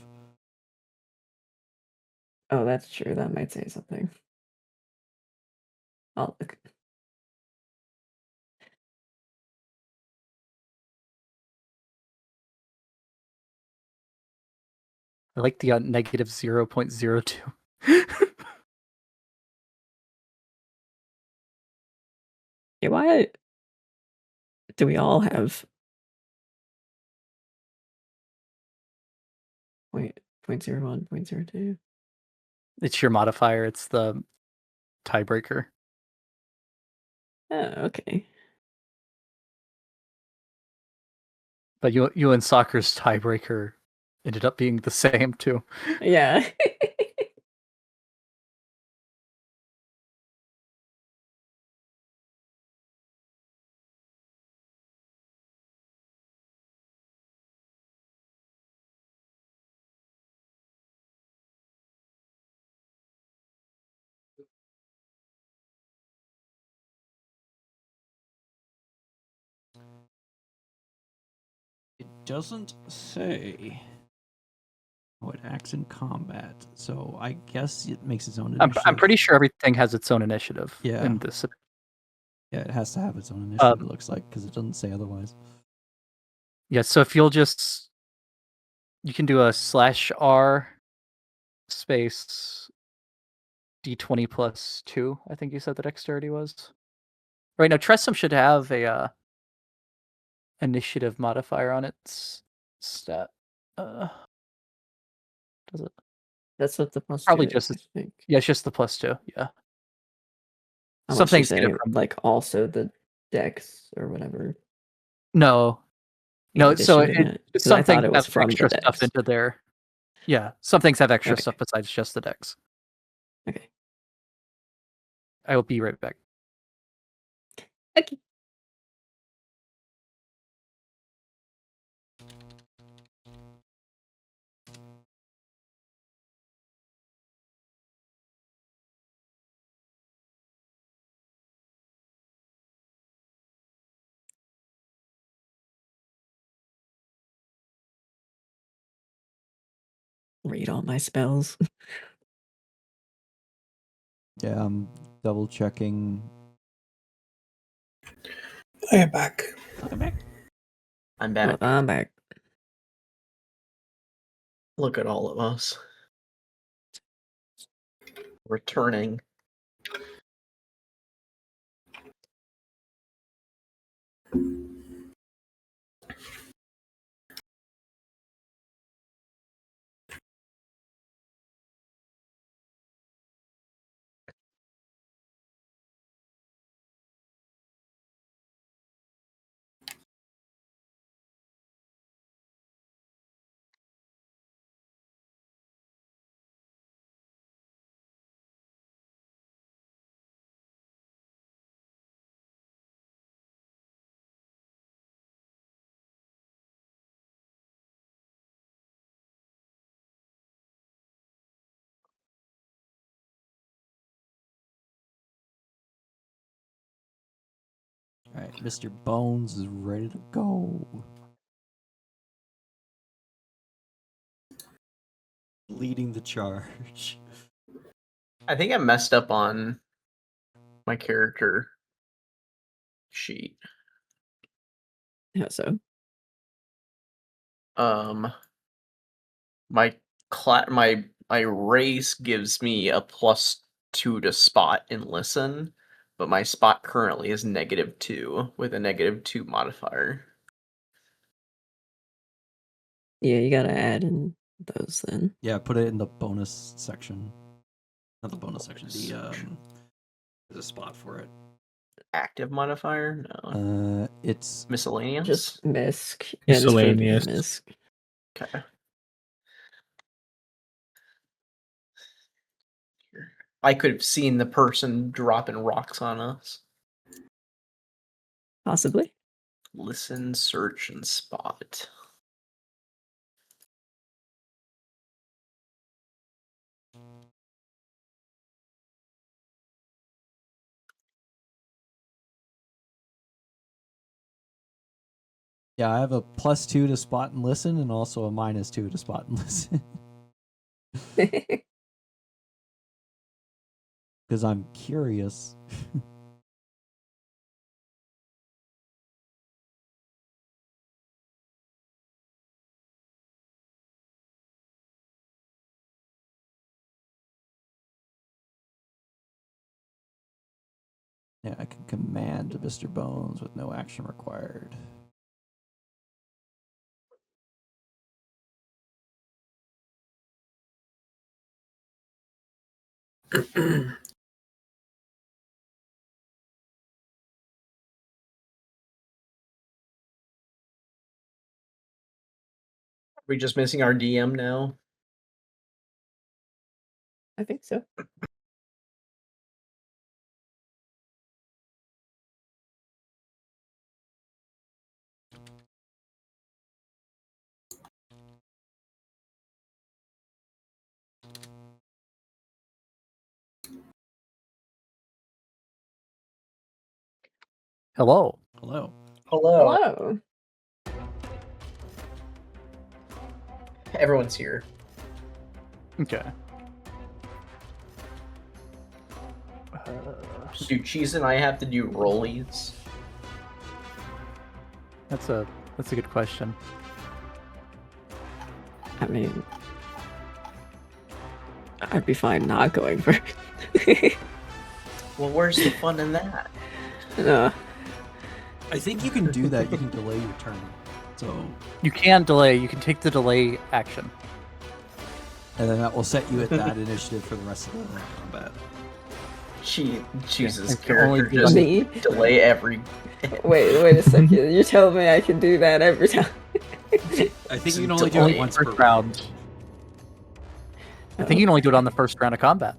Oh, that's true. That might say something. I'll look. I like the negative 0.02. Yeah, why do we all have point 0.01, 0.02? It's your modifier. It's the tiebreaker. Oh, okay. But you and Soccer's tiebreaker ended up being the same too. Yeah. It doesn't say how it acts in combat, so I guess it makes its own initiative. I'm pretty sure everything has its own initiative Yeah. in this. Yeah, it has to have its own initiative, it looks like, because it doesn't say otherwise. Yeah, so if you can do a /R space D20 plus 2, I think you said the dexterity was. Right, now Tressum should have a initiative modifier on its stat. Does it? That's what the plus Probably 2 is, just I think. Yeah, it's just the plus 2, yeah. Unless you Something's say, get it from like, also the dex or whatever. No. in No, so addition to it, 'cause some I thought things it was have from the extra stuff dex. into there. Yeah, some things have extra Okay. stuff besides just the dex. Okay. I will be right back. Okay. Read all my spells. Yeah, I'm double checking. I am back. Welcome back. I'm back. Oh, I'm back. Look at all of us. Returning. Alright, Mr. Bones is ready to go. leading the charge. I think I messed up on my character sheet. How so? My my race gives me a +2 to spot and listen, but my spot currently is -2 with a -2 modifier. Yeah, you gotta add in those then. Yeah, put it in the bonus section. Not the bonus section. There's a spot for it. Active modifier? No. It's Miscellaneous? Just misc. Yeah, just put it in Miscellaneous. misc. Okay. I could have seen the person dropping rocks on us. Possibly. Listen, search, and spot. Yeah, I have a +2 to spot and listen, and also a -2 to spot and listen. Because I'm curious. Yeah, I can command Mr. Bones with no action required. Are we just missing our DM now? I think so. Hello. Hello. Hello. Hello. Everyone's here. Okay. Do Cheese and I have to do rollies? That's a good question. I mean, I'd be fine not going first. Well, where's the fun in that? I think you can do that. You can delay your turn. So, You can delay. You can take the delay action. and then that will set you at that initiative for the rest of the combat. Cheese's I can only character do just Me? delay every. Wait a second. You're telling me I can do that every time? I think you can only do Delay it once per first round. I think you can only do it on the first round of combat.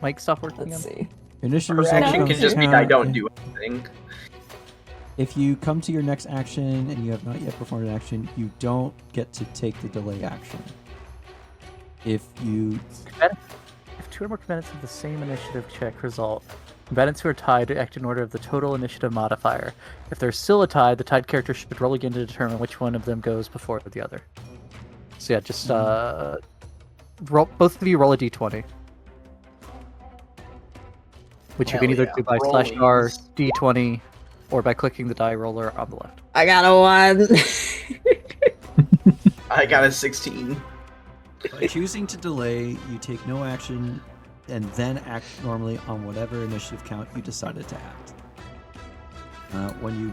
Mike, stop working Let's again. see. Initiative Her result action becomes can just be I count don't do anything. If you come to your next action and you have not yet performed an action, you don't get to take the delay action. If you If two or more combatants have the same initiative check result, combatants who are tied act in order of the total initiative modifier. If there's still a tie, the tied character should roll again to determine which one of them goes before the other. So yeah, just roll, both of you roll a d20. Which you Hell can either yeah, do by /r rollies. d20 or by clicking the die roller on the left. I got a 1. I got a 16. by choosing to delay, you take no action and then act normally on whatever initiative count you decided to act. When you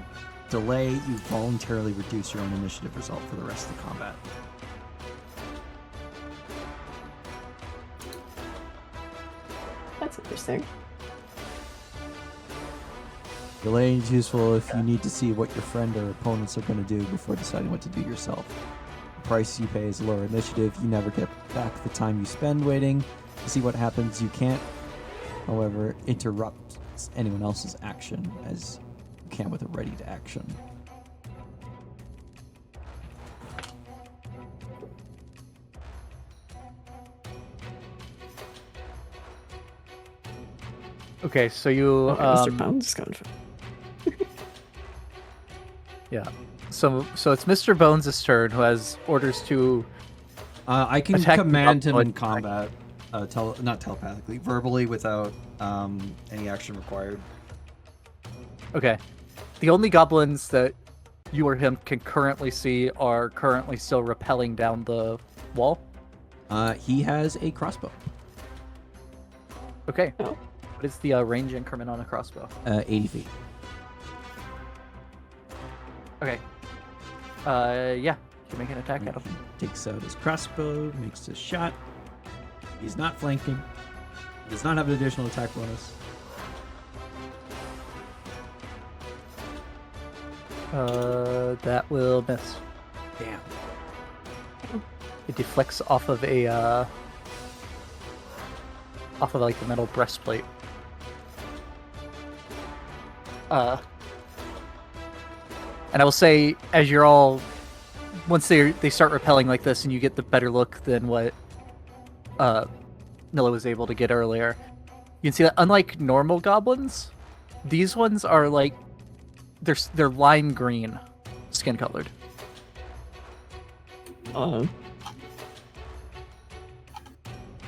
delay, you voluntarily reduce your own initiative result for the rest of the combat. That's interesting. Delaying is useful if you need to see what your friend or opponents are going to do before deciding what to do yourself. The price you pay is lower initiative. You never get back the time you spend waiting to see what happens. You can't, however, interrupt anyone else's action as you can with a ready to action. Okay, so you Okay, Mr. Pound's going for. yeah. So it's Mr. Bones' turn, who has orders to. I can Attack the command him goblin. in combat, not telepathically, verbally without any action required. Okay. The only goblins that you or him can currently see are currently still rappelling down the wall. He has a crossbow. Okay. Oh. What is the range increment on a crossbow? 80 feet. Okay. Yeah. You can make an attack at him. He takes out his crossbow, makes a shot. He's not flanking. He does not have an additional attack bonus. That will miss. Damn. It deflects off of like the metal breastplate. And I will say, as you're all, once they start repelling like this, and you get the better look than what Nilla was able to get earlier, you can see that unlike normal goblins, these ones are like they're lime green, skin colored.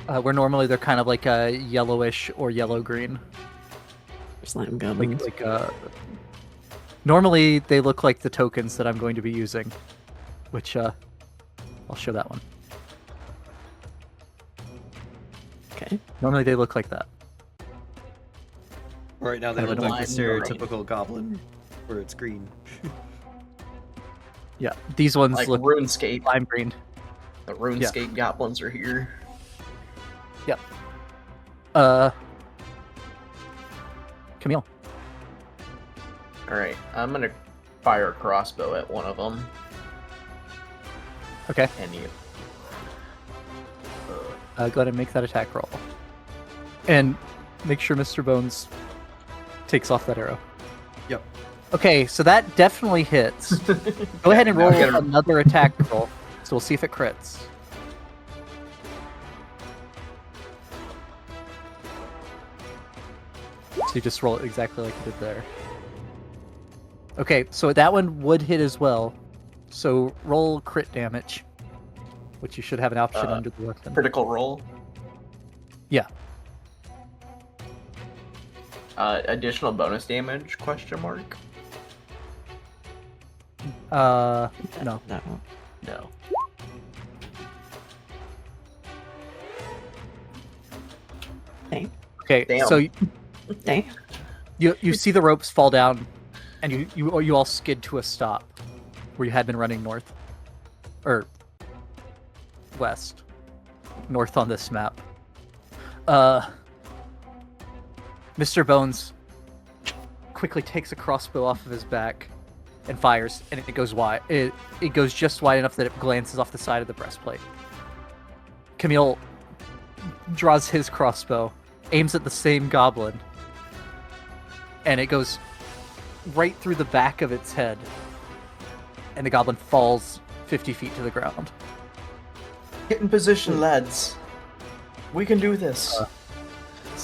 Where normally they're kind of like a yellowish or yellow green. Slime goblins. Normally they look like the tokens that I'm going to be using, which I'll show that one. Okay. Normally they look like that. Right now they Kind of look like the lime stereotypical goblin, where it's green. Yeah, these ones Like look RuneScape. lime green. The RuneScape goblins are here. Yep. Camille. Alright, I'm gonna fire a crossbow at one of them. Okay. And you. Go ahead and make that attack roll. And make sure Mr. Bones takes off that arrow. Yep. Okay, so that definitely hits. Go ahead and roll another attack roll. So we'll see if it crits. So you just roll it exactly like you did there. Okay, so that one would hit as well. So roll crit damage, which you should have an option under the weapon. Critical roll. Yeah. Additional bonus damage? Question mark. No. No. No. Dang. Okay, Damn. so Dang. you see the ropes fall down, and you all skid to a stop, where you had been running north, or west, north on this map. Mr. Bones quickly takes a crossbow off of his back and fires, and it goes wide. It goes just wide enough that it glances off the side of the breastplate. Camille draws his crossbow, aims at the same goblin, and it goes right through the back of its head, and the goblin falls 50 feet to the ground. Get in position, lads. We can do this.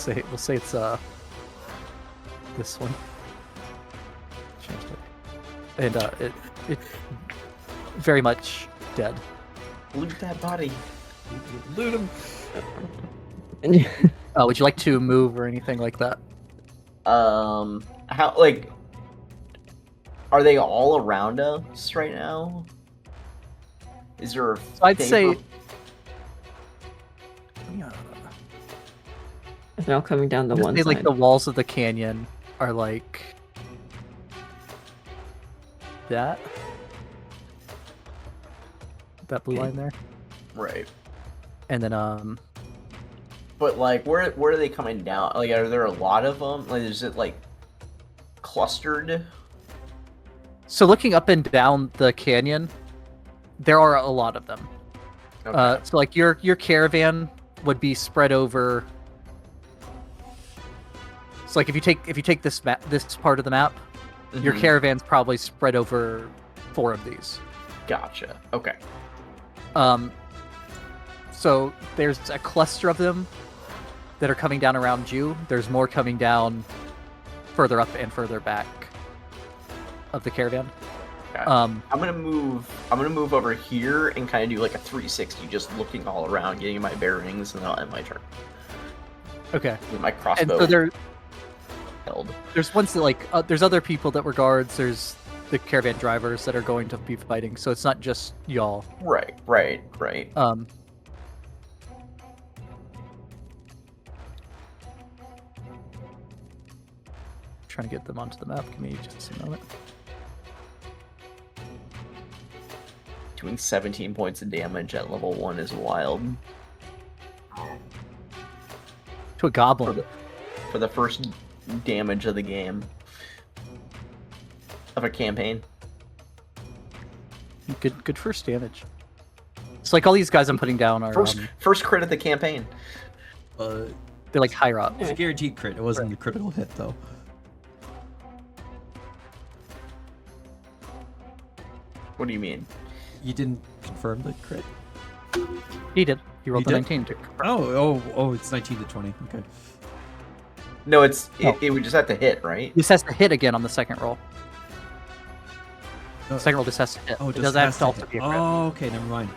We'll say it's this one. Changed it. And it very much dead. Loot that body. Loot him. Would you like to move or anything like that? How, like, are they all around us right now? Is there a I'd say. They're all coming down the I'd one say, side. like, the walls of the canyon are like that blue line there, Right. and then But, like, where are they coming down? Like, are there a lot of them? Like, is it, like, clustered? so looking up and down the canyon, there are a lot of them. Okay. So like your caravan would be spread over. So like if you take this map, this part of the map, your Mhm. caravan's probably spread over 4 of these. Gotcha. Okay. So there's a cluster of them that are coming down around you. There's more coming down further up and further back of the caravan. Okay. Um, I'm gonna move over here and kind of do like a 360, just looking all around, getting my bearings, and then I'll end my turn okay. with my And crossbow so held. there's ones that there's other people that were guards. There's the caravan drivers that are going to be fighting. So it's not just y'all. Right. Trying to get them onto the map. Give me just a moment. Doing 17 points of damage at level 1 is wild. To a goblin. For the first damage of the game. Of a campaign. Good first damage. It's like all these guys I'm putting down are First crit of the campaign. they're like higher up. It's a guaranteed crit. It wasn't a critical hit, though. What do you mean? You didn't confirm the crit? He did. He rolled He the did? 19 to Oh, it's 19 to 20. Okay. No, No. it would just have to hit, right? This has to hit again on the second roll. Uh, The second roll just has to hit. Oh, it doesn't have to also be a crit. Oh, okay, never mind.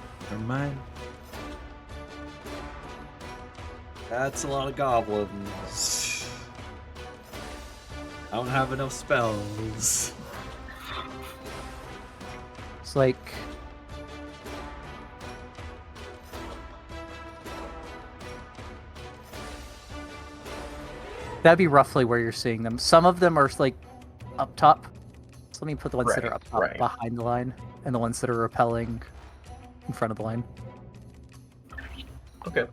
That's a lot of goblins. I don't have enough spells. It's like that'd be roughly where you're seeing them. Some of them are like up top. So let me put the ones that are up top behind the line, and the ones that are repelling in front of the line. Okay.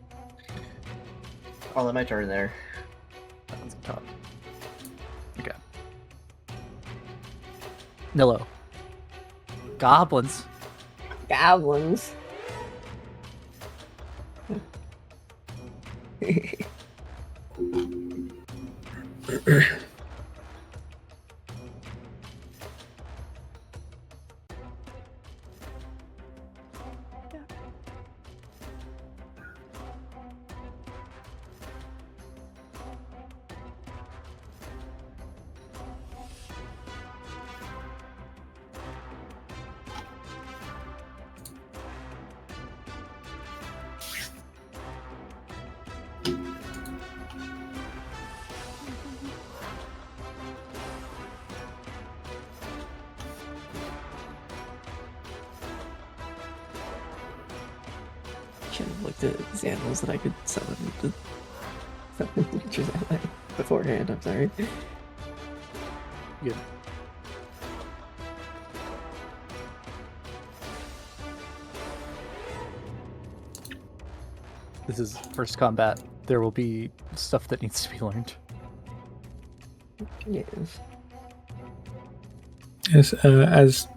I'll let my turn there. That one's up top. Okay. Nilo. Goblins. Goblins. Should have looked at examples that I could summon creatures that way beforehand. I'm sorry. Good. This is first combat. There will be stuff that needs to be learned. Yes. Yes, as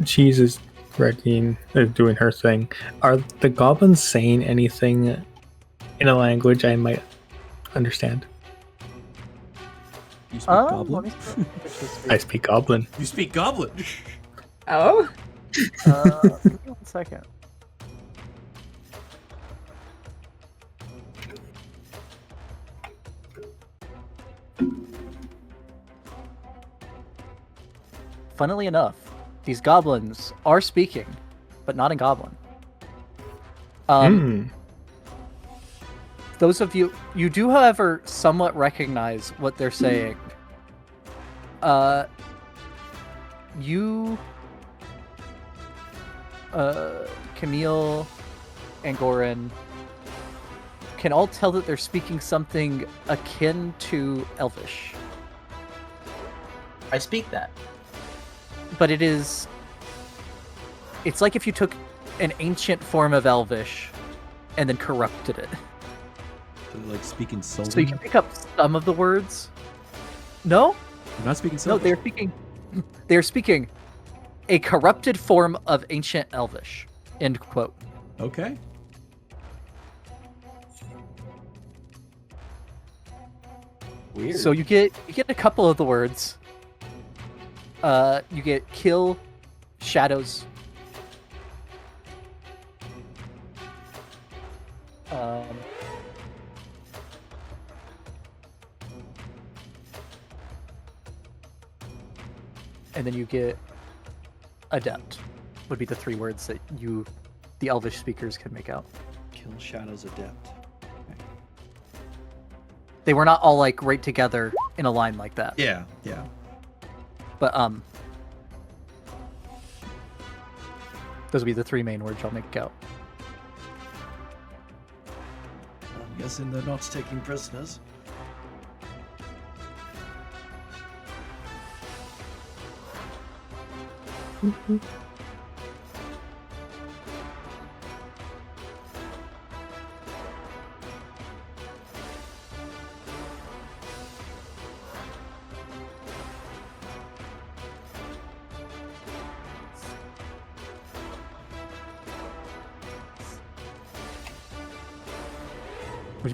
Cheese is doing her thing, are the goblins saying anything in a language I might understand? You speak Let goblin? me see. I speak goblin. You speak goblin? Oh. Give me 1 second. Funnily enough, these goblins are speaking, but not in goblin. Those of you do, however, somewhat recognize what they're saying. Camille, and Goran can all tell that they're speaking something akin to Elvish. I speak that. But it's like if you took an ancient form of Elvish and then corrupted it. So they're like speaking Sylvan? So you can pick up some of the words. No? You're not speaking No, Sylvan? they're speaking a corrupted form of ancient Elvish. End quote. Okay. Weird. So you get a couple of the words. You get kill, shadows. And then you get adept would be the 3 words that the Elvish speakers, can make out. Kill Shadows Adept. They were not all like right together in a line like that. Yeah. But those would be the 3 main words I'll make out. I'm guessing they're not taking prisoners.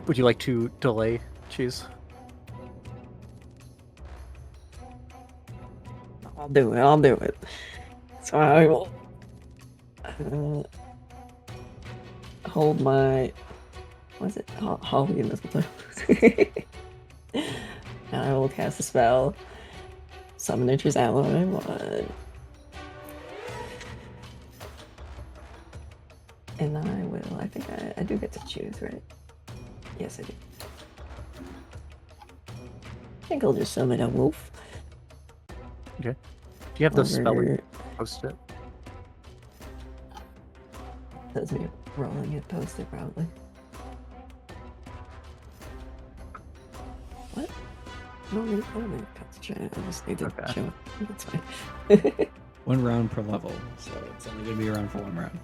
Would you like to delay, Choose? I'll do it. So I will hold my... What's it? Holy Mistletoe. And I will cast a spell. Summon Nature's Ally 1. And I will... I think I do get to choose, right? Yes, I do. I think I'll just summon a wolf. Okay. Do you have the spell where Over- you post it? That's me rolling it, post it probably. What? I don't need concentrate. I just need to Okay. show it. That's fine. 1 round per level, so it's only going to be around for 1 round.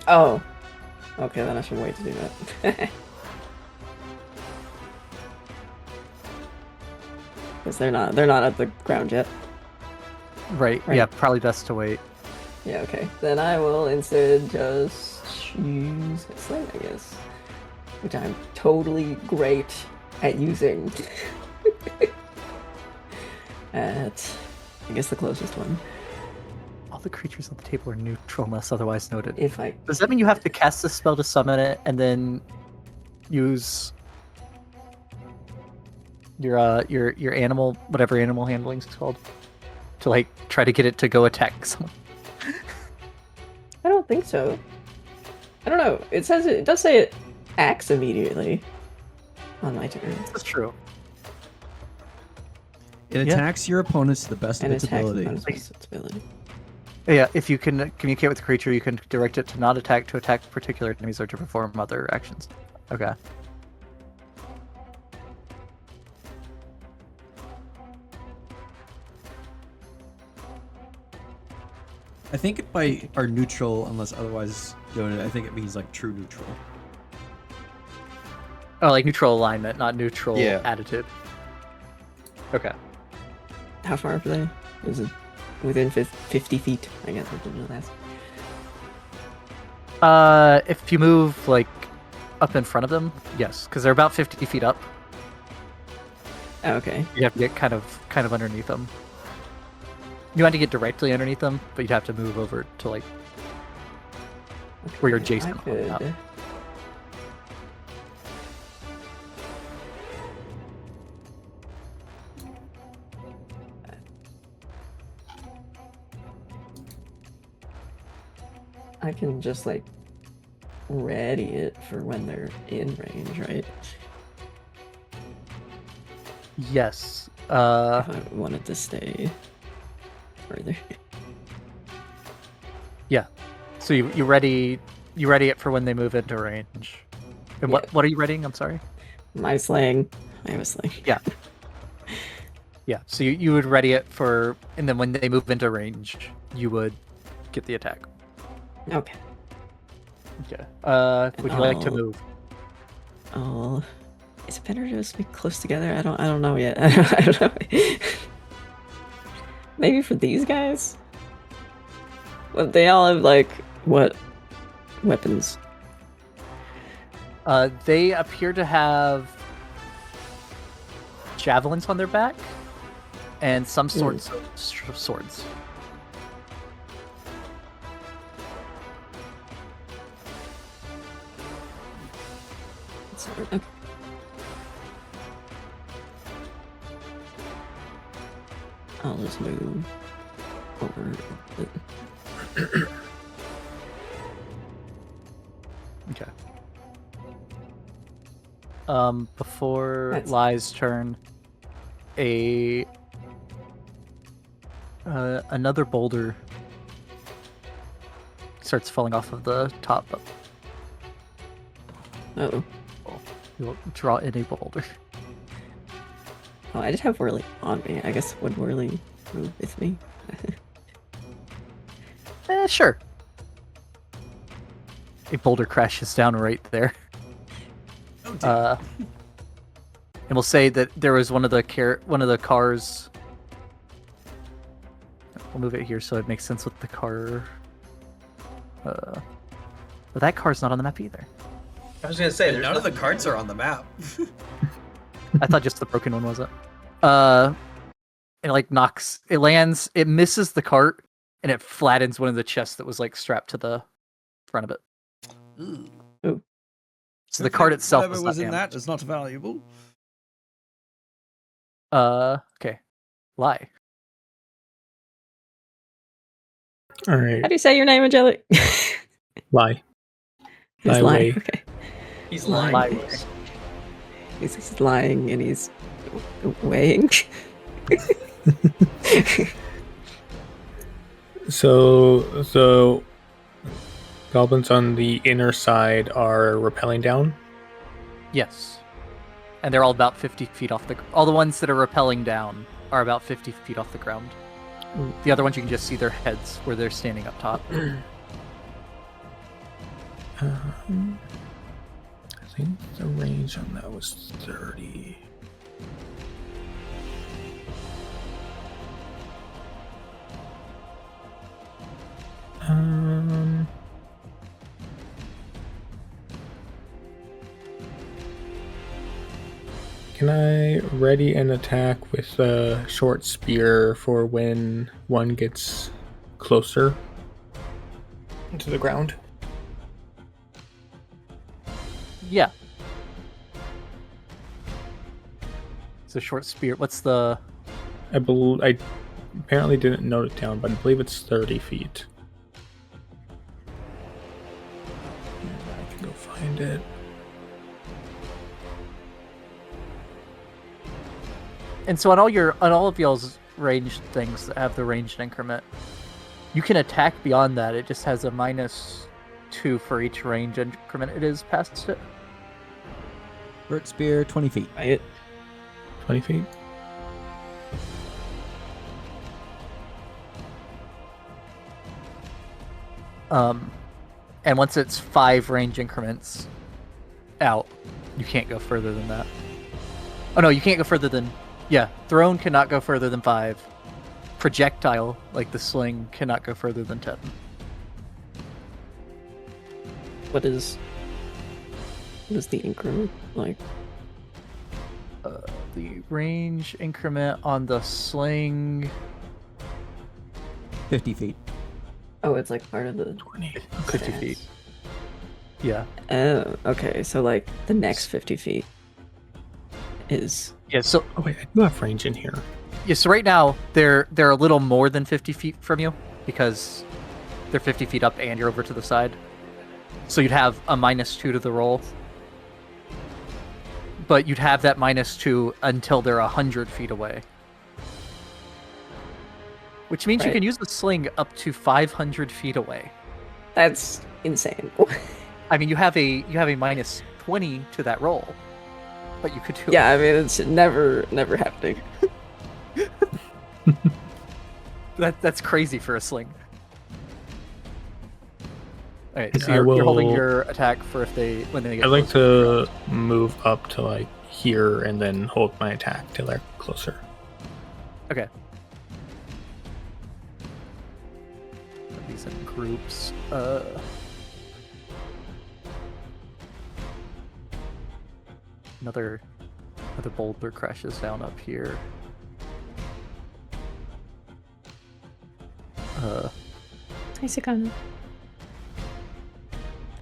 Oh. Okay, then I should wait to do that. Because they're not at the ground yet. Right. Right. Yeah, probably best to wait. Yeah, okay. Then I will instead just choose Sling, I guess. Which I'm totally great at using. At, I guess, the closest one. All the creatures on the table are neutral unless otherwise noted. If I... Does that mean you have to cast the spell to summon it and then use your animal, whatever animal handling is called, to like try to get it to go attack someone? I don't think so. I don't know. It does say it acts immediately on my turn. That's true. It Yeah. attacks your opponents to the best And of its attacks ability. on its ability. Yeah, if you can communicate with the creature, you can direct it to not attack, to attack particular enemies, or to perform other actions. Okay. I think by our neutral, unless otherwise noted, I think it means like true neutral. Oh, like neutral alignment, not neutral Yeah. attitude. Okay. How far are they? Is it within 50 feet? I guess I didn't know that. If you move like up in front of them, yes, because they're about 50 feet up. Oh, okay. You have to get kind of underneath them. You want to get directly underneath them, but you'd have to move over to like where you're Okay, adjacent. I could... I can just like ready it for when they're in range, right? Yes. If I wanted to stay further. Yeah. So you ready it for when they move into range. And what are you readying? I'm sorry. My sling. I have a sling. Yeah. Yeah. So you would ready it for, and then when they move into range, you would get the attack. Okay. Okay. Would you like to I'll- move? Oh, is it better to just be close together? I don't know yet. I don't know. Maybe for these guys. But they all have like what weapons? They appear to have javelins on their back and some sorts of swords. Okay. I'll just move Okay. Before That's- Lai's turn, another boulder starts falling off of the top. Oh. You will draw in a boulder. Oh, I just have Whirly on me. I guess would Whirly move with me? Sure. A boulder crashes down right there. Oh, dear. And we'll say that there was one of the cars. We'll move it here so it makes sense with the car. But that car's not on the map either. I was gonna say there's None of the cards are on the map. I thought just the broken one was it. It like knocks. It lands. It misses the cart, and it flattens one of the chests that was like strapped to the front of it. Ooh. So the cart itself Whatever was was not in damaged. that is not valuable. Okay. Lie. All right, How do you say your name, Angelic? lie. He's Lie lying. away. Okay. he's Lying. lying. Lie. He's lying and he's weighing. So the goblins on the inner side are rappelling down. Yes. And they're all about 50 feet off the... All the ones that are rappelling down are about 50 feet off the ground. The other ones, you can just see their heads where they're standing up top. I think the range on that was 30. Can I ready an attack with a short spear for when one gets closer to the ground? Yeah. It's a short spear. What's the... I apparently didn't note it down, but I believe it's 30 feet. I can go find it. And so on all of y'all's ranged things that have the ranged increment, you can attack beyond that. It just has a -2 for each range increment it is past it. Burt Spear, 20 feet. Right. 20 feet? And once it's 5 range increments out, you can't go further than that. Oh no, you can't go further than... Yeah, thrown cannot go further than 5. Projectile, like the sling, cannot go further than 10. What is the increment like? The range increment on the sling... 50 feet. Oh, it's like part of the 20. 50 feet. Yeah. Oh, okay. So like the next 50 feet is Yeah, so Oh wait, I do have range in here. yeah, so right now they're a little more than 50 feet from you because they're 50 feet up and you're over to the side. So you'd have a -2 to the roll. But you'd have that -2 until they're 100 feet away. Which means you Right. can use the sling up to 500 feet away. that's insane. I mean, you have a -20 to that roll, but you could do Yeah, I mean it's never happening. That's crazy for a sling. Alright, so I you're holding will- your attack for when they get I'd like closer. to move up to like here and then hold my attack till they're closer. Okay. Put these in groups. Another boulder crashes down up here. Nice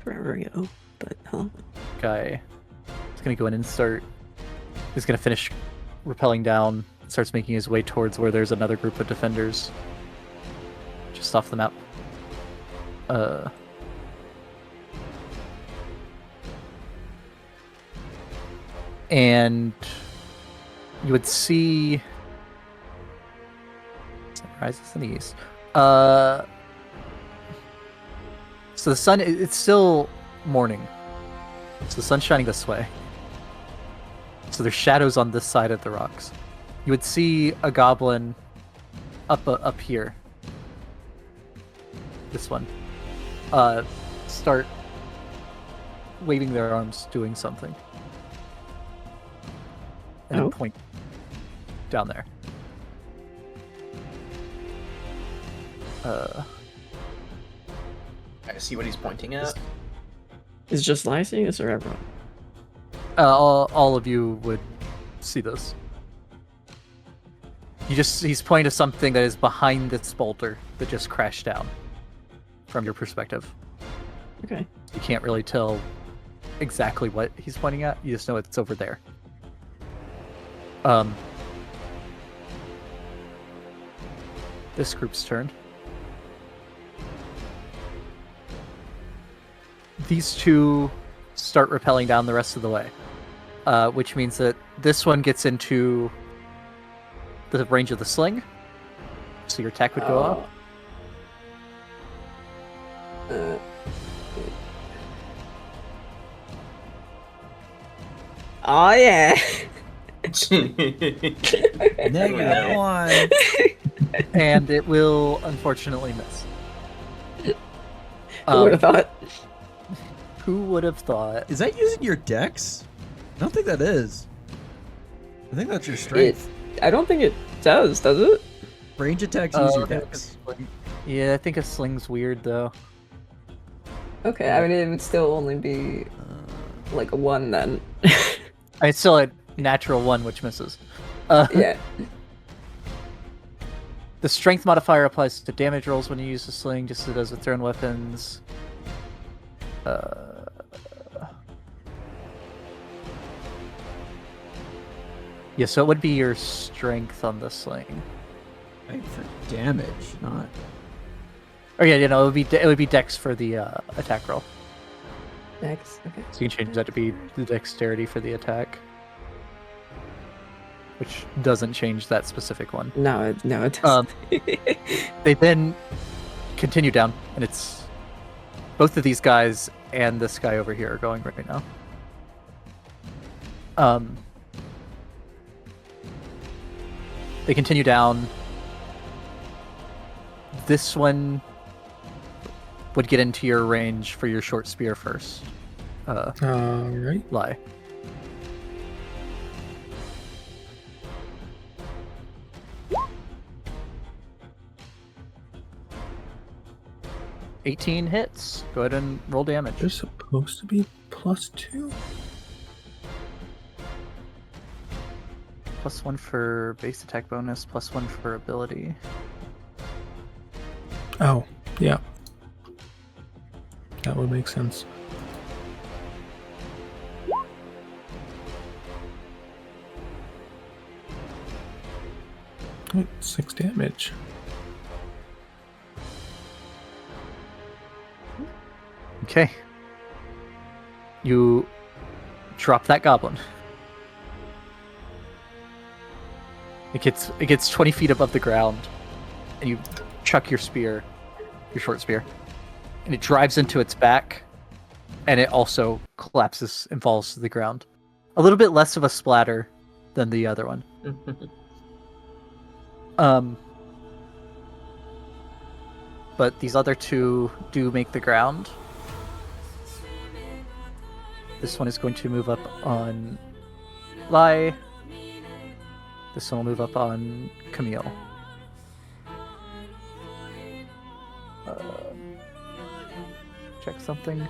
forever ago, but Guy is gonna go in and start. He's gonna finish rappelling down. Starts making his way towards where there's another group of defenders. just off the map. And you would see rises in the east. So the sun, it's still morning. So the sun's shining this way. So there's shadows on this side of the rocks. You would see a goblin up here. This one. Start waving their arms, doing something. And then point down there. I see what he's pointing at. Is just Lysias or everyone? All of you would see this. He's pointing to something that is behind this boulder that just crashed down. From your perspective. Okay. You can't really tell exactly what he's pointing at. You just know it's over there. This group's turn. These two start rappelling down the rest of the way, which means that this one gets into the range of the sling, so your attack would go up. Oh yeah. -1. And it will unfortunately miss. Who would have thought? Who would have thought? Is that using your dex? I don't think that is. I think that's your strength. I don't think it does it? Range attacks use your dex. Yeah, I think a sling's weird though. Okay, I mean it would still only be like a 1 then. It's still a natural 1, which misses. Yeah. The strength modifier applies to damage rolls when you use the sling, just as it does with thrown weapons. Yeah, so it would be your strength on the sling. Right, for damage, not. Or yeah, it would be dex for the attack roll. Dex, okay. So you can change that to be the dexterity for the attack, which doesn't change that specific one. No, it doesn't. They then continue down, and it's both of these guys and this guy over here are going right now. They continue down. This one would get into your range for your short spear first. Alright. Lie. +18 hits. Go ahead and roll damage. They're supposed to be +2. +1 for base attack bonus, +1 for ability. Oh, yeah. That would make sense. Oh, 6 damage. Okay. You drop that goblin. It gets 20 feet above the ground, and you chuck your spear, your short spear, and it drives into its back, and it also collapses and falls to the ground. A little bit less of a splatter than the other one. But these other two do make the ground. This one is going to move up on Lai. This one will move up on Camille. Check something.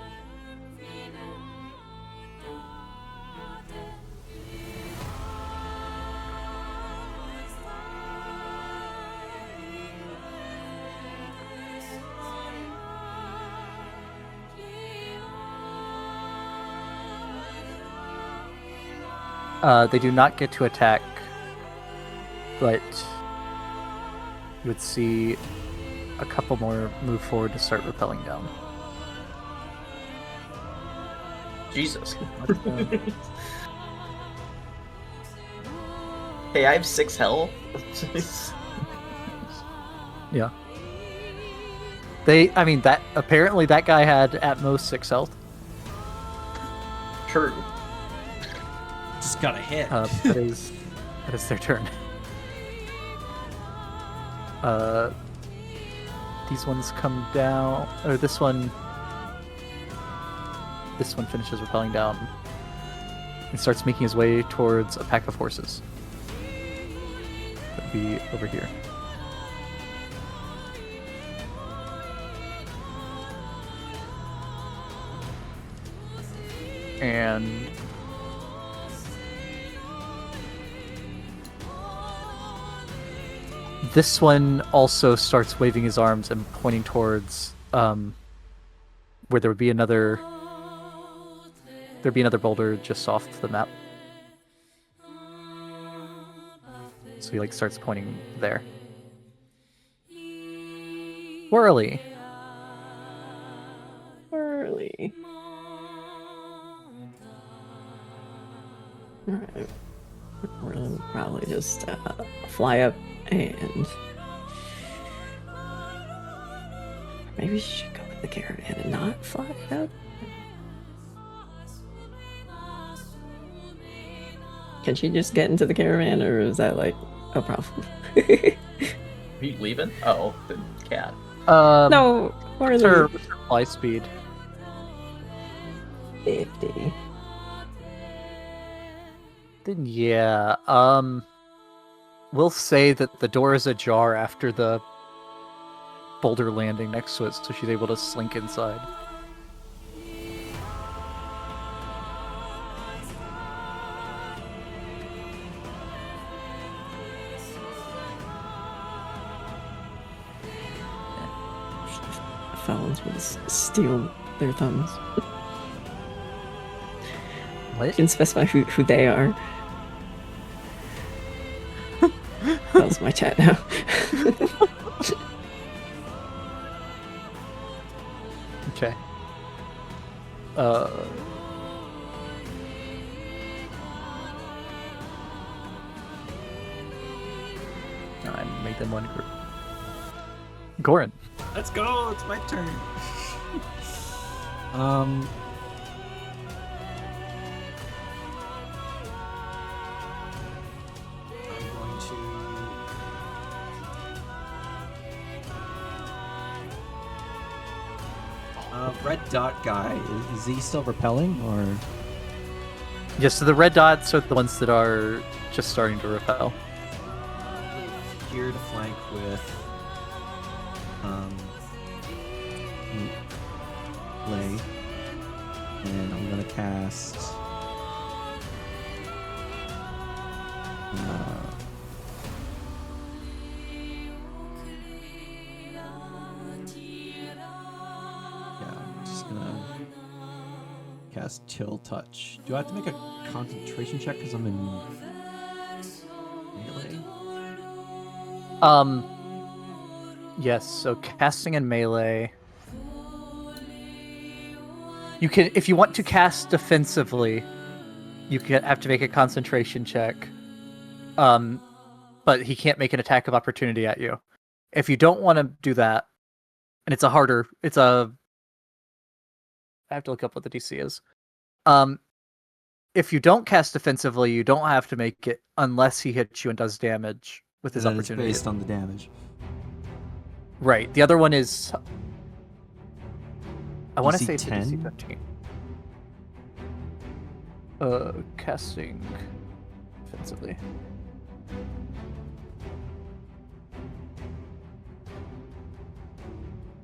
They do not get to attack, but you would see a couple more move forward to start rappelling down. Jesus. Hey, I have 6 health. Yeah. Apparently that guy had at most 6 health. True. Just got a hit. That is their turn. These ones come down, or this one finishes rappelling down and starts making his way towards a pack of horses. That'd be over here. And this one also starts waving his arms and pointing towards where there'd be another boulder just off the map. So he starts pointing there. Whirly. Alright. We'll probably just fly up and maybe we should go with the caravan and not fly up. Can she just get into the caravan, or is that a problem? Are you leaving? Oh, the cat. No, what's her fly speed? 50. Then yeah, we'll say that the door is ajar after the boulder landing next to it, so she's able to slink inside. Felons will steal their thumbs. What? You can specify who they are. That was my chat now. Okay. I made them one group. Goran. Let's go. It's my turn. Red dot guy, is he still repelling, or? Yes, so the red dots are the ones that are just starting to repel. Here to flank with Lay, and I'm gonna cast cast Chill Touch. Do I have to make a concentration check because I'm in melee? Yes, so casting in melee. You can, if you want to cast defensively, you have to make a concentration check. But he can't make an attack of opportunity at you. If you don't want to do that, and I have to look up what the DC is. If you don't cast defensively, you don't have to make it unless he hits you and does damage with his opportunity. It's based on the damage. Right. The other one is, I want to say it's a 10? DC 15. Casting defensively.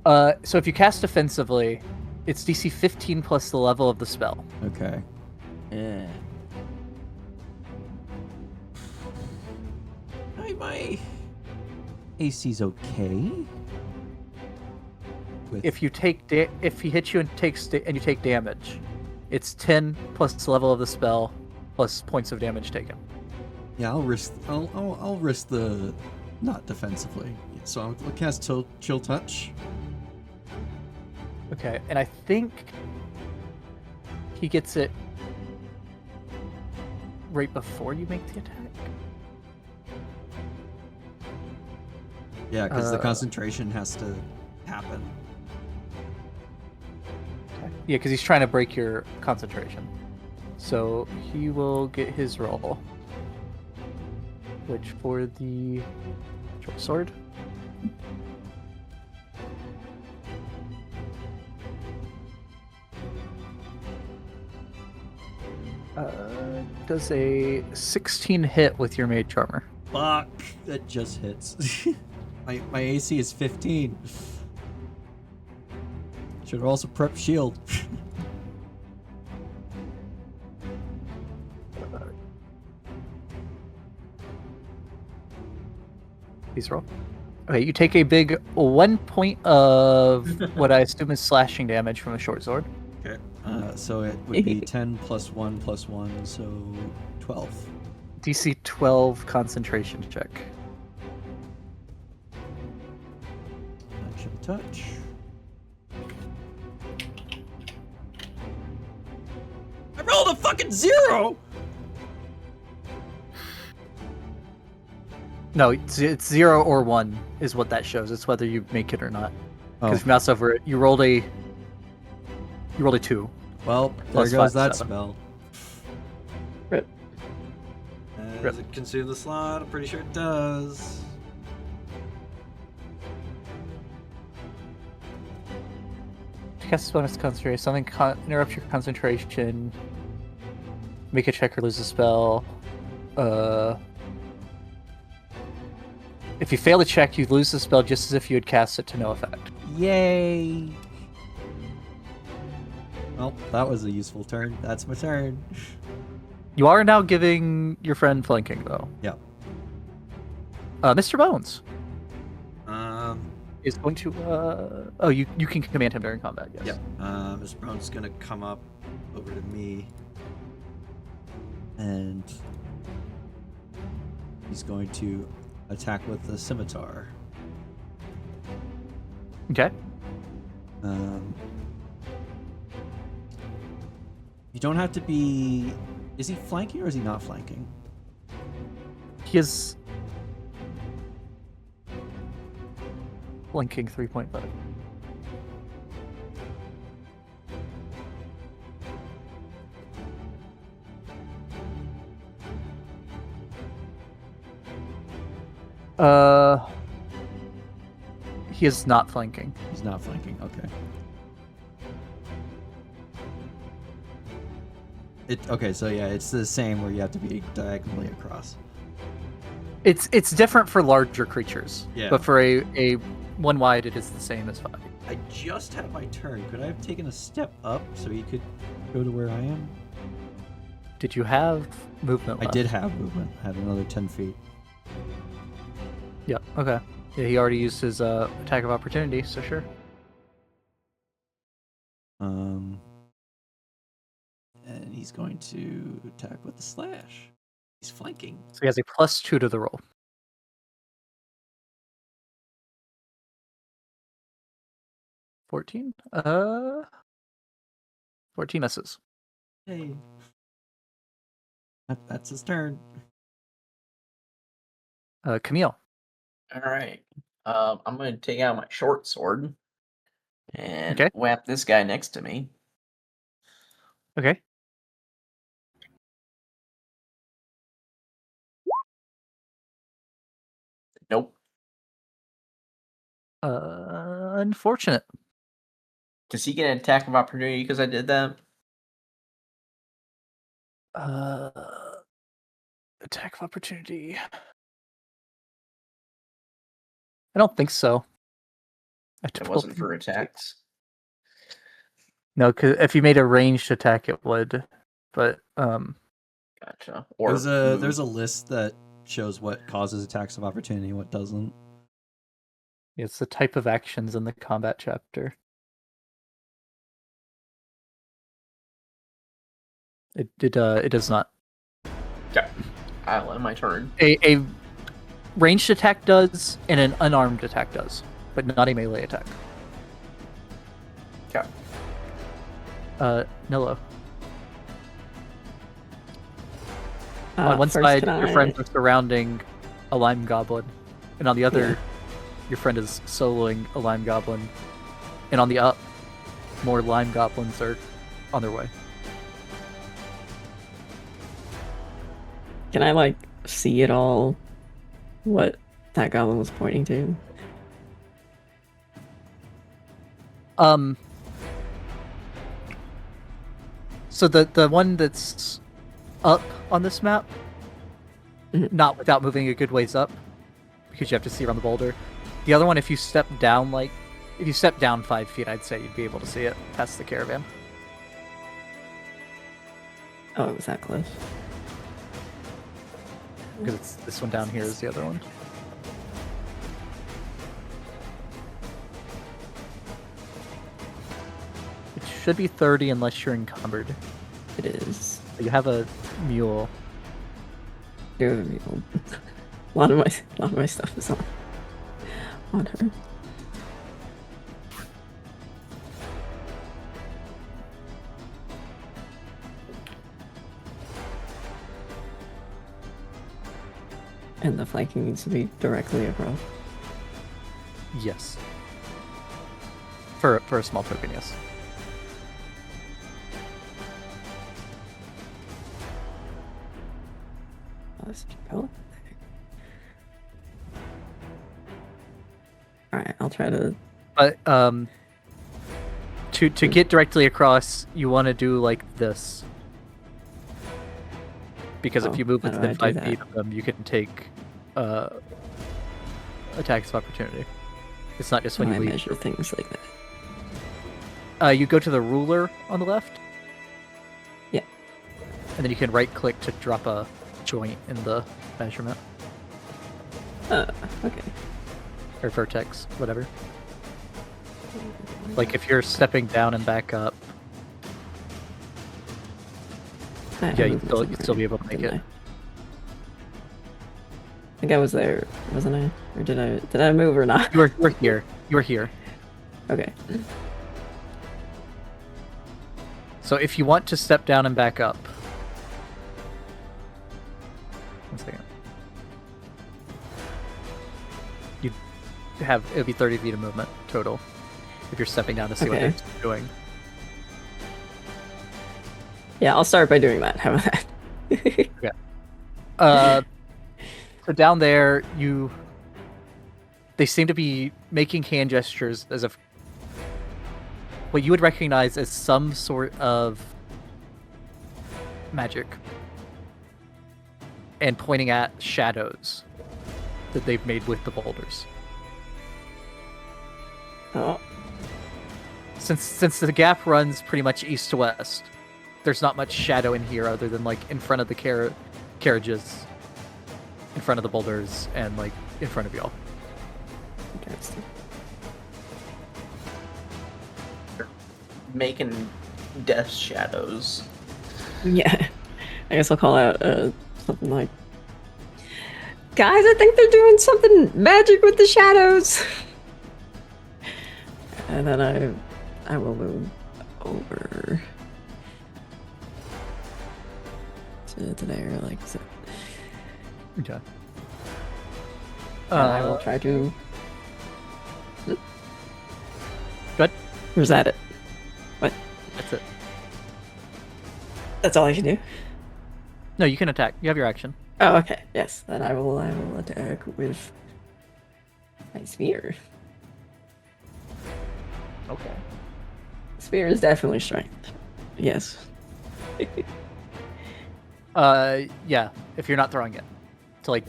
So if you cast defensively, it's DC 15 plus the level of the spell. Okay. Yeah. My AC's okay. If you take if he hits you and you take damage, it's 10 plus the level of the spell plus points of damage taken. Yeah, I'll risk the not defensively. So I'm gonna cast Chill Touch. Okay, and I think he gets it right before you make the attack. Yeah, because the concentration has to happen. Okay. Yeah, because he's trying to break your concentration. So he will get his roll. Which for the short sword. Does a 16 hit with your mage armor. Fuck! That just hits. my AC is 15. Should also prep shield. Please roll. Okay, you take a big 1 point of what I assume is slashing damage from a short sword. Okay. So it would be 10 plus 1 plus 1, so 12. DC 12 concentration check. Chill Touch. I rolled a fucking 0! No, it's 0 or 1 is what that shows. It's whether you make it or not. Because if you mouse over it, you rolled a 2. Well, there Plus goes 5, that 7. spell. Rip. Does it consume the slot? I'm pretty sure it does. Cast bonus concentration. Something interrupts your concentration. Make a check or lose a spell. If you fail the check, you lose the spell just as if you had cast it to no effect. Yay! Well, that was a useful turn. That's my turn. You are now giving your friend flanking, though. Yep. Mr. Bones Um. is going to. Oh, you can command him during combat. Yes. Yep. Mr. Brown's gonna come up over to me, and he's going to attack with the scimitar. Okay. You don't have to be. Is he flanking or is he not flanking? He is flanking 3.5. He is not flanking. He's not flanking. Okay. Okay, so yeah, it's the same where you have to be diagonally across. It's different for larger creatures. Yeah. But for a one wide, it is the same as 5. I just had my turn. Could I have taken a step up so he could go to where I am? Did you have movement I left? did have movement. I had another 10 feet. Yeah. Okay. Yeah, he already used his attack of opportunity, so sure. And he's going to attack with the slash. He's flanking. So he has a +2 to the roll. 14? 14 misses. Hey. That's his turn. Camille. All right. I'm going to take out my short sword and Okay. whap this guy next to me. Okay. Nope. Unfortunate. Does he get an attack of opportunity because I did that? Attack of opportunity. I don't think so. It wasn't for attacks. No, because if you made a ranged attack, it would. But Gotcha. Or There's a list that shows what causes attacks of opportunity and what doesn't. it's the type of actions in the combat chapter. It does not. Okay. I'll end my turn. A ranged attack does, and an unarmed attack does, but not a melee attack. Okay. Nilo. Uh, On one first, side, can your I- friends are surrounding a lime goblin, and on the other, your friend is soloing a lime goblin, and on the up, more lime goblins are on their way. Can I like see it all? What that goblin was pointing to? So the one that's up on this map, Mhm. not without moving a good ways up, because you have to see around the boulder. The other one, if you step down 5 feet, I'd say you'd be able to see it past the caravan. Oh, it was that close. Because it's this one down here is the other one. It should be 30 unless you're encumbered. It is. You have a mule. A lot of my stuff is on her. And the flanking needs to be directly across. Yes. For a small token, yes. Let's go. Alright, I'll try to. But to get directly across, you want to do like this. Because Oh, if you move how do within I do 5 feet that? of them, you can take attacks of opportunity. It's not just when I you leave. measure things like that. You go to the ruler on the left. Yeah. And then you can right click to drop a joint in the measurement. Okay. Or vertex, whatever. Like if you're stepping down and back up, I yeah, moved you'd still be able to make didn't it. I think I was there, wasn't I? Or did I move or not? You were here. You were here. Okay. So if you want to step down and back up. 1 second. It would be 30 feet of movement total. If you're stepping down to see what Okay. they're doing. Yeah, I'll start by doing that. How about that? So down there, they seem to be making hand gestures as if what you would recognize as some sort of magic, and pointing at shadows that they've made with the boulders. Oh, Since the gap runs pretty much east to west, there's not much shadow in here other than like in front of the carriages, in front of the boulders, and like in front of y'all. interesting. Making death shadows. Yeah. I guess I'll call out something like, guys, I think they're doing something magic with the shadows. And then I will move over to there, like so. Okay. And I will try to. Good. Or is that it? That's it. That's all I can do. No, you can attack. You have your action. Oh, okay. Yes. Then I will attack with my spear. Okay. Spear is definitely strength. Yes. Yeah. If you're not throwing it, to like,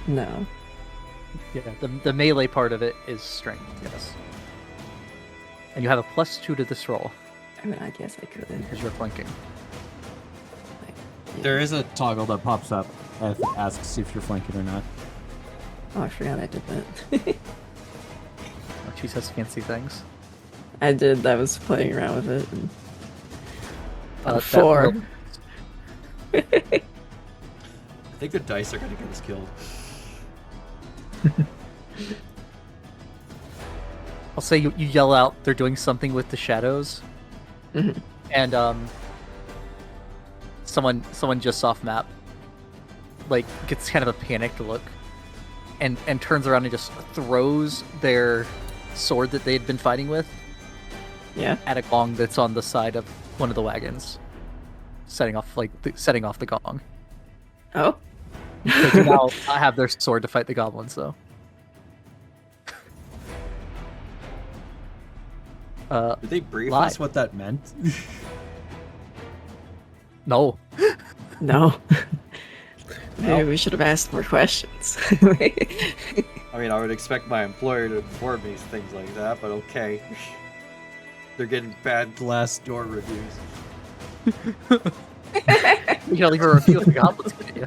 No. yeah, the melee part of it is strength. Yes. And you have a +2 to this roll I mean, I guess I could. because you're flanking. There is a toggle that pops up that asks if you're flanking or not. Oh, I forgot I did that. Oh, she says fancy things. I did. I was playing around with it. And... That 4. roll- I think the dice are gonna get us killed. I'll say you yell out, they're doing something with the shadows. Mhm. And someone just off map, like, gets kind of a panicked look and turns around and just throws their sword that they'd been fighting with Yeah. at a gong that's on the side of one of the wagons, setting off the gong. Oh. They do now not have their sword to fight the goblins, though. Did they brief Lie. us what that meant? No. No. Maybe we should have asked more questions. I mean, I would expect my employer to inform me things like that, but okay. They're getting bad Glassdoor reviews. You gotta leave a review of the goblins. Yeah.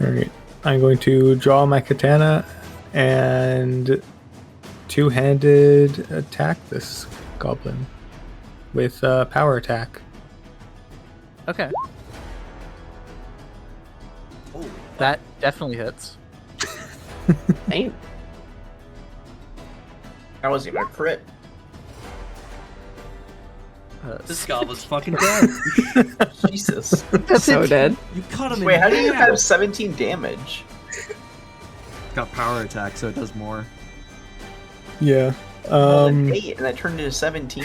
Alright. I'm going to draw my katana and two-handed attack this goblin with power attack. Okay. Oh, That definitely hits. Damn. That wasn't even a crit. this goblin's fucking dead. Jesus. So dead. You cut him Wait, in how do you half. have 17 damage? Got power attack, so it does more. Yeah. Well, then 8, and that turned into 17?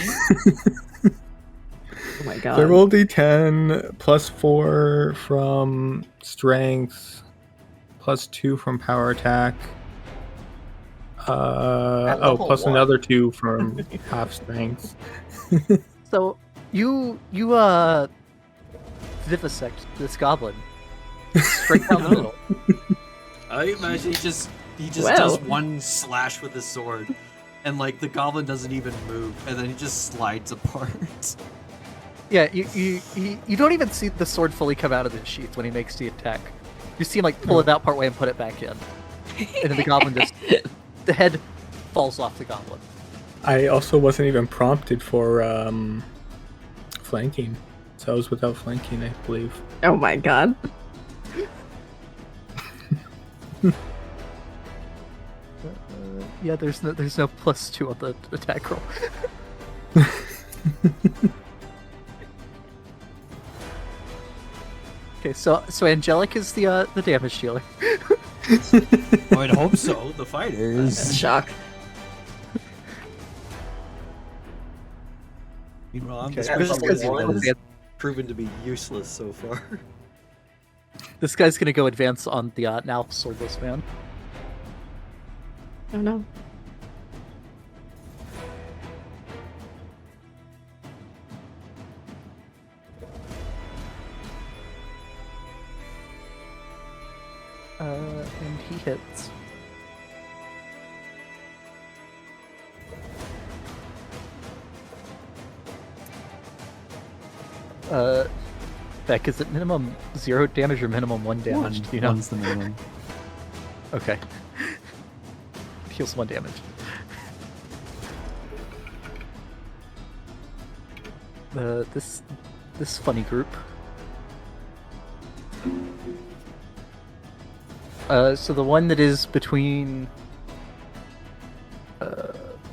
Oh my god. So I rolled d10 plus 4 from strength, plus 2 from power attack. level Plus 1. another 2 from half strength. So you vivisect this goblin straight down the middle. I imagine he just Well. does one slash with his sword, and like the goblin doesn't even move, and then he just slides apart. Yeah, you don't even see the sword fully come out of the sheath when he makes the attack. You see him like pull it out partway and put it back in, and then the goblin just the head falls off the goblin. I also wasn't even prompted for flanking, so I was without flanking, I believe. Oh my god. Yeah, there's no +2 on the attack roll. Okay, so Angelic is the damage dealer. I'd hope so. The fighter is. Shock. Meanwhile, I'm Okay, this this person guy's that one. has proven to be useless so far. This guy's gonna go advance on the now swordless man. Oh no. And he hits. Beck, is it minimum 0 damage or minimum 1 damage? Do you know? One's the minimum. Okay. Heals 1 damage. This funny group. So the one that is between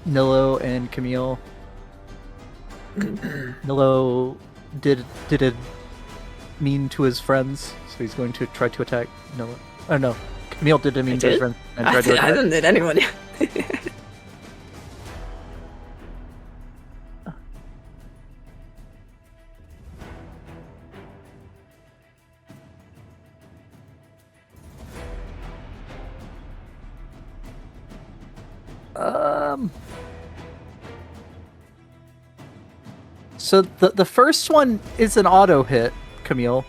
Nilo and Camille. Nilo did it mean to his friends, so he's going to try to attack Nilo. Oh no, Camille did it mean to his did? friends and I tried to attack. didn't hit anyone. So the first one is an auto hit, Camille.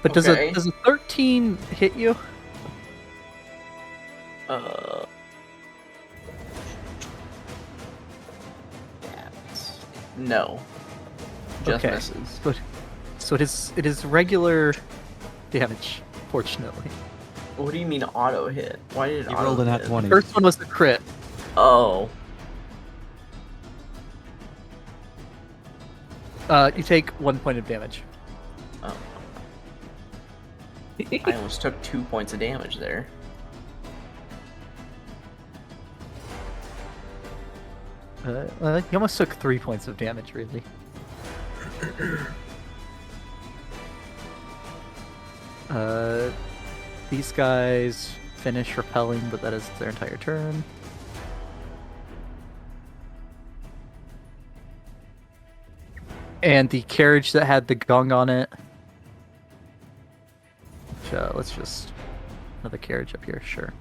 But does Okay. a 13 hit you? No. Just Okay. misses. So it is regular damage, fortunately. What do you mean auto hit? Why did it You auto rolled a nat hit? 20. First one was the crit. Oh. You take 1 point of damage. Oh. I almost took 2 points of damage there. Well, you almost took 3 points of damage, really. These guys finish repelling, but that is their entire turn. And the carriage that had the gong on it. Which, let's just another carriage up here, sure.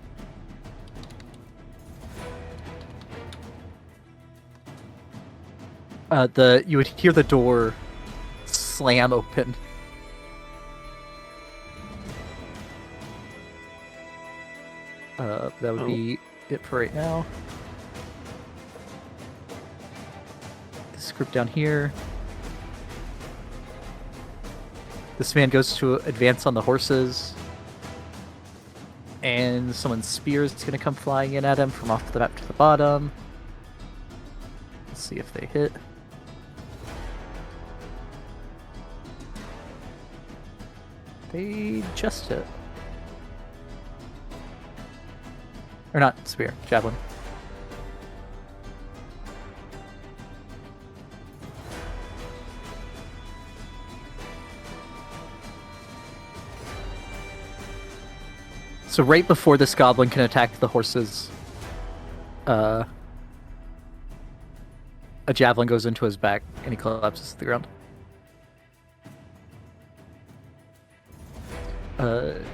You would hear the door slam open. That would be it for right now. This group down here. This man goes to advance on the horses. And someone's spear is going to come flying in at him from off the map to the bottom. Let's see if they hit. They just hit. Or not spear, javelin. So right before this goblin can attack the horses, a javelin goes into his back and he collapses to the ground.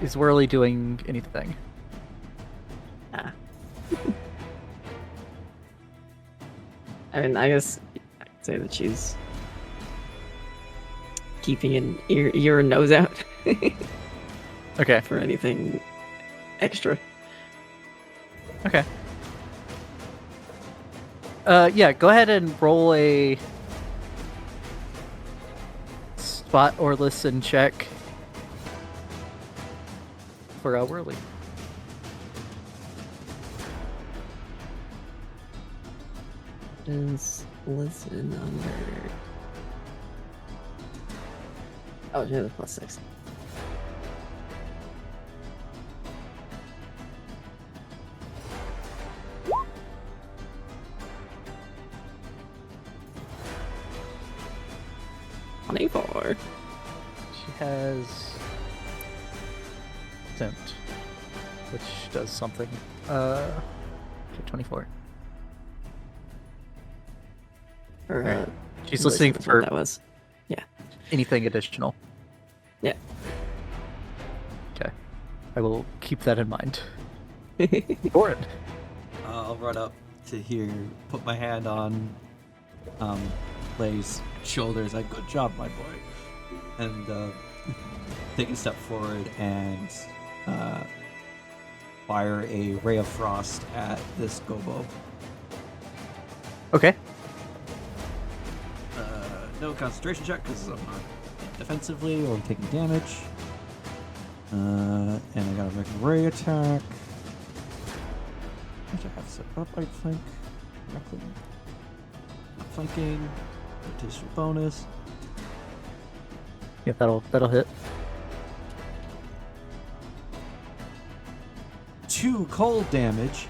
Is Whirly doing anything? Ah. I mean, I guess I could say that she's keeping an ear and nose out Okay. for anything extra. Okay. Yeah, go ahead and roll a spot or listen check for Whirly. Does listen under... Oh, yeah, the +6. +24. She has Scent, which does something. Okay, 24. Or, Right. She's listening that's for what that was. Yeah. anything additional. Yeah. Okay. I will keep that in mind. Orin. I'll run up to here, put my hand on Lay's shoulders, like, good job, my boy. And take a step forward and fire a ray of frost at this gobo. Okay. No concentration check because I'm not defensively or taking damage. And I gotta make a ray attack. Which I have set up, I think. Correctly. Not flanking. Additional bonus. Yeah, that'll hit. 2 cold damage.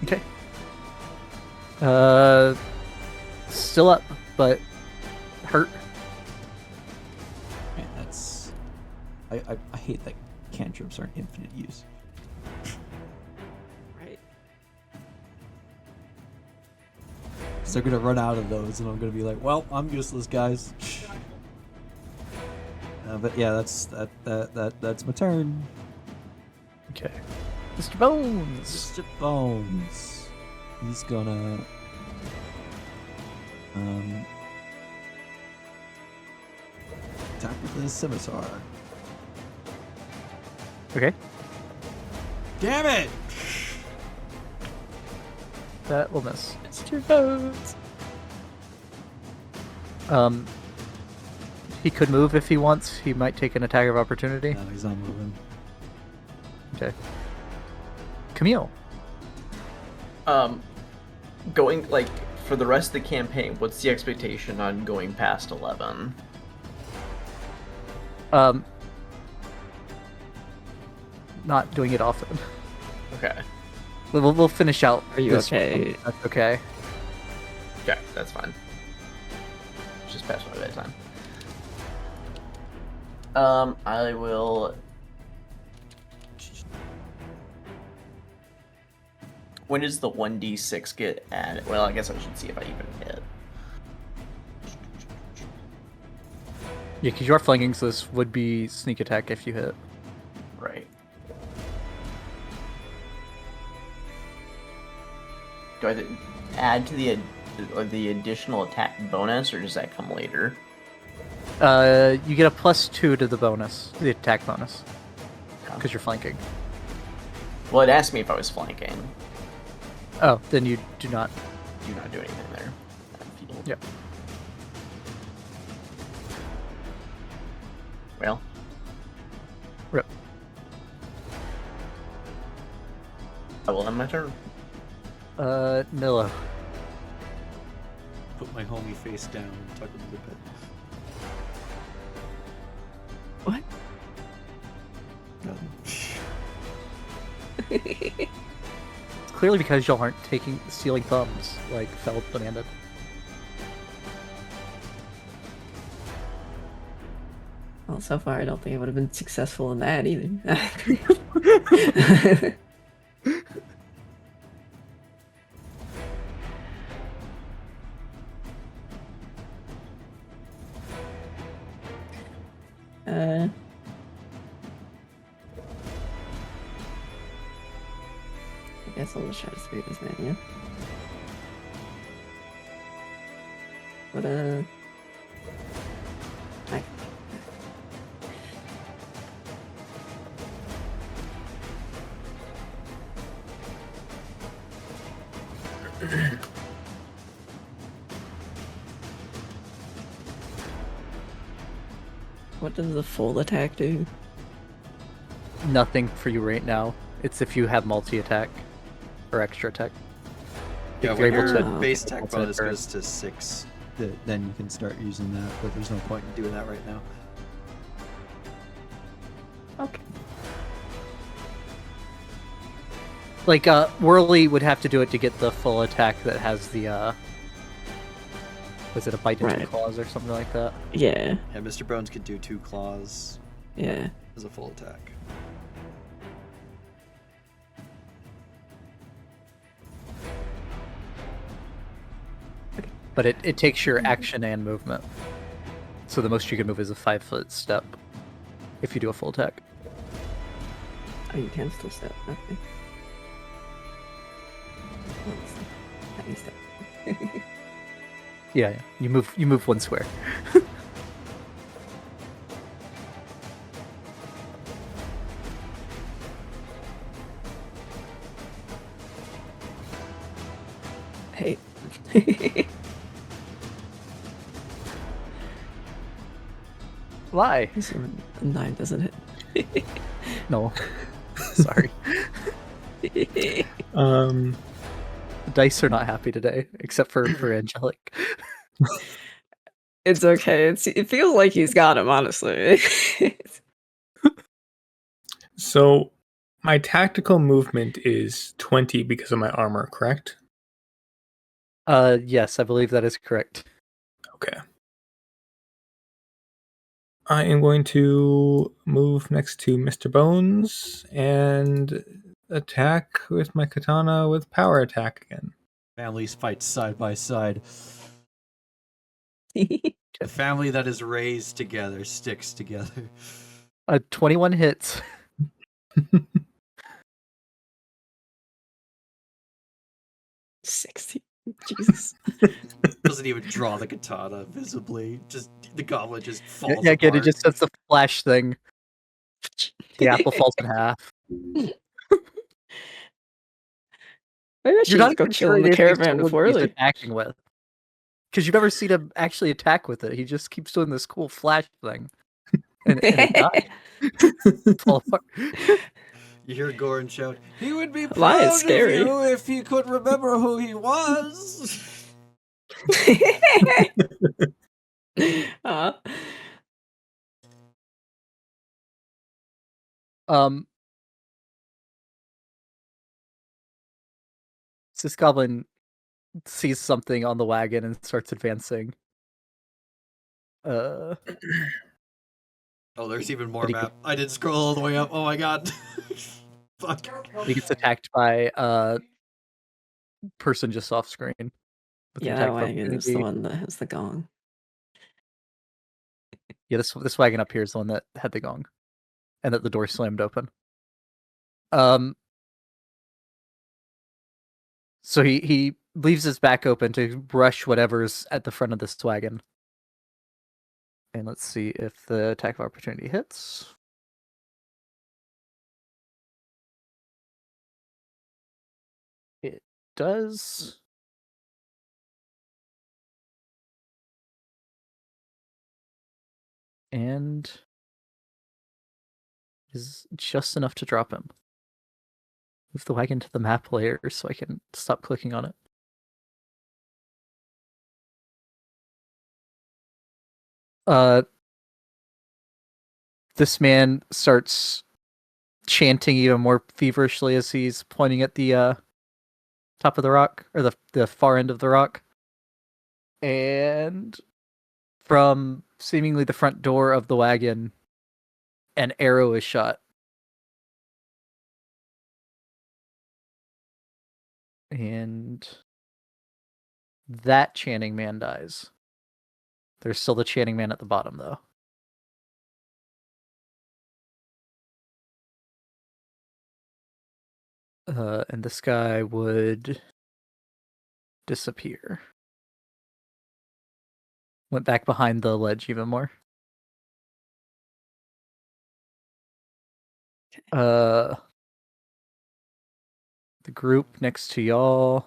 Okay. Still up, but hurt. Man, that's... I hate that cantrips are infinite use. Right. Because they're gonna run out of those, and I'm gonna be like, well, I'm useless, guys. But yeah, that's my turn. Okay. Mr. Bones. Mr. Bones. He's gonna attack with his scimitar. Okay. Damn it! That will miss. Mr. Bones. He could move if he wants. He might take an attack of opportunity. No, he's not moving. Okay. Camille. Going like for the rest of the campaign, what's the expectation on going past 11? Not doing it often. Okay. We'll finish out. Are you this okay? one. That's okay. Okay, that's fine. Just past my bedtime. I will. When does the 1d6 get added? Well, I guess I should see if I even hit. Yeah, because you are flanking, so this would be sneak attack if you hit. Right. Do I add to the additional attack bonus, or does that come later? You get a +2 to the bonus, the attack bonus, because you're flanking. Well, it asked me if I was flanking. Oh, then you do not. Do not do anything there. Yep. Well. Rip. I will end my turn. Nilla. Put my homie face down and tuck him into bed. What? Nothing. It's clearly because y'all aren't stealing thumbs like Feld demanded. Well, so far I don't think I would have been successful in that either. I guess I'll just try to spear this man, yeah? But, I... What does the full attack do? Nothing for you right now. It's if you have multi-attack or extra attack. Yeah, If when you're able your to- base attack multi bonus turn. goes to 6. Then you can start using that, but there's no point in doing that right now. Okay. Like, Whirly would have to do it to get the full attack that has the, was it a bite into Right. claws or something like that? Yeah, Yeah, Mr. Bones could do 2 claws yeah. as a full attack. But it takes your action and movement. So the most you can move is a 5-foot step if you do a full attack. Oh, you can still step. Okay. Let me step. Yeah. You move 1 square. Hey. Why? So a 9 doesn't hit. No. Sorry. The dice are not happy today, except for Angelic. It's okay. It feels like he's got him, honestly. So my tactical movement is 20 because of my armor, correct? Yes, I believe that is correct. Okay. I am going to move next to Mr. Bones and attack with my katana with power attack again. Families fight side by side. A family that is raised together sticks together. 21 hits. $60. Jesus. Doesn't even draw the katana visibly. Just the goblet just falls Yeah, again, it apart. just does the flash thing. The apple falls in half. Maybe I should You're not go even chill sure in the it is caravan what before he's early. attacking with. Because you've never seen him actually attack with it. He just keeps doing this cool flash thing. And it dies. Fall apart. You hear Goran shout, "He would be Lion's proud of scary. you if he could remember who he was." Aw. Um, this goblin sees something on the wagon and starts advancing. Oh, there's even more But he map. I didn't scroll all the way up. Oh my god. Fuck. He gets attacked by a person just off screen. With an Yeah, attack that of wagon is the opportunity. one that has the gong. Yeah, this wagon up here is the one that had the gong, and that the door slammed open. So he leaves his back open to brush whatever's at the front of this wagon. And let's see if the attack of opportunity hits. It does. And is just enough to drop him. Move the wagon to the map layer so I can stop clicking on it. This man starts chanting even more feverishly as he's pointing at the top of the rock, or the far end of the rock. And from seemingly the front door of the wagon, an arrow is shot. And that chanting man dies. There's still the chanting man at the bottom, though. And this guy would disappear. Went back behind the ledge even more. The group next to y'all.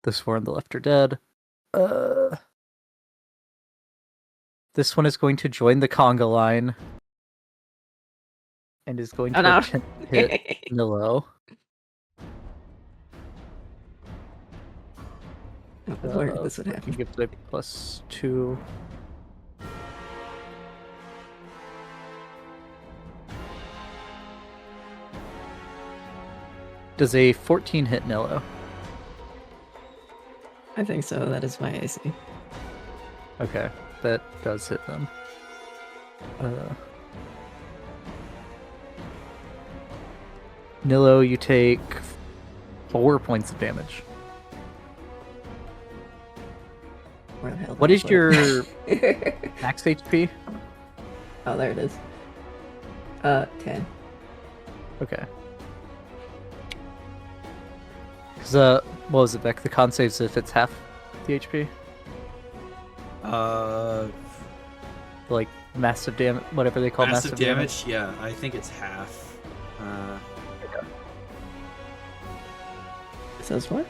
This four on the left are dead. This one is going to join the conga line. And is going to no. attempt to hit Nilo. This would happen. Give it a +2. Does a 14 hit Nilo? I think so. That is my AC. Okay, that does hit them. Nilo, you take 4 points of damage. Where the hell What did is I your put max HP? Oh, there it is. 10. Okay. Because, what was it, Beck? The con saves if it's half the HP? Like, massive damage, whatever they call massive damage? Yeah, I think it's half. It says what?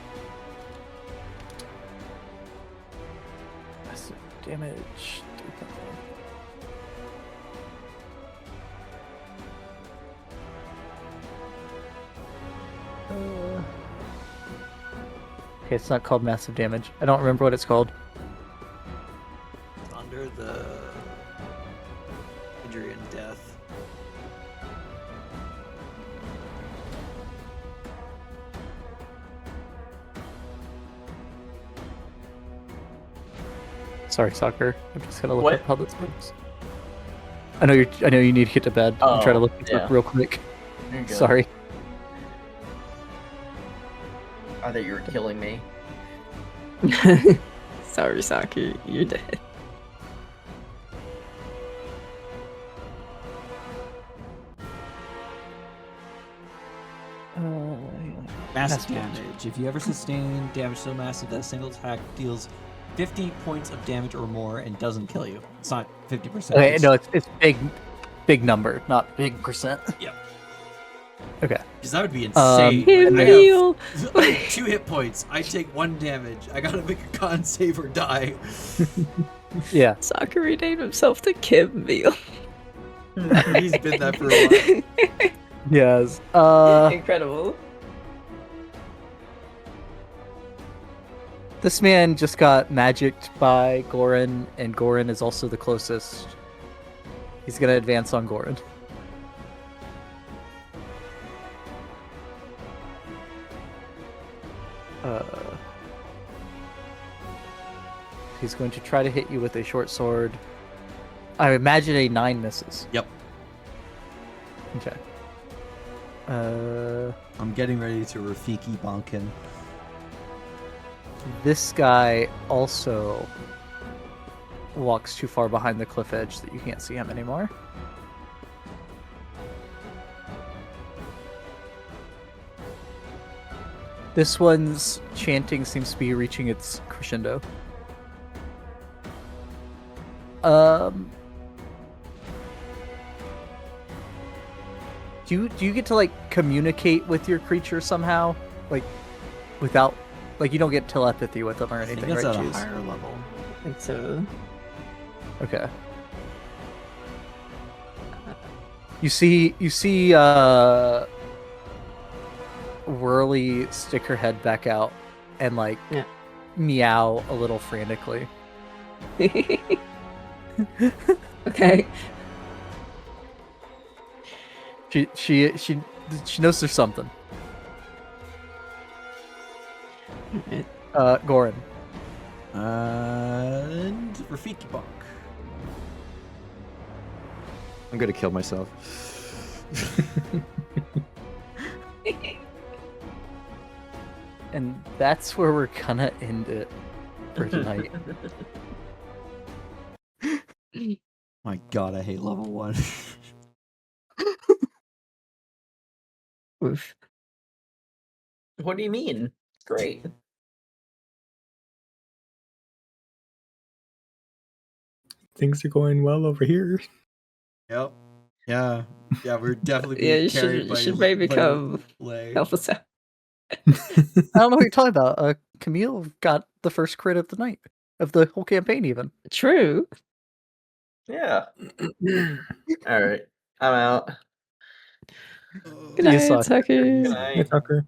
Massive damage. Okay, it's not called massive damage. I don't remember what it's called. Under the injury and death. Sorry, soccer. I'm just gonna look What? up how this works. I know you need to get to bed. I'm trying to look this up real quick. You're good. Sorry. I thought you were killing me. Sorry, Saki, you're dead. Massive damage. If you ever sustain damage so massive that a single attack deals 50 points of damage or more and doesn't kill you. It's not 50%. Okay, no, it's big number, not big percent. Yeah. Okay. Because that would be insane. Hit I Neil! have 2 hit points. I take 1 damage. I gotta make a con save or die. Yeah. Soccer renamed himself to Kim Veal. He's been that for a while. Yes. Incredible. This man just got magicked by Goran, and Goran is also the closest. He's gonna advance on Goran. He's going to try to hit you with a short sword. I imagine a 9 misses. Yep. Okay. I'm getting ready to Rafiki bonk him. This guy also walks too far behind the cliff edge that you can't see him anymore. This one's chanting seems to be reaching its crescendo. Do you get to like communicate with your creature somehow, like without, like you don't get telepathy with them or I think anything, that's right? at a Cheese? higher level. I think so. Okay. You see Whirly stick her head back out and like Yeah. meow a little frantically. Okay. She knows there's something. Alright. Goran. And Rafiki bonk. I'm gonna kill myself. And that's where we're gonna end it for tonight. My god, I hate level 1. Oof. What do you mean? Great. Things are going well over here. Yep. Yeah. Yeah, we're definitely Yeah, being you carried by should maybe come Lay. help us out. I don't know what you're talking about. Camille got the first crit of the night, of the whole campaign even. True. Yeah. All right. I'm out. Good See you, night, Sasha. Tucker. Good Hey, night. Tucker.